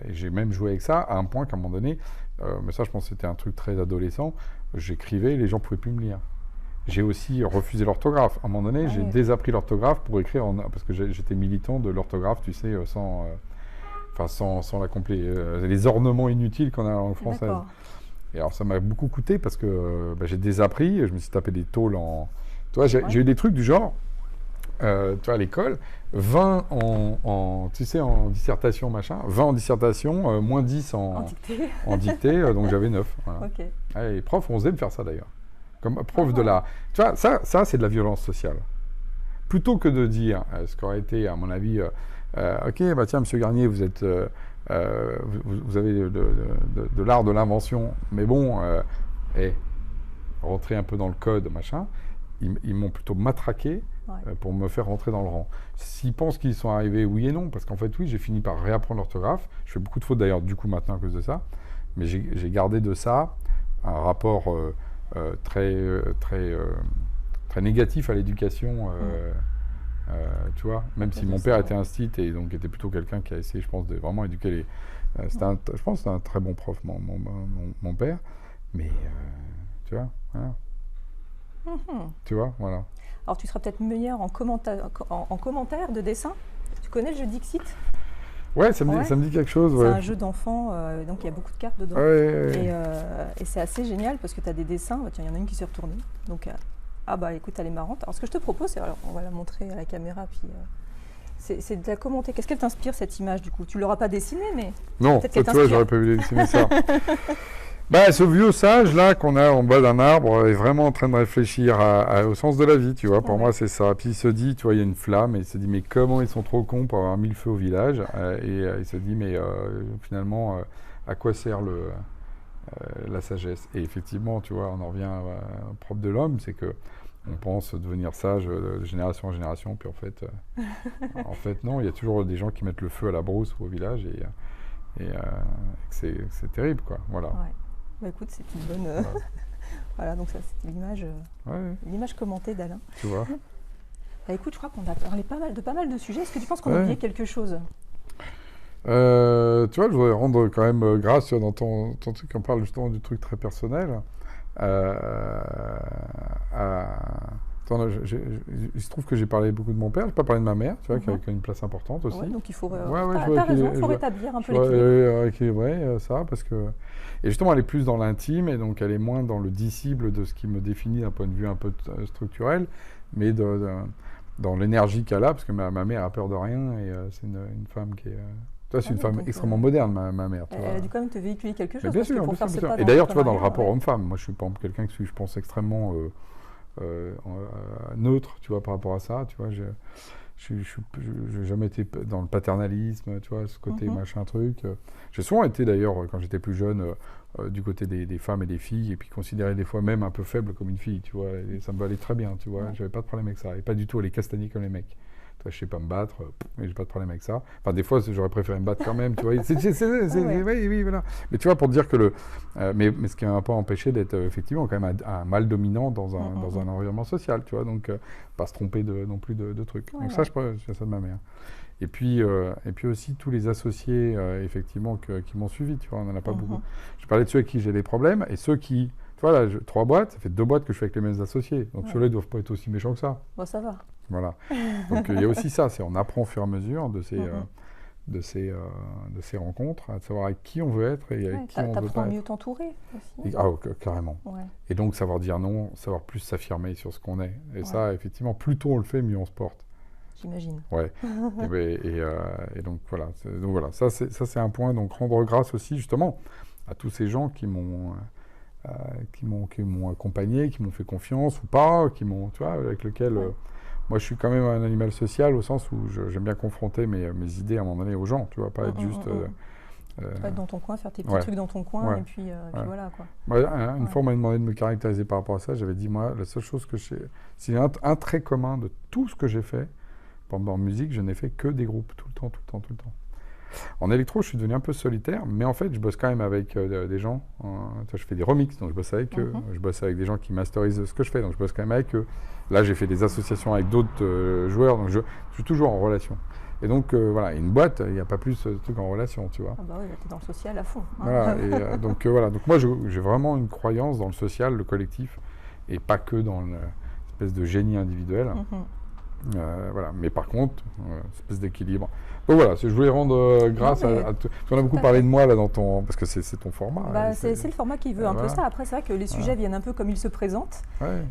j'ai même joué avec ça à un point qu'à un moment donné, mais ça, je pense que c'était un truc très adolescent, j'écrivais et les gens ne pouvaient plus me lire. J'ai aussi refusé l'orthographe. À un moment donné, j'ai désappris l'orthographe pour écrire, parce que j'étais militant de l'orthographe, tu sais, sans la les ornements inutiles qu'on a en langue française. Et alors ça m'a beaucoup coûté parce que j'ai désappris, je me suis tapé des tôles en... Tu vois, j'ai eu des trucs du genre, tu vois, à l'école, 20 en dissertation, machin, 20 en dissertation, moins 10 en dictée, donc j'avais 9. Voilà. Okay. Et les profs, on osait me faire ça d'ailleurs. Comme prof de la... Tu vois, ça c'est de la violence sociale. Plutôt que de dire, ce qu'aurait été, à mon avis... ok, bah tiens, Monsieur Garnier, vous êtes, vous avez de l'art de l'invention, mais bon, rentrez un peu dans le code, machin. Ils m'ont plutôt matraqué pour me faire rentrer dans le rang. S'ils pensent qu'ils sont arrivés, oui et non, parce qu'en fait, oui, j'ai fini par réapprendre l'orthographe. Je fais beaucoup de fautes d'ailleurs, du coup, maintenant à cause de ça. Mais j'ai gardé de ça un rapport très négatif à l'éducation. Tu vois, même si mon père était instite et donc était plutôt quelqu'un qui a essayé, je pense, de vraiment éduquer les... je pense que c'était un très bon prof, mon père, mais tu vois, voilà. Tu vois, voilà. Alors tu seras peut-être meilleur en commentaire de dessin. Tu connais le jeu Dixit? Ouais, ça me dit quelque chose. C'est un jeu d'enfant, donc il y a beaucoup de cartes dedans. Et c'est assez génial parce que tu as des dessins. Tiens, il y en a une qui s'est retournée. Donc, ah bah écoute, elle est marrante. Alors ce que je te propose, c'est, alors, on va la montrer à la caméra, puis c'est de la commenter. Qu'est-ce qu'elle t'inspire cette image du coup? Tu l'auras pas dessinée, mais non, peut-être tu vois, j'aurais pas vu dessiner ça. Bah, ce vieux sage là qu'on a en bas d'un arbre est vraiment en train de réfléchir au sens de la vie, tu vois. Pour moi, c'est ça. Puis il se dit, tu vois, il y a une flamme et il se dit, mais comment ils sont trop cons pour avoir mis le feu au village. Il se dit, mais finalement, à quoi sert la sagesse? Et effectivement, tu vois, on en revient au propre de l'homme, c'est que on pense devenir sage de génération en génération, puis en fait non, il y a toujours des gens qui mettent le feu à la brousse ou au village et c'est terrible, quoi. Voilà. Ouais. Bah écoute, c'est une bonne. Voilà. Voilà, donc ça, c'était l'image commentée d'Alain. Tu vois. Bah écoute, je crois qu'on a parlé pas mal de sujets. Est-ce que tu penses qu'on a oublié quelque chose? Tu vois, je voudrais rendre quand même grâce dans ton truc, on parle justement du truc très personnel. Attends, il se trouve que j'ai parlé beaucoup de mon père, j'ai pas parlé de ma mère, tu vois, qui a une place importante aussi. Ouais, donc il faut, t'as raison, il faut rétablir un peu l'équilibre. Équilibrer ça, parce que... Et justement, elle est plus dans l'intime, et donc elle est moins dans le disciple de ce qui me définit d'un point de vue un peu structurel, mais dans l'énergie qu'elle a, parce que ma mère a peur de rien, et c'est une femme qui est... c'est une femme extrêmement moderne, ma mère. Elle a dû quand même te véhiculer quelque chose. Bien sûr, bien sûr. Et d'ailleurs, tu vois, dans le rapport homme-femme, moi je suis par exemple quelqu'un qui, je pense, extrêmement neutre, tu vois, par rapport à ça. Tu vois, je n'ai jamais été dans le paternalisme, tu vois, ce côté machin truc. J'ai souvent été d'ailleurs, quand j'étais plus jeune, du côté des femmes et des filles, et puis considéré des fois même un peu faible comme une fille, tu vois. Et ça me allait très bien, tu vois. J'avais pas de problème avec ça. Et pas du tout aller castagner comme les mecs. Je sais pas me battre, mais j'ai pas de problème avec ça. Enfin, des fois, j'aurais préféré me battre quand même, tu vois. Oui, voilà. Mais tu vois, pour te dire que mais ce qui m'a pas empêché d'être effectivement quand même un mâle dominant dans un environnement social, tu vois. Donc, pas se tromper non plus de trucs. Donc ça, je sais ça de ma mère. Et puis aussi tous les associés, effectivement, qui m'ont suivi, tu vois. On en a pas beaucoup. Je parlais de ceux avec qui j'ai des problèmes et ceux qui... Tu vois, là, 3 boîtes, ça fait 2 boîtes que je fais avec les mêmes associés. Donc ceux-là, ils doivent pas être aussi méchants que ça. Bon, ça va. Voilà. Donc il y a aussi ça, on apprend au fur et à mesure de ces rencontres, à savoir avec qui on veut être et avec qui on veut pas être. T'apprends à mieux t'entourer aussi. Carrément. Ouais. Et donc savoir dire non, savoir plus s'affirmer sur ce qu'on est. Et ça, effectivement, plus tôt on le fait, mieux on se porte. J'imagine. Ouais. et donc voilà. Donc voilà, ça c'est un point. Donc rendre grâce aussi justement à tous ces gens qui m'ont accompagné, qui m'ont fait confiance ou pas, tu vois, avec lesquels moi je suis quand même un animal social au sens où j'aime bien confronter mes idées à un moment donné aux gens, tu vois, pas être juste... pas être dans ton coin, faire tes petits trucs dans ton coin, et puis voilà, quoi. Une fois on m'a demandé de me caractériser par rapport à ça, j'avais dit, moi, la seule chose que c'est un trait commun de tout ce que j'ai fait, en musique, je n'ai fait que des groupes, tout le temps. En électro, je suis devenu un peu solitaire, mais en fait, je bosse quand même avec des gens. Je fais des remixes, donc je bosse avec eux. Je bosse avec des gens qui masterisent ce que je fais, donc je bosse quand même avec eux. Là, j'ai fait des associations avec d'autres joueurs, donc je suis toujours en relation. Et donc, voilà, une boîte, il n'y a pas plus de trucs en relation, tu vois. Ah bah oui, t'es dans le social à fond. Voilà, et donc voilà. Donc moi, j'ai vraiment une croyance dans le social, le collectif, et pas que dans l'espèce de génie individuel. Voilà. Mais par contre, espèce d'équilibre. Bon voilà, je voulais rendre grâce à tout. On a beaucoup parlé de moi là parce que c'est ton format. C'est le format qui veut un peu ça. Après, c'est vrai que les sujets viennent un peu comme ils se présentent.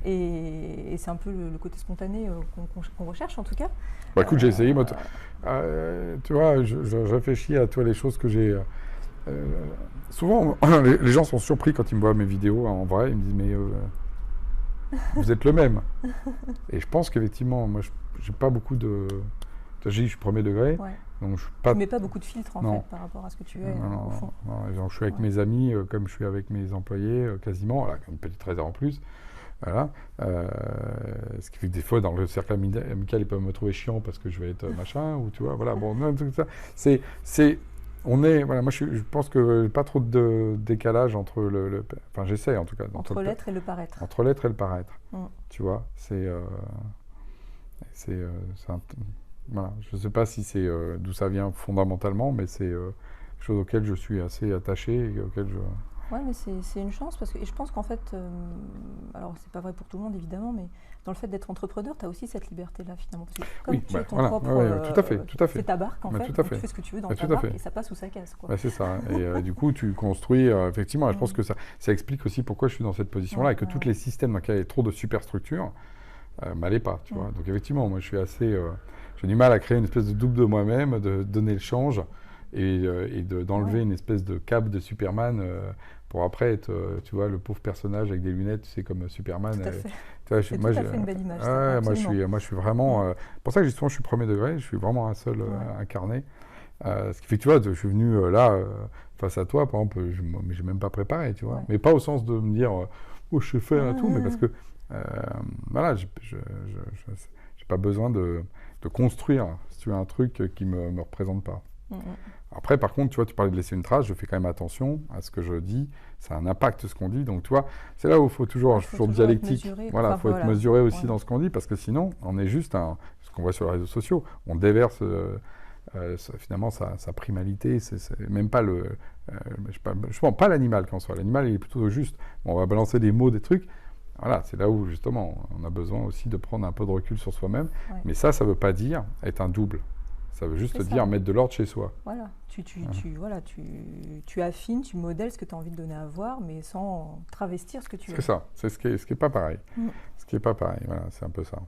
Et c'est un peu le côté spontané qu'on recherche en tout cas. Bah écoute, j'ai essayé. Moi, tu vois, je réfléchis à toi les choses que j'ai. Souvent, les gens sont surpris quand ils me voient mes vidéos en vrai. Ils me disent mais vous êtes le même. Et je pense qu'effectivement, moi, j'ai pas beaucoup de... Je suis premier degré, donc je suis pas... Tu mets pas beaucoup de filtres, en fait, par rapport à ce que tu es, au fond. Non, je suis avec mes amis, comme je suis avec mes employés, quasiment, voilà, une petite réserve en plus. Voilà. Ce qui fait que des fois, dans le cercle amical, ils peuvent me trouver chiant parce que je vais être machin, ou tu vois, voilà, bon, non, tout ça. Voilà, moi je pense que pas trop de décalage entre enfin j'essaie en tout cas. Entre l'être et le paraître. Entre l'être et le paraître. Tu vois, voilà, je sais pas si c'est d'où ça vient fondamentalement, mais c'est quelque chose auquel je suis assez attaché et auquel je... Ouais, mais c'est une chance parce que et je pense qu'en fait, alors c'est pas vrai pour tout le monde évidemment, mais dans le fait d'être entrepreneur, tu as aussi cette liberté-là finalement. Parce que comme tu es ton propre, tout à fait. c'est ta barque en fait, donc tu fais ce que tu veux dans ta barque et ça passe ou ça casse. Quoi. C'est ça. Et du coup, tu construis effectivement. Et je pense que ça explique aussi pourquoi je suis dans cette position-là et que tous les systèmes dans lesquels il y a trop de superstructures m'allaient pas. Tu vois. Donc effectivement, moi je suis assez, j'ai du mal à créer une espèce de double de moi-même, de donner le change et d'enlever une espèce de cape de Superman pour après être, tu vois, le pauvre personnage avec des lunettes, tu sais, comme Superman. Tout à fait. Tu vois, C'est tout à fait une belle image. Ouais, Ça, moi, je suis vraiment... pour ça que justement, je suis premier degré, je suis vraiment un seul incarné. Ce qui fait que, tu vois, je suis venu là, face à toi, par exemple, mais j'ai même pas préparé, tu vois. Ouais. Mais pas au sens de me dire, oh, je sais faire et tout, mais parce que, voilà, j'ai pas besoin de construire, si tu veux, un truc qui me représente pas. Après, par contre, tu vois, tu parlais de laisser une trace, je fais quand même attention à ce que je dis, ça a un impact ce qu'on dit, donc tu vois, c'est là où il faut toujours, je suis toujours dialectique, voilà, il faut être mesuré aussi dans ce qu'on dit, parce que sinon, on est juste, ce qu'on voit sur les réseaux sociaux, on déverse finalement sa primalité, c'est même pas je pense pas l'animal qu'en soit, l'animal il est plutôt juste, on va balancer des mots, des trucs, voilà, c'est là où justement on a besoin aussi de prendre un peu de recul sur soi-même, mais ça veut pas dire être un double. Ça veut juste dire mettre de l'ordre chez soi. Voilà, tu affines, tu modèles ce que tu as envie de donner à voir, mais sans travestir ce que tu veux. C'est ça, c'est ce qui est pas pareil. Ce qui est pas pareil, voilà, c'est un peu ça.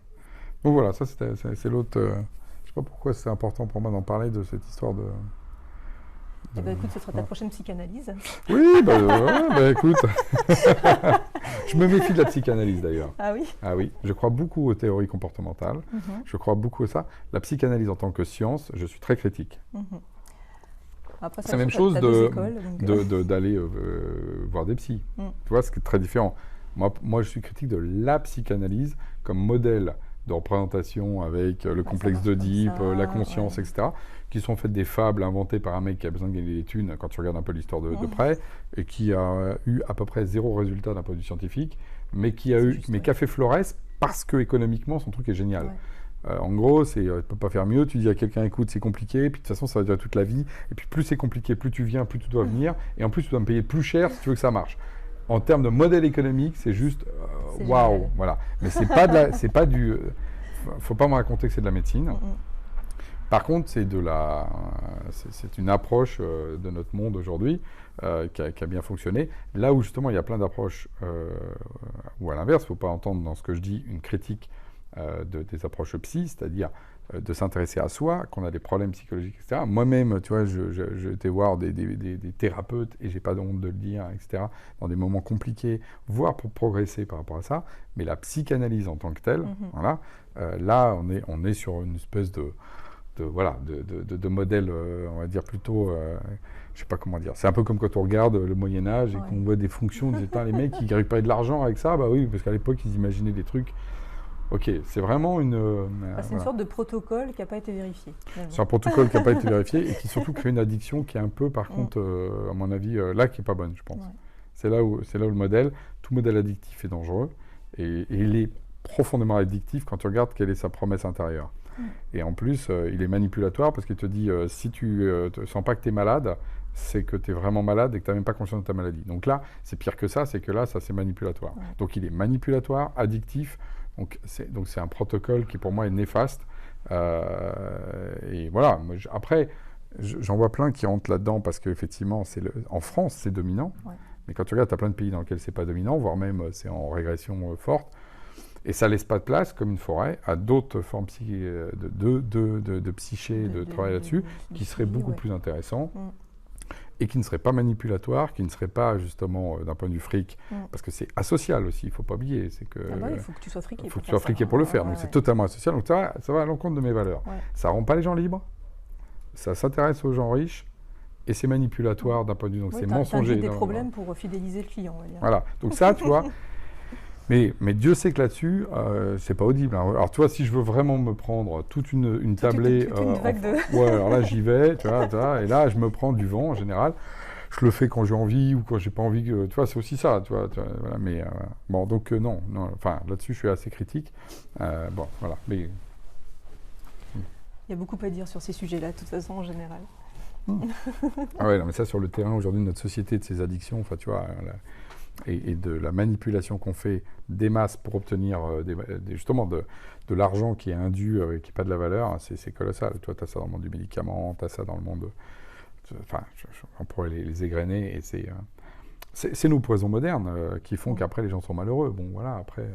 Donc voilà, ça c'est l'autre... je sais pas pourquoi c'est important pour moi d'en parler de cette histoire de... Eh ben, écoute, ce sera ta prochaine psychanalyse. Oui, écoute. Je me méfie de la psychanalyse d'ailleurs. Ah oui? Ah oui, je crois beaucoup aux théories comportementales. Je crois beaucoup à ça. La psychanalyse en tant que science, je suis très critique. C'est la même chose d'aller voir des psys. Tu vois, ce qui est très différent. Moi, je suis critique de la psychanalyse comme modèle de représentation avec le complexe d'Oedipe, la conscience, etc., qui sont faites des fables inventées par un mec qui a besoin de gagner des thunes, quand tu regardes un peu l'histoire de près, et qui a eu à peu près zéro résultat d'un point de vue scientifique, mais qui a fait florès parce que économiquement son truc est génial. En gros, tu ne peux pas faire mieux, tu dis à quelqu'un, écoute, c'est compliqué, puis de toute façon, ça va durer toute la vie, et puis plus c'est compliqué, plus tu viens, plus tu dois venir, et en plus, tu dois me payer plus cher si tu veux que ça marche. En termes de modèle économique, c'est juste waouh, voilà. Mais c'est pas du, faut pas me raconter que c'est de la médecine. Par contre, c'est une approche de notre monde aujourd'hui qui a bien fonctionné. Là où justement il y a plein d'approches, ou à l'inverse, il ne faut pas entendre dans ce que je dis une critique des approches psy, c'est-à-dire de s'intéresser à soi, qu'on a des problèmes psychologiques, etc. Moi-même, tu vois, j'ai été voir des thérapeutes, et j'ai pas honte de le dire, etc., dans des moments compliqués, voire pour progresser par rapport à ça. Mais la psychanalyse en tant que telle, voilà, là, on est sur une espèce de modèle, on va dire plutôt, je sais pas comment dire. C'est un peu comme quand on regarde le Moyen-Âge et qu'on voit des fonctions, les mecs qui récupèrent de l'argent avec ça, bah oui, parce qu'à l'époque, ils imaginaient des trucs. Ok, c'est vraiment c'est une sorte de protocole qui n'a pas été vérifié. C'est un protocole qui n'a pas été vérifié et qui surtout crée une addiction qui est un peu, par contre, à mon avis, là, qui n'est pas bonne, je pense. C'est là où le modèle, tout modèle addictif est dangereux et il est profondément addictif quand tu regardes quelle est sa promesse intérieure. Et en plus, il est manipulatoire parce qu'il te dit, si tu ne sens pas que tu es malade, c'est que tu es vraiment malade et que tu n'as même pas conscience de ta maladie. Donc là, c'est pire que ça, c'est que là, ça c'est manipulatoire. Donc il est manipulatoire, addictif. Donc c'est un protocole qui pour moi est néfaste. Et voilà. Après, j'en vois plein qui rentrent là-dedans parce qu'effectivement, en France, c'est dominant. Mais quand tu regardes, tu as plein de pays dans lesquels c'est pas dominant, voire même c'est en régression forte. Et ça laisse pas de place, comme une forêt, à d'autres formes de psyché, de travail là-dessus, qui seraient beaucoup plus intéressants. Et qui ne serait pas manipulatoire, qui ne serait pas justement d'un point de vue fric, parce que c'est asocial aussi, il ne faut pas oublier. C'est que, il faut que tu sois friqué. Il faut que tu sois friqué pour le faire, donc c'est totalement asocial. Donc ça va à l'encontre de mes valeurs. Ça ne rend pas les gens libres, ça s'intéresse aux gens riches, et c'est manipulatoire d'un point de vue, donc c'est mensonger. Des problèmes pour fidéliser le client, on va dire. Voilà, donc ça, tu vois. Mais Dieu sait que là-dessus, c'est pas audible. Hein. Alors, tu vois, si je veux vraiment me prendre toute une tablée... Toute une vague de... Ouais, alors là, j'y vais, tu vois, et là, je me prends du vent, en général. Je le fais quand j'ai envie ou quand j'ai pas envie. Tu vois, c'est aussi ça, tu vois voilà, mais bon, donc non, enfin, là-dessus, je suis assez critique. Bon, voilà, mais... Il y a beaucoup à dire sur ces sujets-là, de toute façon, en général. Ah ouais, non, mais ça, sur le terrain, aujourd'hui, de notre société, de ces addictions, enfin, tu vois... Et de la manipulation qu'on fait des masses pour obtenir justement de l'argent qui est indu, qui n'a pas de la valeur, c'est colossal. Toi, tu as ça dans le monde du médicament, tu as ça dans le monde... Enfin, on pourrait les égrener, et c'est nos poisons modernes qui font qu'après les gens sont malheureux. Bon, voilà, après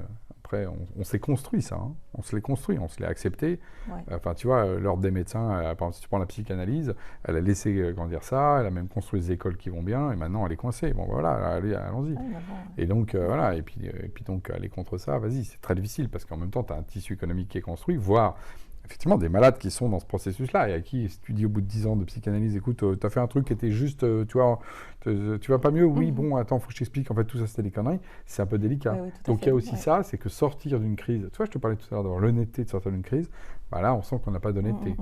après, on s'est construit ça, hein. On se l'est construit, on se l'est accepté. Ouais. Enfin, tu vois, l'ordre des médecins, par exemple, si tu prends la psychanalyse, elle a laissé grandir ça, elle a même construit des écoles qui vont bien, et maintenant elle est coincée. Bon, voilà, allez, allons-y. Et donc, voilà, et puis donc, aller contre ça, vas-y, c'est très difficile, parce qu'en même temps, tu as un tissu économique qui est construit, voire effectivement des malades qui sont dans ce processus-là, et à qui, si tu dis au bout de 10 ans de psychanalyse, écoute, tu as fait un truc qui était juste, tu vois, tu vas pas mieux, oui, bon, attends, faut que je t'explique, en fait, tout ça c'était des conneries, c'est un peu délicat. Oui, donc il y a aussi ça, c'est que sortir d'une crise, tu vois, je te parlais tout à l'heure d'avoir l'honnêteté de sortir d'une crise, bah là, on sent qu'on n'a pas d'honnêteté.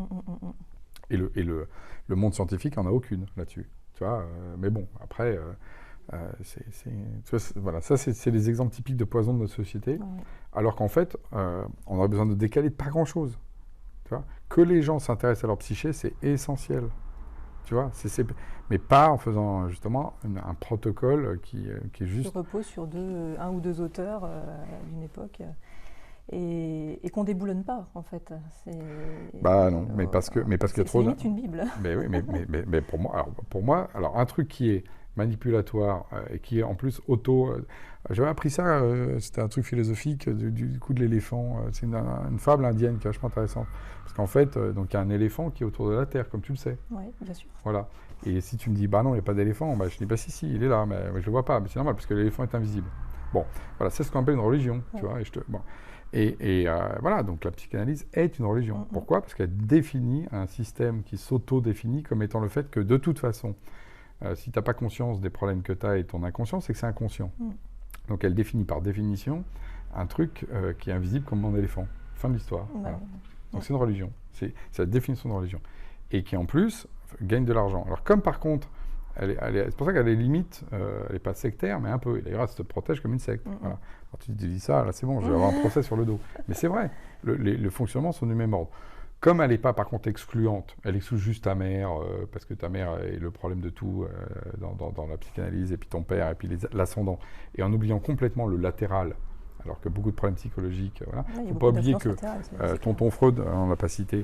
Et le monde scientifique en a aucune là-dessus, tu vois, mais bon, après... voilà, ça c'est les exemples typiques de poison de notre société, alors qu'en fait, on aurait besoin de décaler de pas grand-chose. Tu vois, que les gens s'intéressent à leur psyché, c'est essentiel. Tu vois, mais pas en faisant justement un protocole qui est juste... Qui repose sur un ou deux auteurs d'une époque et qu'on déboulonne pas, en fait. Bah non, mais parce qu'il y a trop... C'est limite une Bible. Mais oui, mais pour moi, alors un truc qui est manipulatoire et qui est en plus j'avais appris ça, c'était un truc philosophique du coup de l'éléphant. C'est une fable indienne qui est vachement intéressante. Parce qu'en fait, donc il y a un éléphant qui est autour de la Terre, comme tu le sais. Oui, bien sûr. Voilà. Et si tu me dis, bah non, il n'y a pas d'éléphant, bah, je dis, bah si, il est là, mais je ne le vois pas. Mais c'est normal, parce que l'éléphant est invisible. Bon, voilà, c'est ce qu'on appelle une religion, tu vois. Et voilà, donc la psychanalyse est une religion. Pourquoi ? Parce qu'elle définit un système qui s'auto-définit comme étant le fait que, de toute façon, si tu n'as pas conscience des problèmes que tu as et ton inconscient, c'est que c'est inconscient. Donc elle définit par définition un truc qui est invisible comme mon éléphant. Fin de l'histoire. Voilà. Donc c'est une religion. C'est la définition de religion. Et qui en plus gagne de l'argent. Alors comme par contre, c'est pour ça qu'elle est limite, elle n'est pas sectaire, mais un peu. D'ailleurs, elle se protège comme une secte. Voilà. Quand tu dis ça, là c'est bon, je vais avoir un procès sur le dos. Mais c'est vrai, les fonctionnements sont du même ordre. Comme elle n'est pas par contre excluante, elle exclut juste ta mère, parce que ta mère est le problème de tout dans la psychanalyse, et puis ton père, et puis l'ascendant. Et en oubliant complètement le latéral, alors que beaucoup de problèmes psychologiques, voilà. Il ne faut pas oublier que tonton Freud, on ne l'a pas cité,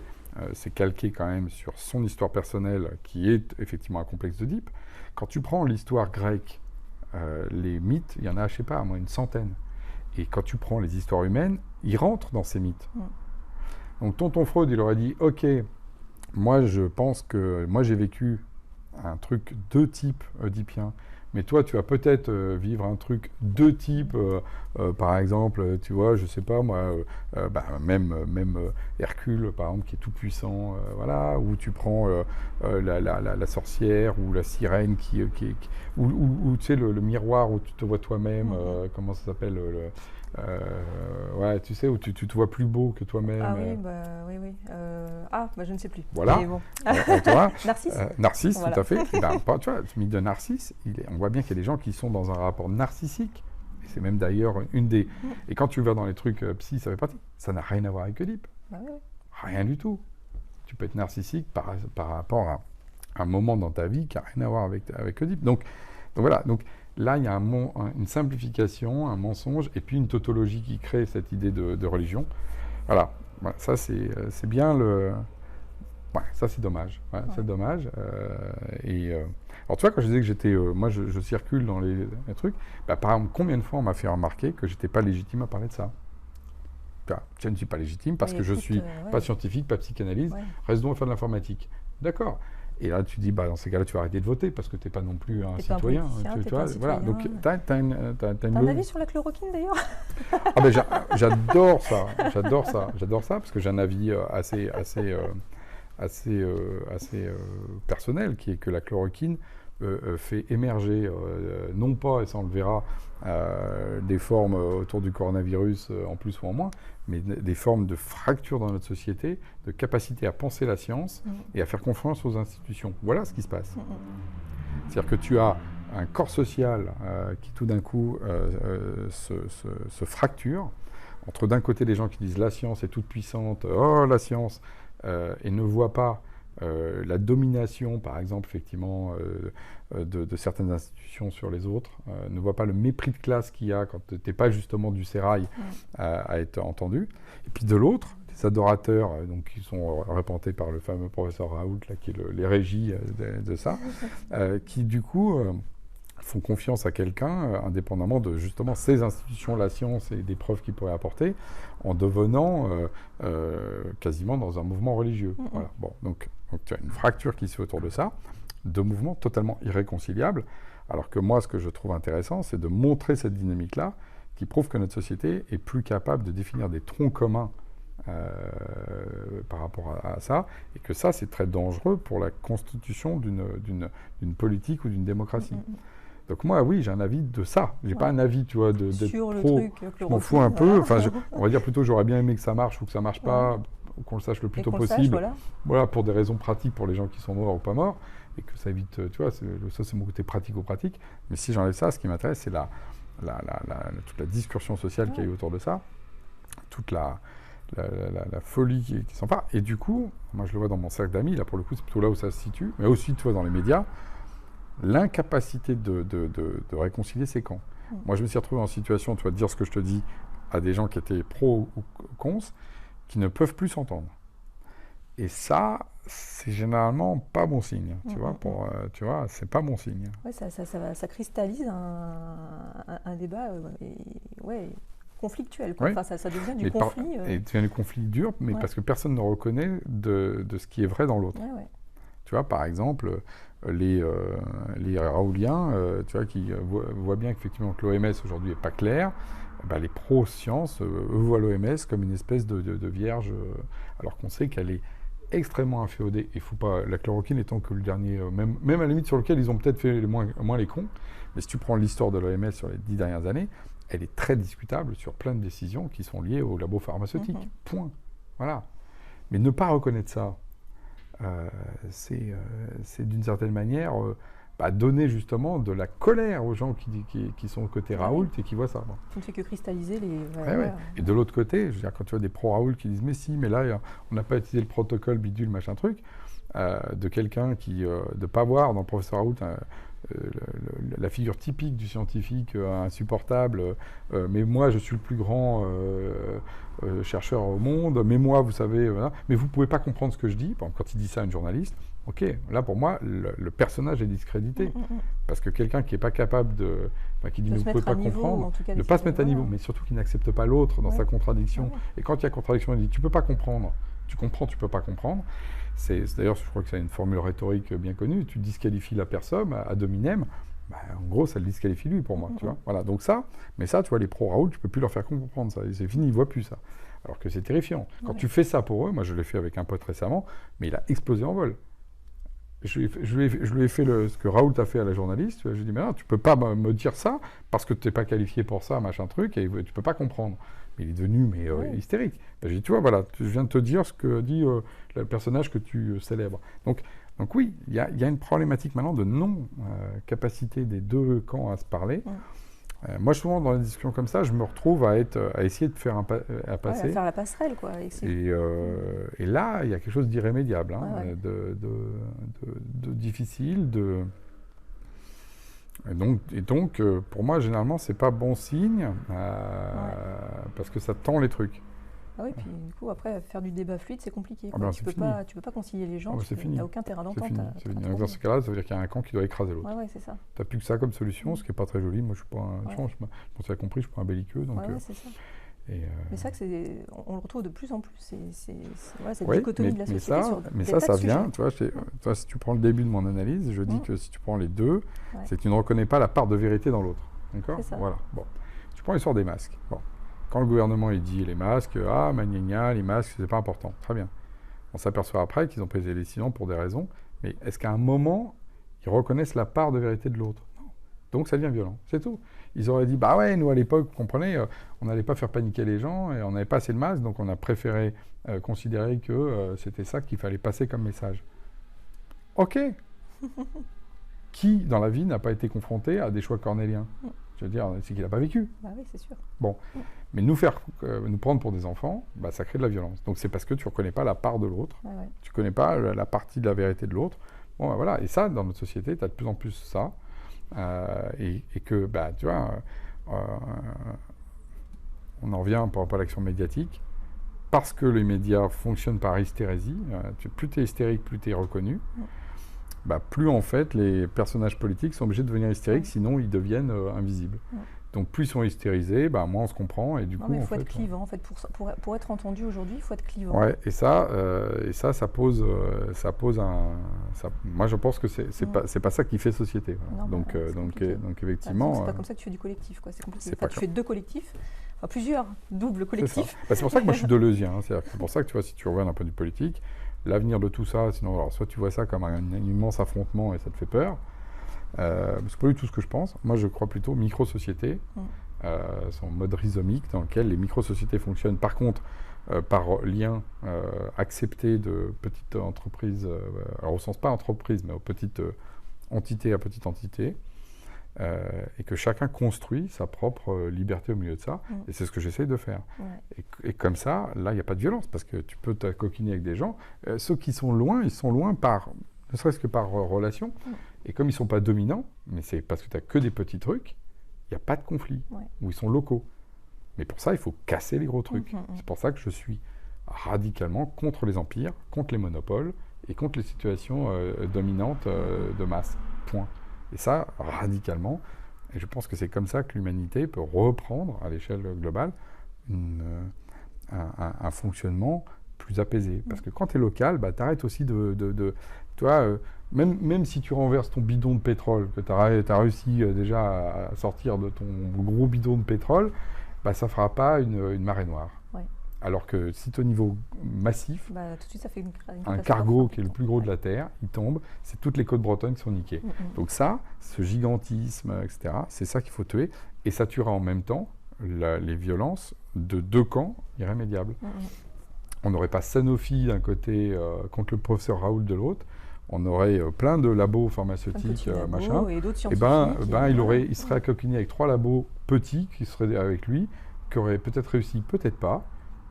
s'est calqué quand même sur son histoire personnelle, qui est effectivement un complexe d'Oedipe. Quand tu prends l'histoire grecque, les mythes, il y en a, je ne sais pas, à moins une centaine. Et quand tu prends les histoires humaines, ils rentrent dans ces mythes. Donc tonton Freud, il aurait dit, ok, moi je pense que moi j'ai vécu un truc de type oedipien, mais toi tu vas peut-être vivre un truc de type, par exemple, tu vois, je sais pas moi, même Hercule par exemple qui est tout puissant, voilà, ou tu prends la sorcière ou la sirène ou tu sais le miroir où tu te vois toi-même, comment ça s'appelle ouais, tu sais, où tu te vois plus beau que toi-même. Ah oui, oui. Je ne sais plus. Voilà. Bon. Narcisse. Narcisse, voilà. Tout à fait. Tu vois, le mythe de Narcisse, on voit bien qu'il y a des gens qui sont dans un rapport narcissique. Et c'est même d'ailleurs une des... Et quand tu vas dans les trucs psy, ça fait partie. Ça n'a rien à voir avec Oedipe. Rien du tout. Tu peux être narcissique par rapport à un moment dans ta vie qui n'a rien à voir avec Oedipe. Donc voilà. Donc, là, il y a une simplification, un mensonge, et puis une tautologie qui crée cette idée de religion. Voilà, ça c'est bien le... Ouais, ça c'est dommage. C'est dommage. Alors tu vois, quand je disais que j'étais... moi, je circule dans les trucs, par exemple, combien de fois on m'a fait remarquer que j'étais pas légitime à parler de ça ? Je ne suis pas légitime parce que je suis pas scientifique, pas psychanalyste, reste donc à faire de l'informatique. D'accord. Et là, tu dis, dans ces cas-là, tu vas arrêter de voter parce que tu n'es pas non plus un citoyen. Tu vois, voilà. Donc, tu as un avis sur la chloroquine, d'ailleurs ? J'adore ça. J'adore ça parce que j'ai un avis assez personnel qui est que la chloroquine fait émerger, non pas, et ça on le verra, des formes autour du coronavirus en plus ou en moins, mais des formes de fracture dans notre société, de capacité à penser la science et à faire confiance aux institutions. Voilà ce qui se passe. C'est-à-dire que tu as un corps social qui tout d'un coup se fracture, entre d'un côté des gens qui disent la science est toute puissante, oh la science, et ne voient pas la domination, par exemple, effectivement, de certaines institutions sur les autres, ne voit pas le mépris de classe qu'il y a quand tu n'es pas justement du sérail à être entendu. Et puis de l'autre, des adorateurs donc, qui sont représentés par le fameux professeur Raoult, là, qui est les régies de ça, qui du coup font confiance à quelqu'un, indépendamment de justement ces institutions, la science et des preuves qu'ils pourraient apporter, en devenant quasiment dans un mouvement religieux. Voilà. Bon, donc tu as une fracture qui se fait autour de ça, deux mouvements totalement irréconciliables, alors que moi, ce que je trouve intéressant, c'est de montrer cette dynamique-là, qui prouve que notre société est plus capable de définir des troncs communs par rapport à ça, et que ça, c'est très dangereux pour la constitution d'une politique ou d'une démocratie. Donc moi, oui, j'ai un avis de ça. J'ai pas un avis, tu vois, d'être sur pro. Le truc, je m'en fous un peu. Enfin, on va dire plutôt, j'aurais bien aimé que ça marche ou que ça marche pas, ou qu'on le sache le plus tôt possible. Voilà, pour des raisons pratiques pour les gens qui sont morts ou pas morts, et que ça évite, tu vois, ça c'est mon côté pratico-pratique. Mais si j'enlève ça, ce qui m'intéresse, c'est toute la discussion sociale qu'il y a eu autour de ça, toute la folie qui s'empare. Et du coup, moi je le vois dans mon cercle d'amis, là pour le coup c'est plutôt là où ça se situe, mais aussi tu vois dans les médias, l'incapacité de réconcilier ces camps. Moi je me suis retrouvé en situation, tu vois, de dire ce que je te dis à des gens qui étaient pro ou cons, qui ne peuvent plus s'entendre. Et ça, c'est généralement pas bon signe, tu vois, tu vois, c'est pas bon signe. Ouais, ça cristallise un débat, conflictuel, quoi. Enfin, ça devient du conflit. Et ça devient du conflit dur, mais parce que personne ne reconnaît de ce qui est vrai dans l'autre. Tu vois, par exemple, les Raouliens, tu vois, qui voient bien qu'effectivement que l'OMS aujourd'hui n'est pas claire, bah, les pro-sciences, eux voient l'OMS comme une espèce de vierge, alors qu'on sait qu'elle est extrêmement inféodée. Et faut pas, la chloroquine étant que le dernier, même à la limite sur lequel ils ont peut-être fait moins les cons, mais si tu prends l'histoire de l'OMS sur les 10 dernières années, elle est très discutable sur plein de décisions qui sont liées aux labos pharmaceutiques. Point. Voilà. Mais ne pas reconnaître ça, c'est d'une certaine manière donner justement de la colère aux gens qui sont au côté Raoult et qui voient ça. Bon. Ça ne fait que cristalliser les... Et de l'autre côté, je veux dire, quand tu vois des pro-Raoult qui disent « mais si, mais là, on n'a pas utilisé le protocole bidule, machin truc », de quelqu'un qui, de ne pas voir dans le professeur Raoult la figure typique du scientifique insupportable, mais moi je suis le plus grand chercheur au monde, mais moi vous savez, mais vous ne pouvez pas comprendre ce que je dis. Bon, quand il dit ça à une journaliste, ok, là pour moi le personnage est discrédité, parce que quelqu'un qui n'est pas capable qui dit mais vous ne pouvez pas comprendre, ne pas se mettre à niveau, mais surtout qui n'accepte pas l'autre dans sa contradiction, et quand il y a contradiction, il dit tu ne peux pas comprendre, tu comprends, tu ne peux pas comprendre. D'ailleurs, je crois que c'est une formule rhétorique bien connue, tu disqualifies la personne ad hominem, en gros, ça le disqualifie lui pour moi, tu vois. Voilà, donc ça, mais ça, tu vois, les pro-Raoult, tu peux plus leur faire comprendre ça, c'est fini, ils ne voient plus ça. Alors que c'est terrifiant. Quand tu fais ça pour eux, moi je l'ai fait avec un pote récemment, mais il a explosé en vol. Je lui ai fait ce que Raoult a fait à la journaliste, je lui ai dit, mais non, tu peux pas me dire ça, parce que tu n'es pas qualifié pour ça, machin truc, et tu peux pas comprendre. Mais il est devenu hystérique. J'ai dit, tu vois, voilà, je viens de te dire ce que dit le personnage que tu célèbres. Donc oui, il y a une problématique maintenant de non-capacité des deux camps à se parler. Moi, souvent, dans les discussions comme ça, je me retrouve à essayer de faire à passer. À faire la passerelle, quoi. Et là, il y a quelque chose d'irrémédiable, de difficile, Et donc, pour moi, généralement, c'est pas bon signe, parce que ça tend les trucs. Ah oui, puis du coup, après, faire du débat fluide, c'est compliqué. Tu peux pas concilier les gens, tu n'as aucun terrain d'entente. Donc, dans ce cas-là, ça veut dire qu'il y a un camp qui doit écraser l'autre. Ouais, c'est ça. Tu n'as plus que ça comme solution, ce qui n'est pas très joli. Moi, je suis pas je pense que tu as compris, je suis pas un belliqueux. Donc, c'est ça. Mais c'est vrai qu'on le retrouve de plus en plus, cette dichotomie de la société. Mais ça vient, tu vois, si tu prends le début de mon analyse, je dis que si tu prends les deux, c'est que tu ne reconnais pas la part de vérité dans l'autre. D'accord ? C'est ça. Voilà. Bon. Tu prends l'histoire des masques. Bon. Quand le gouvernement il dit les masques, les masques, c'est pas important. Très bien. On s'aperçoit après qu'ils ont pris des décisions pour des raisons, mais est-ce qu'à un moment, ils reconnaissent la part de vérité de l'autre ? Non. Donc ça devient violent, c'est tout. Ils auraient dit, nous à l'époque, vous comprenez, on n'allait pas faire paniquer les gens, et on n'avait pas assez de masques, donc on a préféré considérer que c'était ça qu'il fallait passer comme message. Ok. Qui, dans la vie, n'a pas été confronté à des choix cornéliens ? Je veux dire, c'est qu'il n'a pas vécu. Oui, c'est sûr. Bon. Mais nous prendre pour des enfants, ça crée de la violence. Donc c'est parce que tu ne reconnais pas la part de l'autre, tu ne connais pas la partie de la vérité de l'autre. Bon, voilà. Et ça, dans notre société, tu as de plus en plus ça. Et que, tu vois, on en revient par rapport à l'action médiatique, parce que les médias fonctionnent par hystérésie, plus tu es hystérique, plus tu es reconnu. bah, plus en fait les personnages politiques sont obligés de devenir hystériques, sinon ils deviennent invisibles. Donc plus ils sont hystérisés, bah, moins on se comprend et du coup. Mais il faut être clivant en fait pour être entendu aujourd'hui, il faut être clivant. Ouais, et ça pose moi je pense que c'est pas ça qui fait société. Voilà. Non, donc effectivement. C'est pas comme ça que tu fais du collectif, quoi. C'est compliqué. Tu fais 2 collectifs, enfin plusieurs doubles collectifs. C'est pour ça que moi je suis deleuzien. C'est pour ça que tu vois, si tu reviens d'un point de vue politique, l'avenir de tout ça, sinon alors, soit tu vois ça comme un immense affrontement et ça te fait peur. C'est pas du tout ce que je pense. Moi, je crois plutôt micro-sociétés, son mode rhizomique dans lequel les micro-sociétés fonctionnent. Par contre, par lien accepté de petites entreprises, alors au sens pas entreprise, mais aux petites entités à petite entité, et que chacun construit sa propre liberté au milieu de ça. Et c'est ce que j'essaye de faire. Et comme ça, là, il n'y a pas de violence, parce que tu peux t'acoquiner avec des gens. Ceux qui sont loin, ils sont loin ne serait-ce que par relation. Et comme ils ne sont pas dominants, mais c'est parce que tu n'as que des petits trucs, il n'y a pas de conflit, où ils sont locaux. Mais pour ça, il faut casser les gros trucs. C'est pour ça que je suis radicalement contre les empires, contre les monopoles et contre les situations dominantes de masse. Point. Et ça, radicalement. Et je pense que c'est comme ça que l'humanité peut reprendre, à l'échelle globale, un fonctionnement plus apaisé. Parce que quand tu es local, bah, tu arrêtes aussi tu vois, même si tu renverses ton bidon de pétrole, que tu as réussi déjà à sortir de ton gros bidon de pétrole, bah, ça ne fera pas une marée noire. Alors que si tu es au niveau massif, tout de suite, ça fait un cargo qui est le plus gros de la Terre, il tombe, c'est toutes les côtes bretonnes qui sont niquées. Donc ça, ce gigantisme, etc., c'est ça qu'il faut tuer. Et ça tuera en même temps les violences de 2 camps irrémédiables. On n'aurait pas Sanofi d'un côté contre le professeur Raoult de l'autre. On aurait plein de labos pharmaceutiques, machin. Et d'autres scientifiques. Il serait accoquigné avec 3 labos petits qui seraient avec lui, qui auraient peut-être réussi, peut-être pas.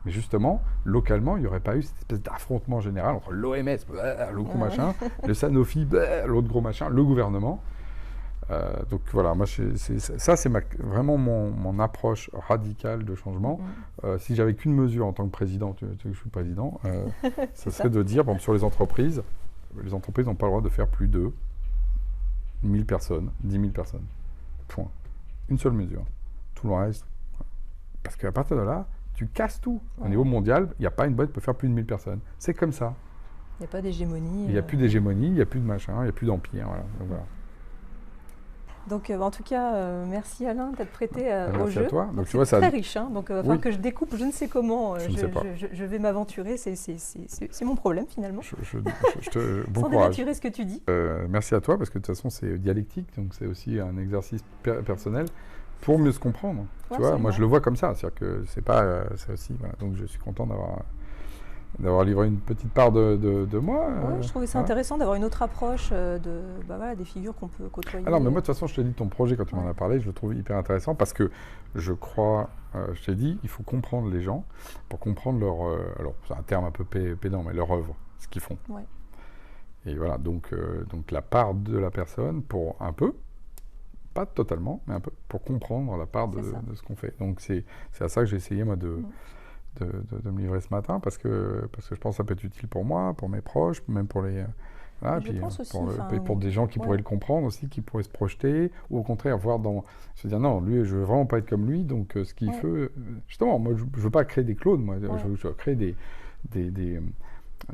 Mais justement, localement, il n'y aurait pas eu cette espèce d'affrontement général entre l'OMS, le gros machin, le Sanofi, l'autre gros machin, le gouvernement. Donc voilà, moi, ça c'est vraiment mon approche radicale de changement. Si j'avais qu'une mesure en tant que président, tu sais que je suis président, ce serait de dire, bon, sur les entreprises n'ont pas le droit de faire plus de 1000 personnes, 10 000 personnes. Point. Une seule mesure. Tout le reste. Parce qu'à partir de là, tu casses tout. Au niveau mondial, il n'y a pas une boîte qui peut faire plus de 1000 personnes. C'est comme ça. Il n'y a pas d'hégémonie. Il n'y a plus d'hégémonie, il n'y a plus de machin, il n'y a plus d'empire. Voilà. Donc, voilà. Donc, en tout cas, merci Alain d'être prêté au jeu. Merci à toi. Donc, tu vois, c'est très riche. Hein. Donc, que je découpe, je ne sais comment. Je vais m'aventurer. C'est mon problème finalement. Bon sans dénaturer ce que tu dis. Merci à toi parce que de toute façon, c'est dialectique. Donc, c'est aussi un exercice personnel pour mieux se comprendre. Tu vois, moi, je le vois comme ça. C'est-à-dire que c'est pas. C'est aussi. Voilà. Donc, je suis content d'avoir livré une petite part de moi. Je trouvais ça intéressant d'avoir une autre approche des figures qu'on peut côtoyer. Alors, mais moi, de toute façon, je te dis, ton projet, quand tu m'en as parlé, je le trouve hyper intéressant parce que je crois, je t'ai dit, il faut comprendre les gens pour comprendre leur... alors, c'est un terme un peu pédant, mais leur œuvre, ce qu'ils font. Et voilà, donc la part de la personne pour un peu, pas totalement, mais un peu, pour comprendre la part de ce qu'on fait. Donc, c'est à ça que j'ai essayé, moi, de me livrer ce matin parce que je pense que ça peut être utile pour moi, pour mes proches, même pour les pour des gens qui pourraient le comprendre aussi, qui pourraient se projeter ou au contraire voir se dire non, lui je veux vraiment pas être comme lui, donc ce qu'il fait justement, moi je veux pas créer des clones, moi je veux créer des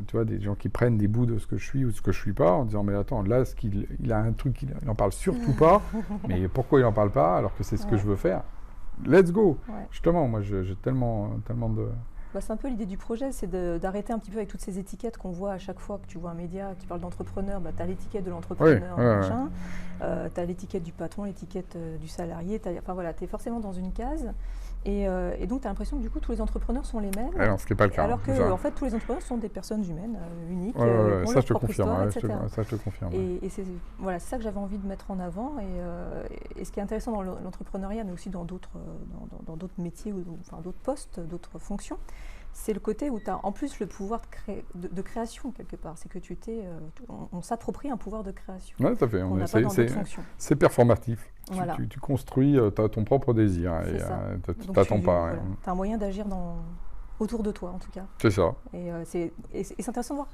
tu vois, des gens qui prennent des bouts de ce que je suis ou de ce que je suis pas en disant mais attends, là il a un truc, il en parle surtout pas, mais pourquoi il en parle pas alors que c'est ce que je veux faire. Let's go. Justement, moi, j'ai tellement de... c'est un peu l'idée du projet, c'est d'arrêter un petit peu avec toutes ces étiquettes qu'on voit à chaque fois que tu vois un média qui parle d'entrepreneur. Tu as l'étiquette de l'entrepreneur, tu as l'étiquette du patron, l'étiquette du salarié. Enfin voilà, tu es forcément dans une case. Et donc, tu as l'impression que du coup, tous les entrepreneurs sont les mêmes. Alors, ce qui n'est pas le cas. Alors que, en fait, tous les entrepreneurs sont des personnes humaines, uniques. Ça, je te confirme. Ça, je te confirme. Et c'est ça que j'avais envie de mettre en avant. Et ce qui est intéressant dans l'entrepreneuriat, mais aussi dans d'autres métiers, enfin d'autres postes, d'autres fonctions, c'est le côté où tu as en plus le pouvoir de création quelque part. C'est que on s'approprie un pouvoir de création. Oui, tout à fait. On n'a pas dans d'autres fonctions. C'est performatif. Voilà. Tu construis ton propre désir et tu t'attends pas. Tu as un moyen d'agir autour de toi, en tout cas. C'est ça. Et c'est intéressant de voir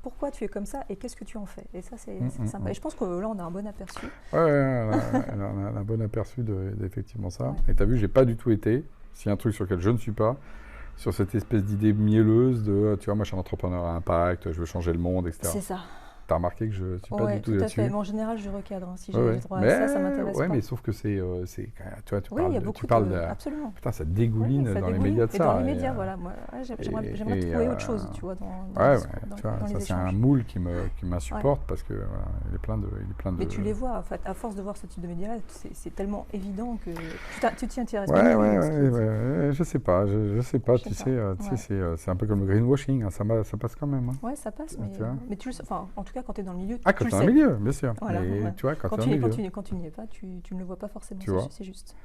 pourquoi tu es comme ça et qu'est-ce que tu en fais. Et ça, c'est sympa. Et je pense que là, on a un bon aperçu. Ouais, on a un bon aperçu d'effectivement ça. Ouais. Et tu as vu, j'ai pas du tout été, s'il y a un truc sur lequel je ne suis pas, sur cette espèce d'idée mielleuse de, tu vois, moi je suis un entrepreneur à impact, je veux changer le monde, etc. C'est ça. T'as remarqué que je ne suis pas du tout là-dessus. Fait. Mais en général, je recadre. Hein. Si j'ai le droit à ça m'intéresse pas. Mais sauf que c'est tu vois, tu parles de... Absolument. Putain, ça dégouline ça dans les médias de ça. Dans les médias, voilà. Moi, j'aimerais trouver autre chose, tu vois, tu vois, ça c'est un moule qui m'insupporte parce que voilà, il est plein de... Mais tu les vois, en fait, à force de voir ce type de médias-là, c'est tellement évident que tu t'y intéresses. Je sais pas, tu sais, c'est un peu comme le greenwashing, ça passe quand même. Ouais, ça passe, mais tu le sais, enfin, en tout cas, quand tu es dans le milieu, quand tu es dans le milieu, bien sûr. Voilà, mais tu vois, quand tu n'y es pas, tu ne le vois pas forcément, c'est juste.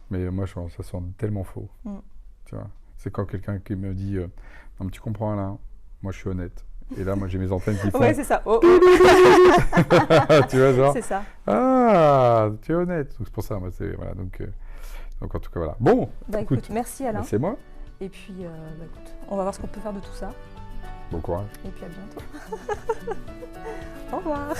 Mais moi, ça sent tellement faux. Tu vois, c'est quand quelqu'un qui me dit non, mais tu comprends, Alain, moi je suis honnête. Et là, moi j'ai mes antennes qui font. Ouais, c'est ça. Tu vois, genre. C'est ça. Ah, tu es honnête. Donc c'est pour ça, moi, c'est. Voilà, donc en tout cas, voilà. Bon, écoute, merci Alain. C'est moi. Et puis, écoute, on va voir ce qu'on peut faire de tout ça. Bon courage. Et puis à bientôt. Au revoir.